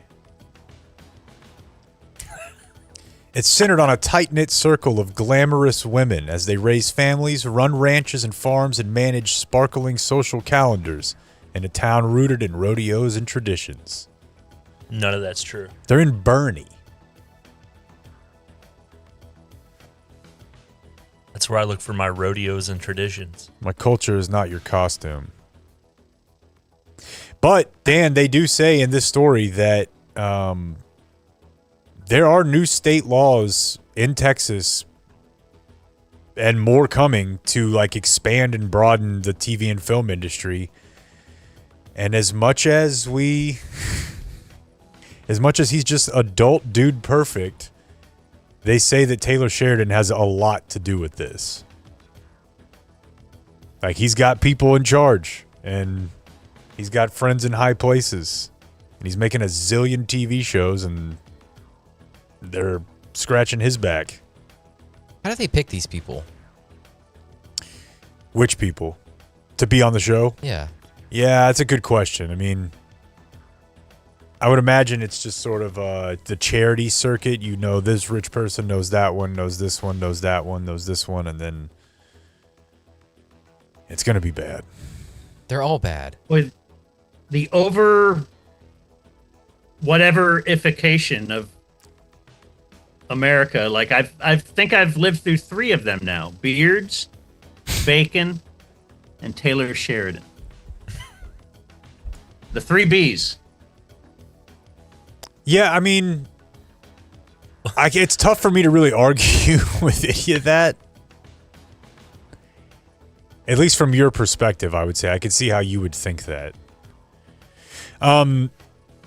It's centered on a tight-knit circle of glamorous women as they raise families, run ranches and farms, and manage sparkling social calendars in a town rooted in rodeos and traditions. None of that's true. They're in Bernie. That's where I look for my rodeos and traditions. My culture is not your costume. But, Dan, they do say in this story that there are new state laws in Texas and more coming to like expand and broaden the TV and film industry. And as much as he's just adult dude perfect, they say that Taylor Sheridan has a lot to do with this. Like, he's got people in charge, and he's got friends in high places, and he's making a zillion TV shows, and they're scratching his back. How do they pick these people? Which people? To be on the show? Yeah. Yeah, that's a good question. I mean, I would imagine it's just sort of the charity circuit. You know, this rich person knows that one, knows this one, knows that one, knows this one, and then it's going to be bad. They're all bad. With the over whateverification of America, like I think I've lived through 3 of them now: Beards, Bacon, and Taylor Sheridan. The 3 Bs. Yeah, I mean, it's tough for me to really argue with any of that. At least from your perspective, I would say. I could see how you would think that.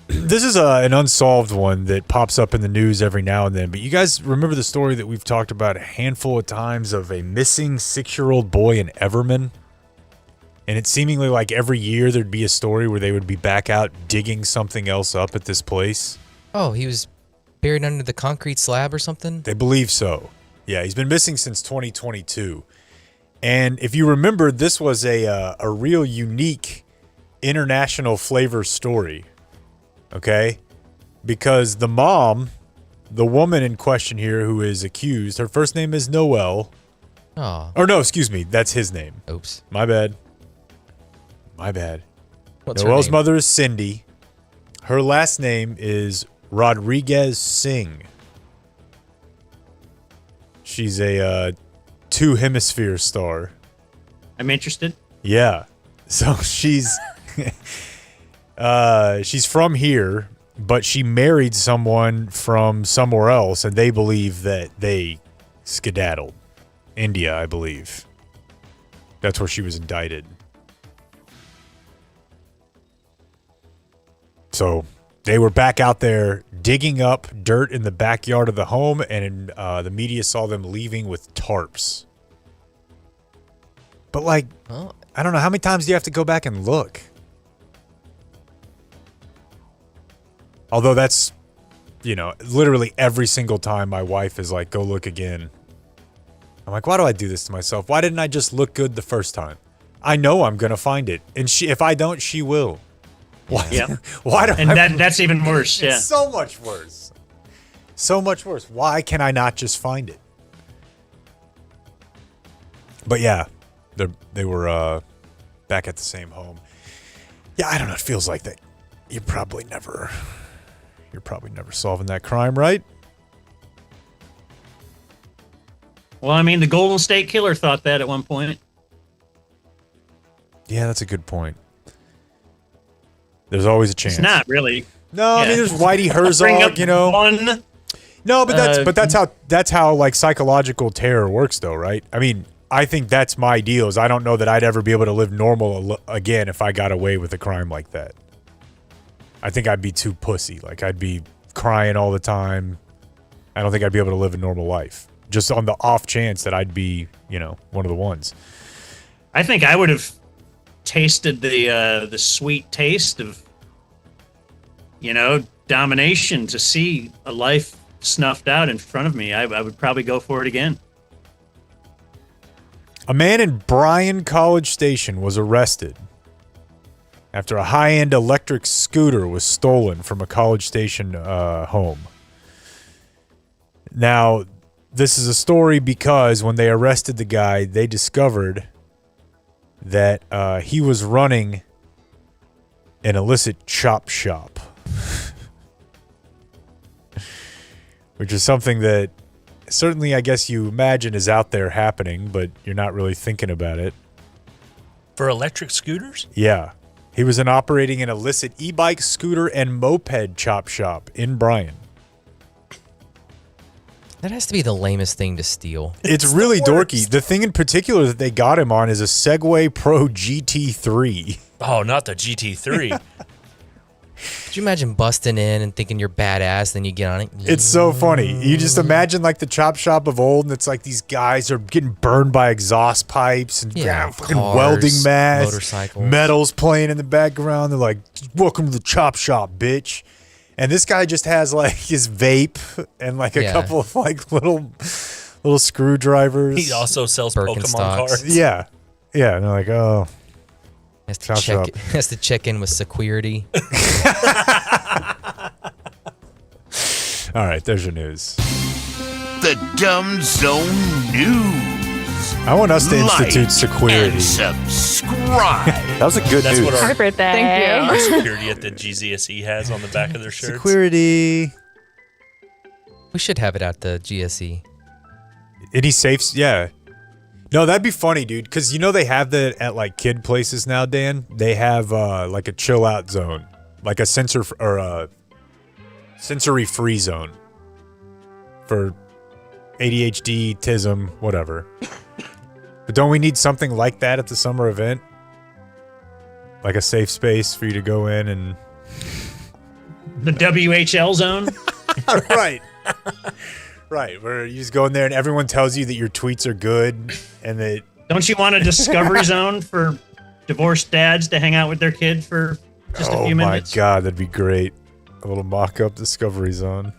This is an unsolved one that pops up in the news every now and then. But you guys remember the story that we've talked about a handful of times of a missing 6-year-old boy in Everman? And it's seemingly like every year there'd be a story where they would be back out digging something else up at this place. Oh, he was buried under the concrete slab or something? They believe so. Yeah, he's been missing since 2022. And if you remember, this was a real unique international flavor story. Okay? Because the mom, the woman in question here who is accused, her first name is Noelle. Oh. Or no, excuse me, that's his name. Oops. My bad. My bad. What's her Noelle's name? mother is Cindy. Her last name is Rodriguez Singh. She's a 2 hemisphere star. I'm interested. Yeah. So she's she's from here, but she married someone from somewhere else, and they believe that they skedaddled. India, I believe. That's where she was indicted. So they were back out there digging up dirt in the backyard of the home, and the media saw them leaving with tarps. But, like, I don't know, how many times do you have to go back and look? Although that's, literally every single time my wife is like, go look again. I'm like, why do I do this to myself? Why didn't I just look good the first time? I know I'm going to find it. And if I don't, she will. Why? Yeah. Why do that's even worse. Yeah. It's so much worse. So much worse. Why can I not just find it? But yeah, they were back at the same home. Yeah, I don't know. It feels like that. You're probably never solving that crime, right? Well, I mean, the Golden State Killer thought that at one point. Yeah, that's a good point. There's always a chance. It's not really. No, I mean, there's Whitey Herzog, One, No, but that's how like psychological terror works, though, right? I mean, I think that's my deal. Is I don't know that I'd ever be able to live normal again if I got away with a crime like that. I think I'd be too pussy. Like, I'd be crying all the time. I don't think I'd be able to live a normal life. Just on the off chance that I'd be, one of the ones. I think I would have tasted the sweet taste of, domination to see a life snuffed out in front of me. I would probably go for it again. A man in Bryan College Station was arrested after a high-end electric scooter was stolen from a College Station home. Now, this is a story because when they arrested the guy, they discovered that he was running an illicit chop shop, which is something that certainly I guess you imagine is out there happening, but you're not really thinking about it. For electric scooters? Yeah. He was operating an illicit e-bike, scooter, and moped chop shop in Bryan. That has to be the lamest thing to steal. It's really dorky. The thing in particular that they got him on is a Segway Pro GT3. Oh, not the GT3. Could you imagine busting in and thinking you're badass, then you get on it? It's so funny. You just imagine like the chop shop of old, and it's like these guys are getting burned by exhaust pipes and fucking cars, welding masks, motorcycles. metals playing in the background. They're like, "Welcome to the chop shop, bitch." And this guy just has like his vape and like a couple of like little screwdrivers. He also sells Pokemon cards. Yeah. Yeah. And they're like, oh. Has to check in with security. All right, there's your news. The Dumb Zone News. I want us to institute security. And subscribe. That was a good That's news. what our, Happy birthday. Thank you. our security at the GZSE has on the back of their shirts. Security. We should have it at the GSE. Any safes? Yeah. No, that'd be funny, dude. Because you know they have that at like kid places now, Dan. They have like a chill out zone, like a sensory free zone for ADHD, TISM, whatever. But don't we need something like that at the summer event? Like a safe space for you to go in and The WHL zone? right. Right, where you just go in there and everyone tells you that your tweets are good and that... Don't you want a discovery zone for divorced dads to hang out with their kid for just a few minutes? Oh my God, that'd be great. A little mock-up discovery zone.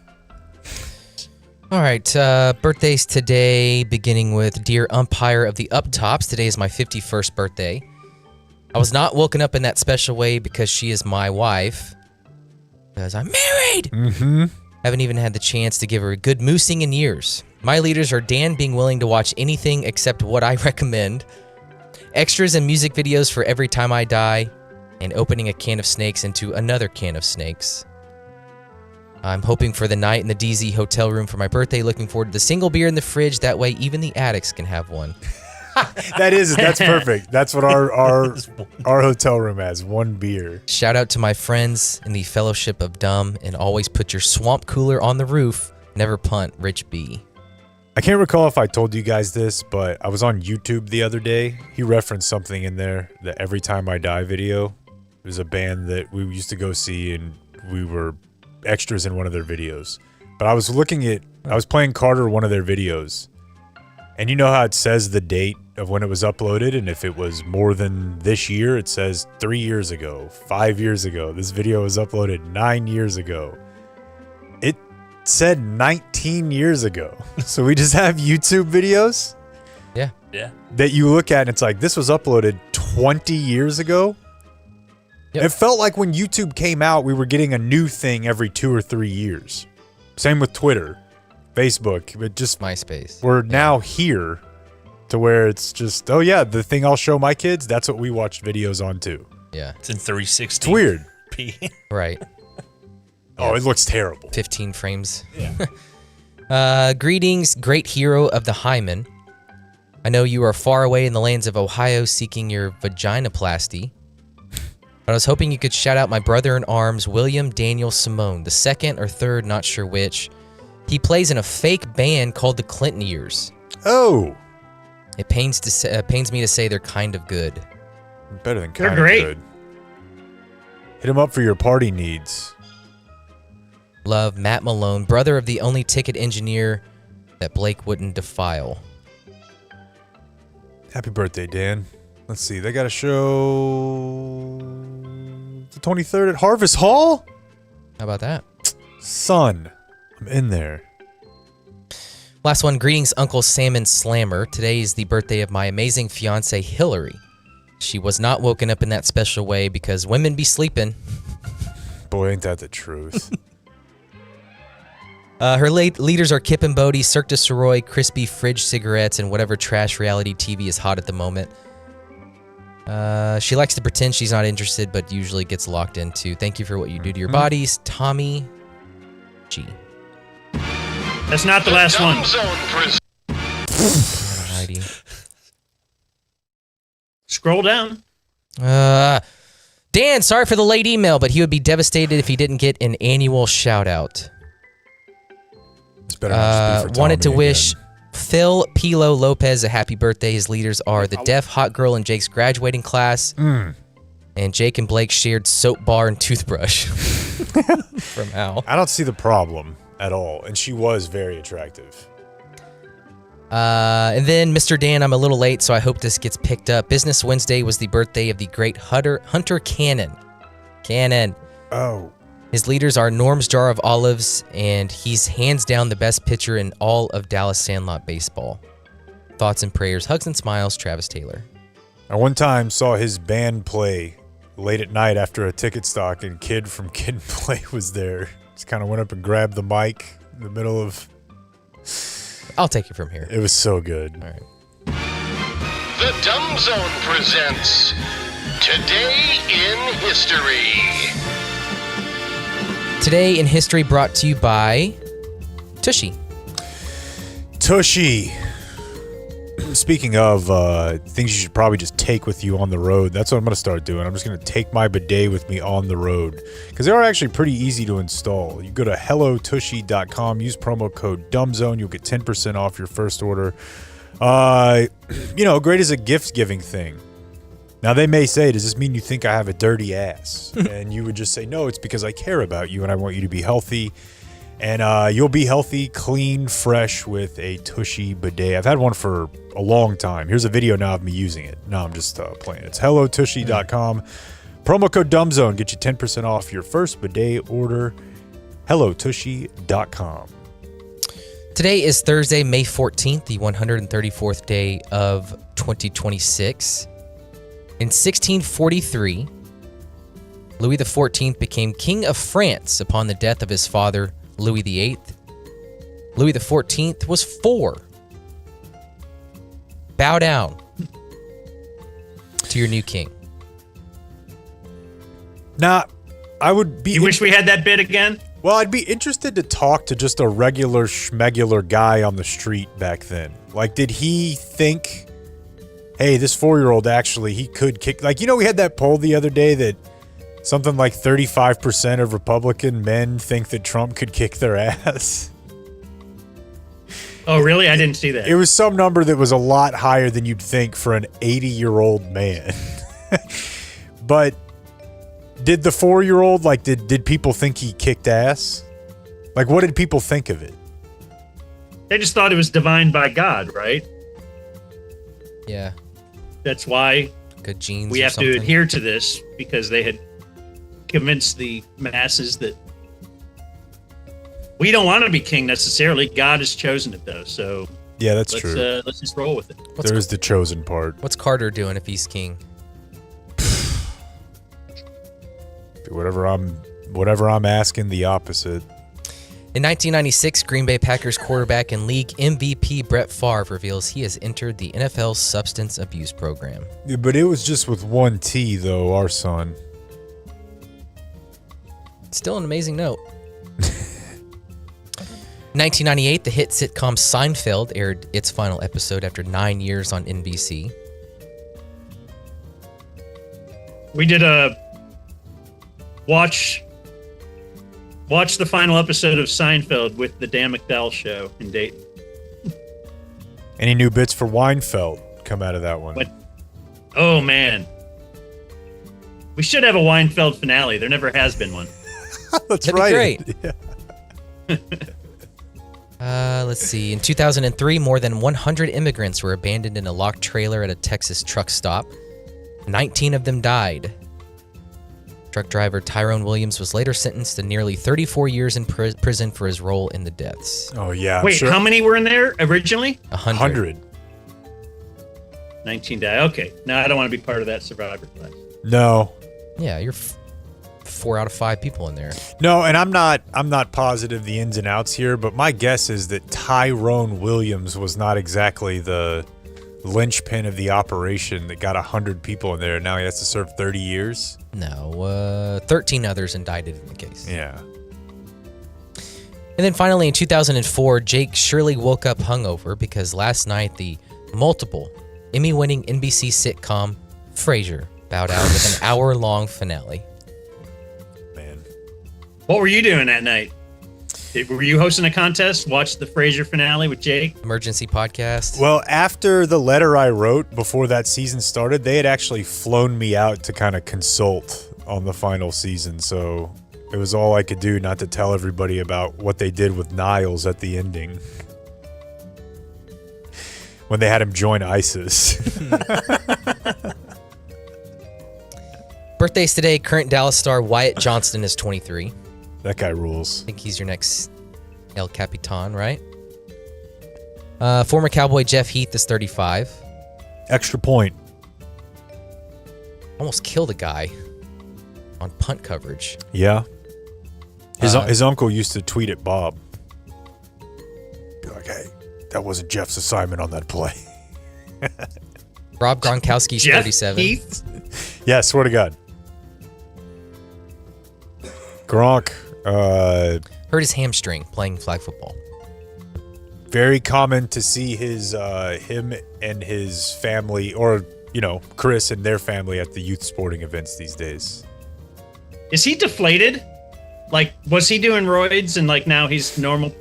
All right, birthdays today, beginning with Dear Umpire of the Uptops. Today is my 51st birthday. I was not woken up in that special way because she is my wife. Because I'm married! Mm-hmm. Haven't even had the chance to give her a good moosing in years. My leaders are Dan being willing to watch anything except what I recommend, extras and music videos for Every Time I Die, and opening a can of snakes into another can of snakes. I'm hoping for the night in the DZ hotel room for my birthday, looking forward to the single beer in the fridge, that way even the addicts can have one. That's perfect. That's what our hotel room has, one beer. Shout out to my friends in the Fellowship of Dumb, and always put your swamp cooler on the roof. Never punt, Rich B. I can't recall if I told you guys this, but I was on YouTube the other day. He referenced something in there, the Every Time I Die video. It was a band that we used to go see, and we were extras in one of their videos. But I was playing Carter one of their videos, and you know how it says the date of when it was uploaded, and if it was more than this year, it says 3 years ago, 5 years ago. This video was uploaded 9 years ago. It said 19 years ago. So we just have YouTube videos Yeah. that you look at and it's like, this was uploaded 20 years ago. Yep. It felt like when YouTube came out, we were getting a new thing every 2 or 3 years. Same with Twitter, Facebook, but just MySpace. We're now here to where it's just, oh yeah, the thing I'll show my kids, that's what we watched videos on too. Yeah. It's in 360. It's weird. Right. Oh, it looks terrible. 15 frames. Yeah. Greetings, great hero of the hymen. I know you are far away in the lands of Ohio seeking your vaginoplasty. But I was hoping you could shout out my brother-in-arms, William Daniel Simone, the second or third, not sure which. He plays in a fake band called the Clinton Years. Oh. It pains me to say they're kind of good. Better than They're kind of great. good. Hit him up for your party needs. Love, Matt Malone, brother of the only ticket engineer that Blake wouldn't defile. Happy birthday, Dan. Let's see. They got a show the 23rd at Harvest Hall? How about that? Son, I'm in there. Last one, greetings, Uncle Salmon Slammer. Today is the birthday of my amazing fiance, Hillary. She was not woken up in that special way because women be sleeping. Boy, ain't that the truth. Her leaders are Kip and Bodie, Cirque du Soleil, crispy fridge cigarettes, and whatever trash reality TV is hot at the moment. She likes to pretend she's not interested, but usually gets locked into. Thank you for what you do to your bodies, Tommy G. That's not the last one. Alrighty. Scroll down. Dan, sorry for the late email, but he would be devastated if he didn't get an annual shout out. Better not just be for Wanted to Tommy wish again. Phil Pilo Lopez a happy birthday. His leaders are the deaf hot girl in Jake's graduating class. And Jake and Blake shared soap bar and toothbrush from Al. I don't see the problem at all. And she was very attractive. And then, Mr. Dan, I'm a little late, so I hope this gets picked up. Business Wednesday was the birthday of the great Hunter Cannon. Oh. His leaders are Norm's Jar of Olives, and he's hands down the best pitcher in all of Dallas Sandlot baseball. Thoughts and prayers, hugs and smiles, Travis Taylor. I one time saw his band play late at night after a ticket stock, and Kid from Kid and Play was there. Just kind of went up and grabbed the mic in the middle of... I'll take it from here. It was so good. All right. The Dumb Zone presents Today in History. Today in History brought to you by Tushy. Tushy. Speaking of things you should probably just take with you on the road, that's what I'm going to start doing. I'm just going to take my bidet with me on the road because they are actually pretty easy to install. You go to hellotushy.com, use promo code DUMBZONE, you'll get 10% off your first order. Great as a gift-giving thing. Now, they may say, does this mean you think I have a dirty ass? And you would just say, no, it's because I care about you and I want you to be healthy. And you'll be healthy, clean, fresh with a Tushy bidet. I've had one for a long time. Here's a video now of me using it. No, I'm just playing. It's hellotushy.com. Promo code DUMBZONE. Get you 10% off your first bidet order. hellotushy.com. Today is Thursday, May 14th, the 134th day of 2026. In 1643, Louis XIV became King of France upon the death of his father, Louis VIII. Louis XIV was 4. Bow down to your new king. Nah, I would be... You wish we had that bit again? Well, I'd be interested to talk to just a regular schmegular guy on the street back then. Like, did he think, hey, this 4-year-old actually, he could kick... Like, we had that poll the other day that something like 35% of Republican men think that Trump could kick their ass. Oh, really? I didn't see that. It was some number that was a lot higher than you'd think for an 80-year-old man. But did the 4-year-old, like, did people think he kicked ass? Like, what did people think of it? They just thought it was divine by God, right? Yeah. That's why good genes we have to adhere to this, because they had convinced the masses that we don't want to be king necessarily. God has chosen it, though. So yeah, that's true. Let's just roll with it. There is the chosen part. What's Carter doing if he's king? Whatever I'm asking, the opposite. In 1996, Green Bay Packers quarterback and league MVP Brett Favre reveals he has entered the NFL's substance abuse program. Yeah, but it was just with one T, though, our son. Still an amazing note. 1998, the hit sitcom Seinfeld aired its final episode after 9 years on NBC. We did a watch the final episode of Seinfeld with the Dan McDowell show in Dayton. Any new bits for Weinfeld come out of that one? Oh, man. We should have a Weinfeld finale. There never has been one. That's That'd right. Be great. Let's see. In 2003, more than 100 immigrants were abandoned in a locked trailer at a Texas truck stop. 19 of them died. Truck driver Tyrone Williams was later sentenced to nearly 34 years in prison for his role in the deaths. Oh, yeah. Wait, how many were in there originally? 100. 19 died. Okay. No, I don't want to be part of that survivor class. No. Yeah, you're 4 out of 5 people in there. No, and I'm not positive the ins and outs here, but my guess is that Tyrone Williams was not exactly the linchpin of the operation that got 100 people in there, and now he has to serve 30 years? No, 13 others indicted in the case. Yeah. And then finally, in 2004, Jake Shirley woke up hungover because last night the multiple Emmy-winning NBC sitcom Frasier bowed out with an hour-long finale. What were you doing that night? Were you hosting a contest? Watch the Frasier finale with Jake? Emergency podcast. Well, after the letter I wrote before that season started, they had actually flown me out to kind of consult on the final season. So it was all I could do not to tell everybody about what they did with Niles at the ending. When they had him join ISIS. Birthdays today, current Dallas star Wyatt Johnston is 23. That guy rules. I think he's your next El Capitan, right? Former Cowboy Jeff Heath is 35. Extra point. Almost killed a guy on punt coverage. Yeah. His uncle used to tweet at Bob. Be like, hey, that wasn't Jeff's assignment on that play. Rob Gronkowski's Jeff 37. Heath? Yeah, swear to God. Gronk. Hurt his hamstring playing flag football. Very common to see him and his family, or Chris and their family at the youth sporting events these days. Is he deflated? Like, was he doing roids and like now he's normal,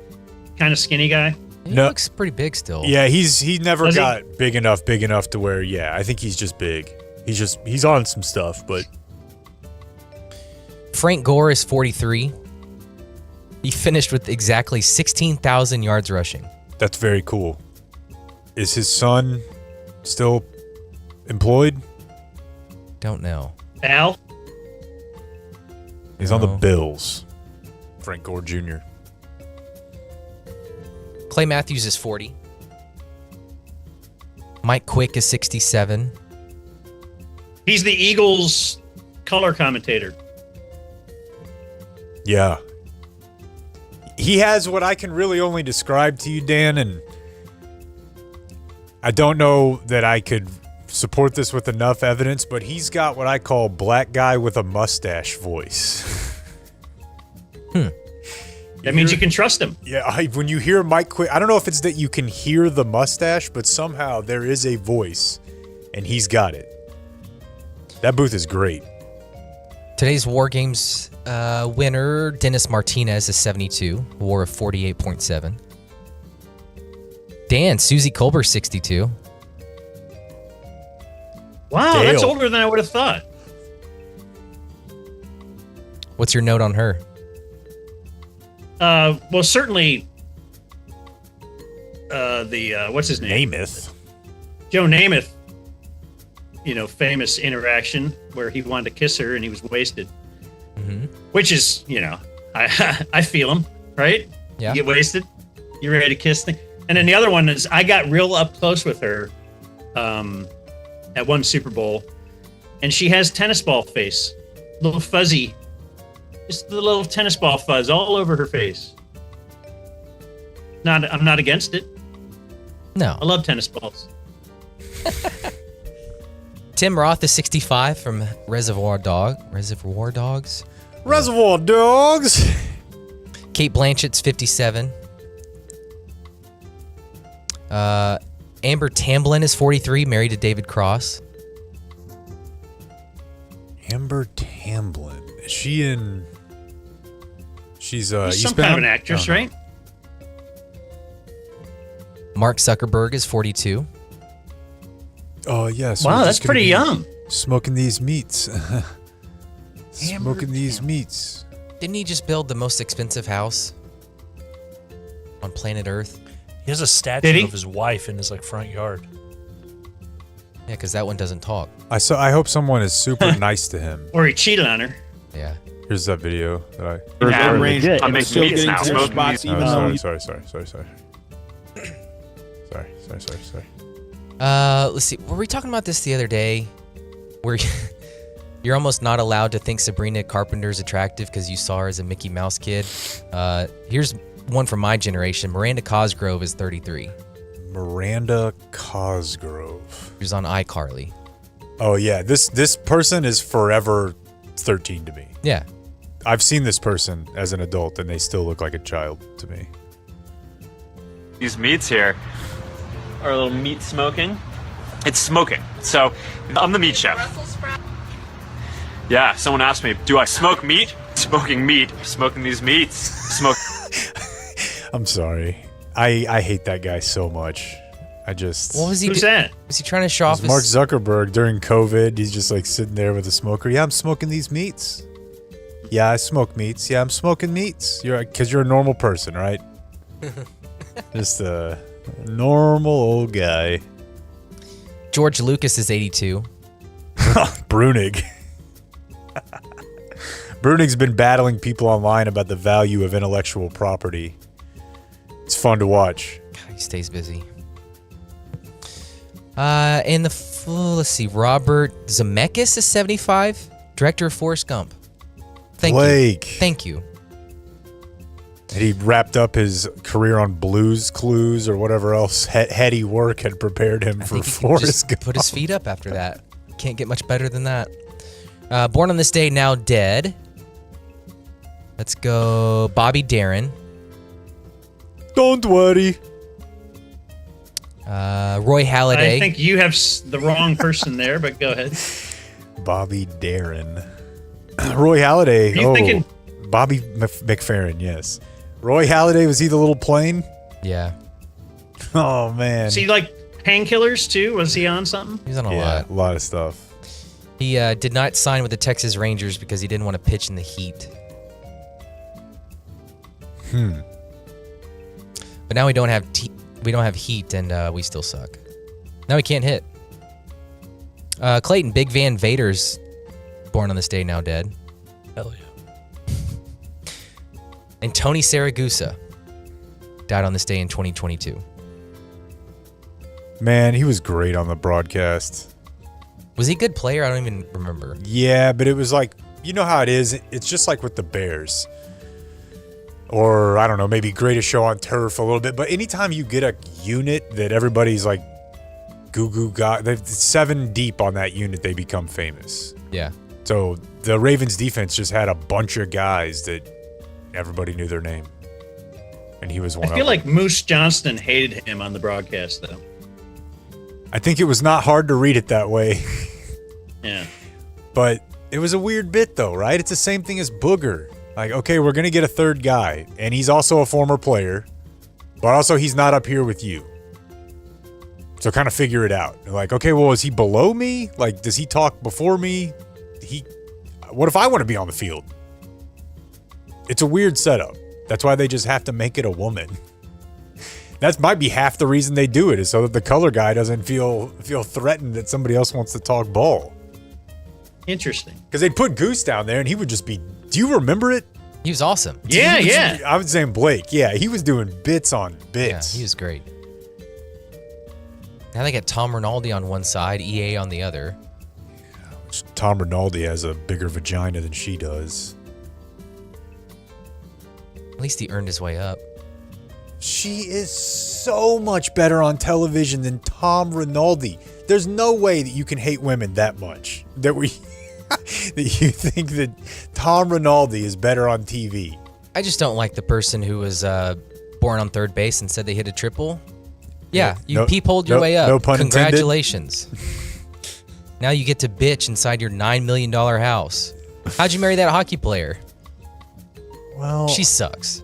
kind of skinny guy? He looks pretty big still. Yeah, he never got big enough to where, I think he's just big. He's on some stuff, but. Frank Gore is 43. He finished with exactly 16,000 yards rushing. That's very cool. Is his son still employed? Don't know. Al? He's on the Bills. Frank Gore Jr. Clay Matthews is 40. Mike Quick is 67. He's the Eagles color commentator. Yeah. He has what I can really only describe to you, Dan, and I don't know that I could support this with enough evidence, but he's got what I call black guy with a mustache voice. That means you can trust him. Yeah, when you hear Mike Quick, I don't know if it's that you can hear the mustache, but somehow there is a voice, and he's got it. That booth is great. Today's War Games winner, Dennis Martinez, is 72. War of 48.7. Dan, Susie Colbert, 62. Wow, Dale. That's older than I would have thought. What's your note on her? Well, certainly what's his name? Namath. Joe Namath, famous interaction where he wanted to kiss her and he was wasted. Mm-hmm. Which is, I feel him, right? Yeah. You get wasted, you're ready to kiss thing. And then the other one is I got real up close with her at one Super Bowl, and she has tennis ball face, little fuzzy, just the little tennis ball fuzz all over her face. I'm not against it. No. I love tennis balls. Tim Roth is 65 from Reservoir Dogs. Reservoir Dogs. Kate Blanchett's 57. Amber Tamblyn is 43, married to David Cross. Amber Tamblyn. Is she in... She's some Eastbound? kind of an actress, Oh, no. right? Mark Zuckerberg is 42. Oh, yeah. So Wow, we're that's just gonna pretty be young. Smoking these meats. Smoking these meats. Didn't he just build the most expensive house on planet Earth? He has a Did statue he? of his wife in his front yard. Yeah, because that one doesn't talk. I hope someone is super nice to him. Or he cheated on her. Yeah. Here's that video that I... I'm making meats now. Smoking meats. Sorry. Let's see. Were we talking about this the other day? Where you're almost not allowed to think Sabrina Carpenter's attractive because you saw her as a Mickey Mouse kid. Here's one from my generation. Miranda Cosgrove is 33. Miranda Cosgrove. She was on iCarly. Oh, yeah. This person is forever 13 to me. Yeah. I've seen this person as an adult, and they still look like a child to me. These meats here are a little meat smoking. It's smoking. So I'm the meat chef. Yeah, someone asked me, do I smoke meat? Smoking meat. Smoking these meats. I'm sorry. I hate that guy so much. What was he? Who's that? Was he trying to show off? Mark Zuckerberg during COVID. He's just like sitting there with a smoker. Yeah, I'm smoking these meats. Yeah, I smoke meats. Yeah, I'm smoking meats. Because you're a normal person, right? Just a normal old guy. George Lucas is 82. Brunig. Brunig's been battling people online about the value of intellectual property. It's fun to watch. God, he stays busy. Let's see, Robert Zemeckis is 75, director of Forrest Gump. Blake. Thank you. And he wrapped up his career on Blues Clues or whatever else heady work had prepared him for Forrest Gump. Put his feet up after that. Can't get much better than that. Born on this day, now dead. Let's go Bobby Darin. Don't worry. Roy Halladay. I think you have the wrong person there, but go ahead. Bobby Darin. Roy Halladay. Are you thinking? Bobby McFerrin, yes. Roy Halladay, was he the little plane? Yeah. Oh, man. See, like Painkillers, too? Was he on something? He's on a lot. A lot of stuff. He did not sign with the Texas Rangers because he didn't want to pitch in the heat. But now we don't have heat, and we still suck. Now we can't hit. Clayton Big Van Vader's born on this day, now dead. Hell yeah. And Tony Saragusa died on this day in 2022. Man, he was great on the broadcast. Was he a good player? I don't even remember. Yeah, but it was like, you know how it is? It's just like with the Bears. Or, I don't know, maybe Greatest Show on Turf a little bit. But anytime you get a unit that everybody's like goo-goo guy, they're 7 deep on that unit, they become famous. Yeah. So the Ravens defense just had a bunch of guys that everybody knew their name. And he was one of them. I feel like Moose Johnston hated him on the broadcast, though. I think it was not hard to read it that way. Yeah. But it was a weird bit, though, right? It's the same thing as Booger. Like, okay, we're going to get a third guy, and he's also a former player, but also he's not up here with you. So kind of figure it out. Like, okay, well, is he below me? Like, does he talk before me? What if I want to be on the field? It's a weird setup. That's why they just have to make it a woman. That might be half the reason they do it, is so that the color guy doesn't feel threatened that somebody else wants to talk ball. Interesting. Because they'd put Goose down there, and he would just be... Do you remember it? He was awesome. Yeah. I was saying Blake. Yeah, he was doing bits on bits. Yeah, he was great. Now they got Tom Rinaldi on one side, EA on the other. Tom Rinaldi has a bigger vagina than she does. At least he earned his way up. She is so much better on television than Tom Rinaldi. There's no way that you can hate women that much. That you think that Tom Rinaldi is better on TV. I just don't like the person who was born on third base and said they hit a triple. Yeah, you peep-holed your way up. No pun Congratulations. Now you get to bitch inside your $9 million house. How'd you marry that hockey player? Well, she sucks.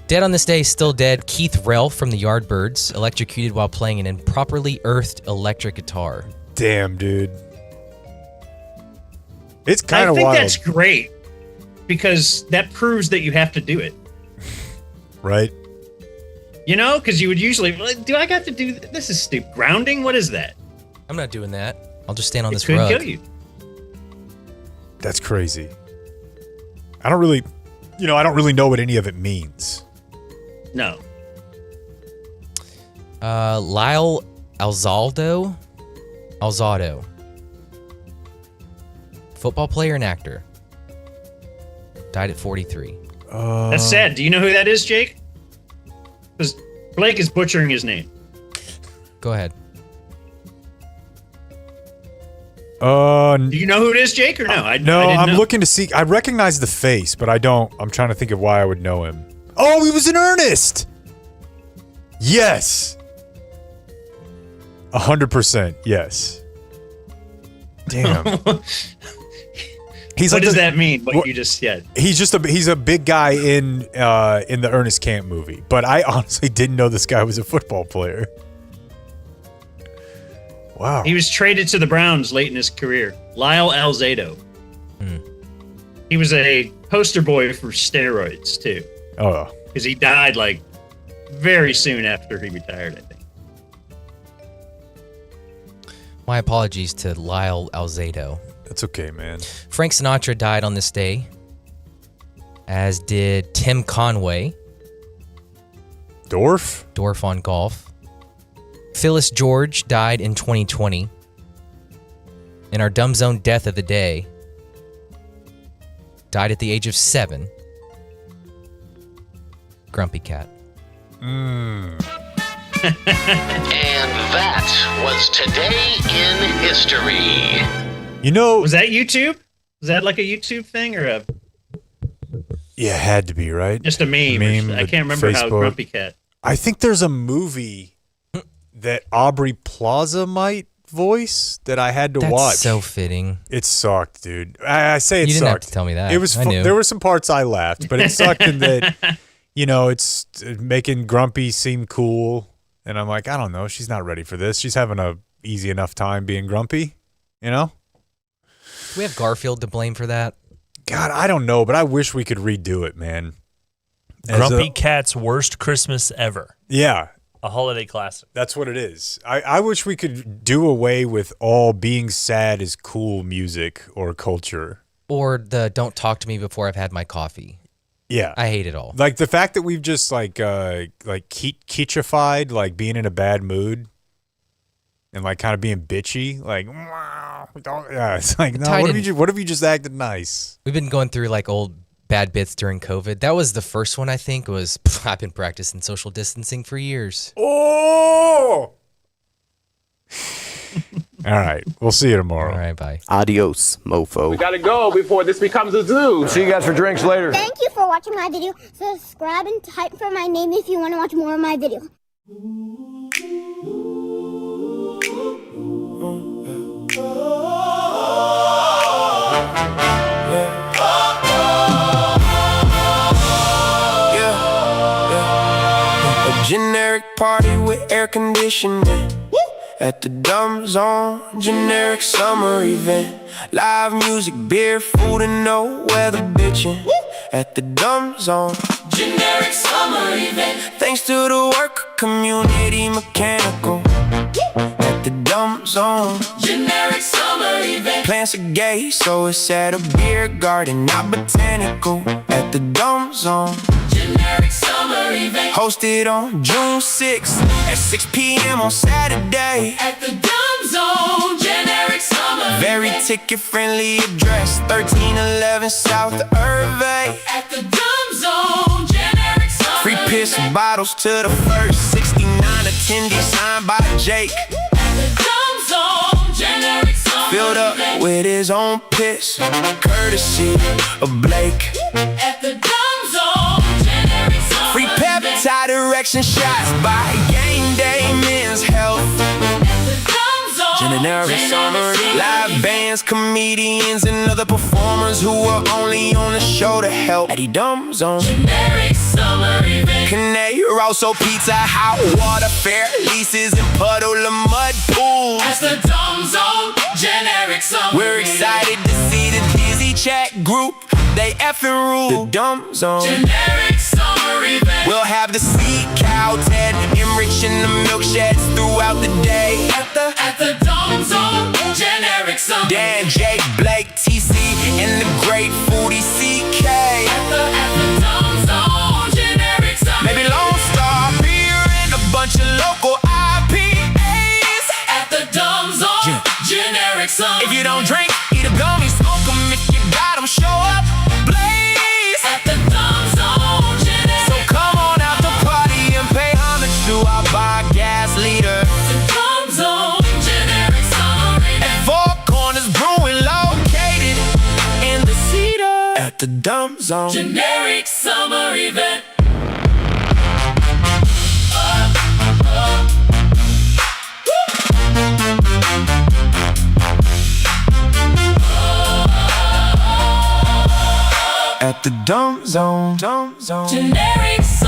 Dead on this day, still dead, Keith Rell from the Yardbirds, electrocuted while playing an improperly earthed electric guitar. Damn, dude. It's kind of wild. I think that's great because that proves that you have to do it. Right. You know, because you would usually, do I got to do this? Is stupid. Grounding? What is that? I'm not doing that. I'll just stand on this could rug. Kill you. That's crazy. I don't really know what any of it means. No. Lyle Alzado. Football player and actor. Died at 43. That's sad. Do you know who that is, Jake? Because Blake is butchering his name. Go ahead. Do you know who it is, Jake, or no? I'm looking to see. I recognize the face, but I don't. I'm trying to think of why I would know him. Oh, he was in Ernest. Yes. 100%. Yes. Damn. What does that mean? What you just said? He's a big guy in the Ernest Camp movie, but I honestly didn't know this guy was a football player. Wow. He was traded to the Browns late in his career. Lyle Alzado. He was a poster boy for steroids too. Oh. Because he died like very soon after he retired, I think. My apologies to Lyle Alzado. That's okay, man. Frank Sinatra died on this day, as did Tim Conway. Dorf on golf. Phyllis George died in 2020. And our Dumb Zone death of the day died at the age of 7. Grumpy Cat. And that was Today in History. You know, was that YouTube? Was that like a YouTube thing or a? Yeah, it had to be, right? Just a meme. I can't remember how Grumpy Cat. I think there's a movie that Aubrey Plaza might voice that I had to watch. That's so fitting. It sucked, dude. I say it sucked. You didn't have to tell me that. It was. I knew. There were some parts I laughed, but it sucked in that, it's making Grumpy seem cool, and I'm like, I don't know, she's not ready for this. She's having a easy enough time being grumpy, Do we have Garfield to blame for that? God, I don't know, but I wish we could redo it, man. Grumpy Cat's worst Christmas ever. Yeah. A holiday classic. That's what it is. I wish we could do away with all being sad is cool music or culture. Or the don't talk to me before I've had my coffee. Yeah. I hate it all. Like the fact that we've just kitchified, like being in a bad mood and like kind of being bitchy. Like, it's like, no, what if you just acted nice? We've been going through like old bad bits during COVID. That was the first one, I think, I've been practicing social distancing for years. Oh! All right. We'll see you tomorrow. All right, bye. Adios, mofo. We gotta go before this becomes a zoo. See you guys for drinks later. Thank you for watching my video. Subscribe and type for my name if you want to watch more of my video. A generic party with air conditioning. At the Dumb Zone, generic summer event. Live music, beer, food, and no weather bitching. At the Dumb Zone, generic summer event. Thanks to the work community mechanical. At the Dumb Zone, generic summer event. Plants are gay, so it's at a beer garden, not botanical. At the Dumb Zone, generic summer event. Hosted on June 6th at 6 p.m. on Saturday. At the Dumb Zone, generic summer event. Very ticket-friendly address, 1311 South Irvay. At the Dumb Zone, generic summer Free piss event. Bottles to the first 69 attendees signed by Jake. At the Dumb Zone, generic summer Filled up event. With his own piss, courtesy of Blake. At the Dumb Zone, generic summer Free peptide erection shots by Game Day Men's Health. Generic summer live bands, comedians, and other performers who are only on the show to help. At the Dumb Zone, generic summer event. Connect, also pizza, hot water, fair leases, and puddle of mud pools. At the Dumb Zone, generic summer We're excited to see the Dizzy Chat group. They effing rule. The Dumb Zone, generic summer event. We'll have the sea cow, Ted, enriching the milk sheds throughout the day. At the Dumb Zone, generic summer Dan, Jake, Blake, TC, and the great foodie CK. At the Dumb Zone, generic summer Maybe Lone Star beer and a bunch of local IPAs. At the Dumb Zone, generic summer If you don't drink, eat a gummy, smoke 'em. If you got 'em, show up. Blaze at the Dumb Zone, generic. So come on out to party and pay homage to our gas leader. The Dumb Zone, generic summer at Four Corners Brewing, located in the Cedar. At the Dumb Zone, generic summer event. at the dumb zone. Generic song.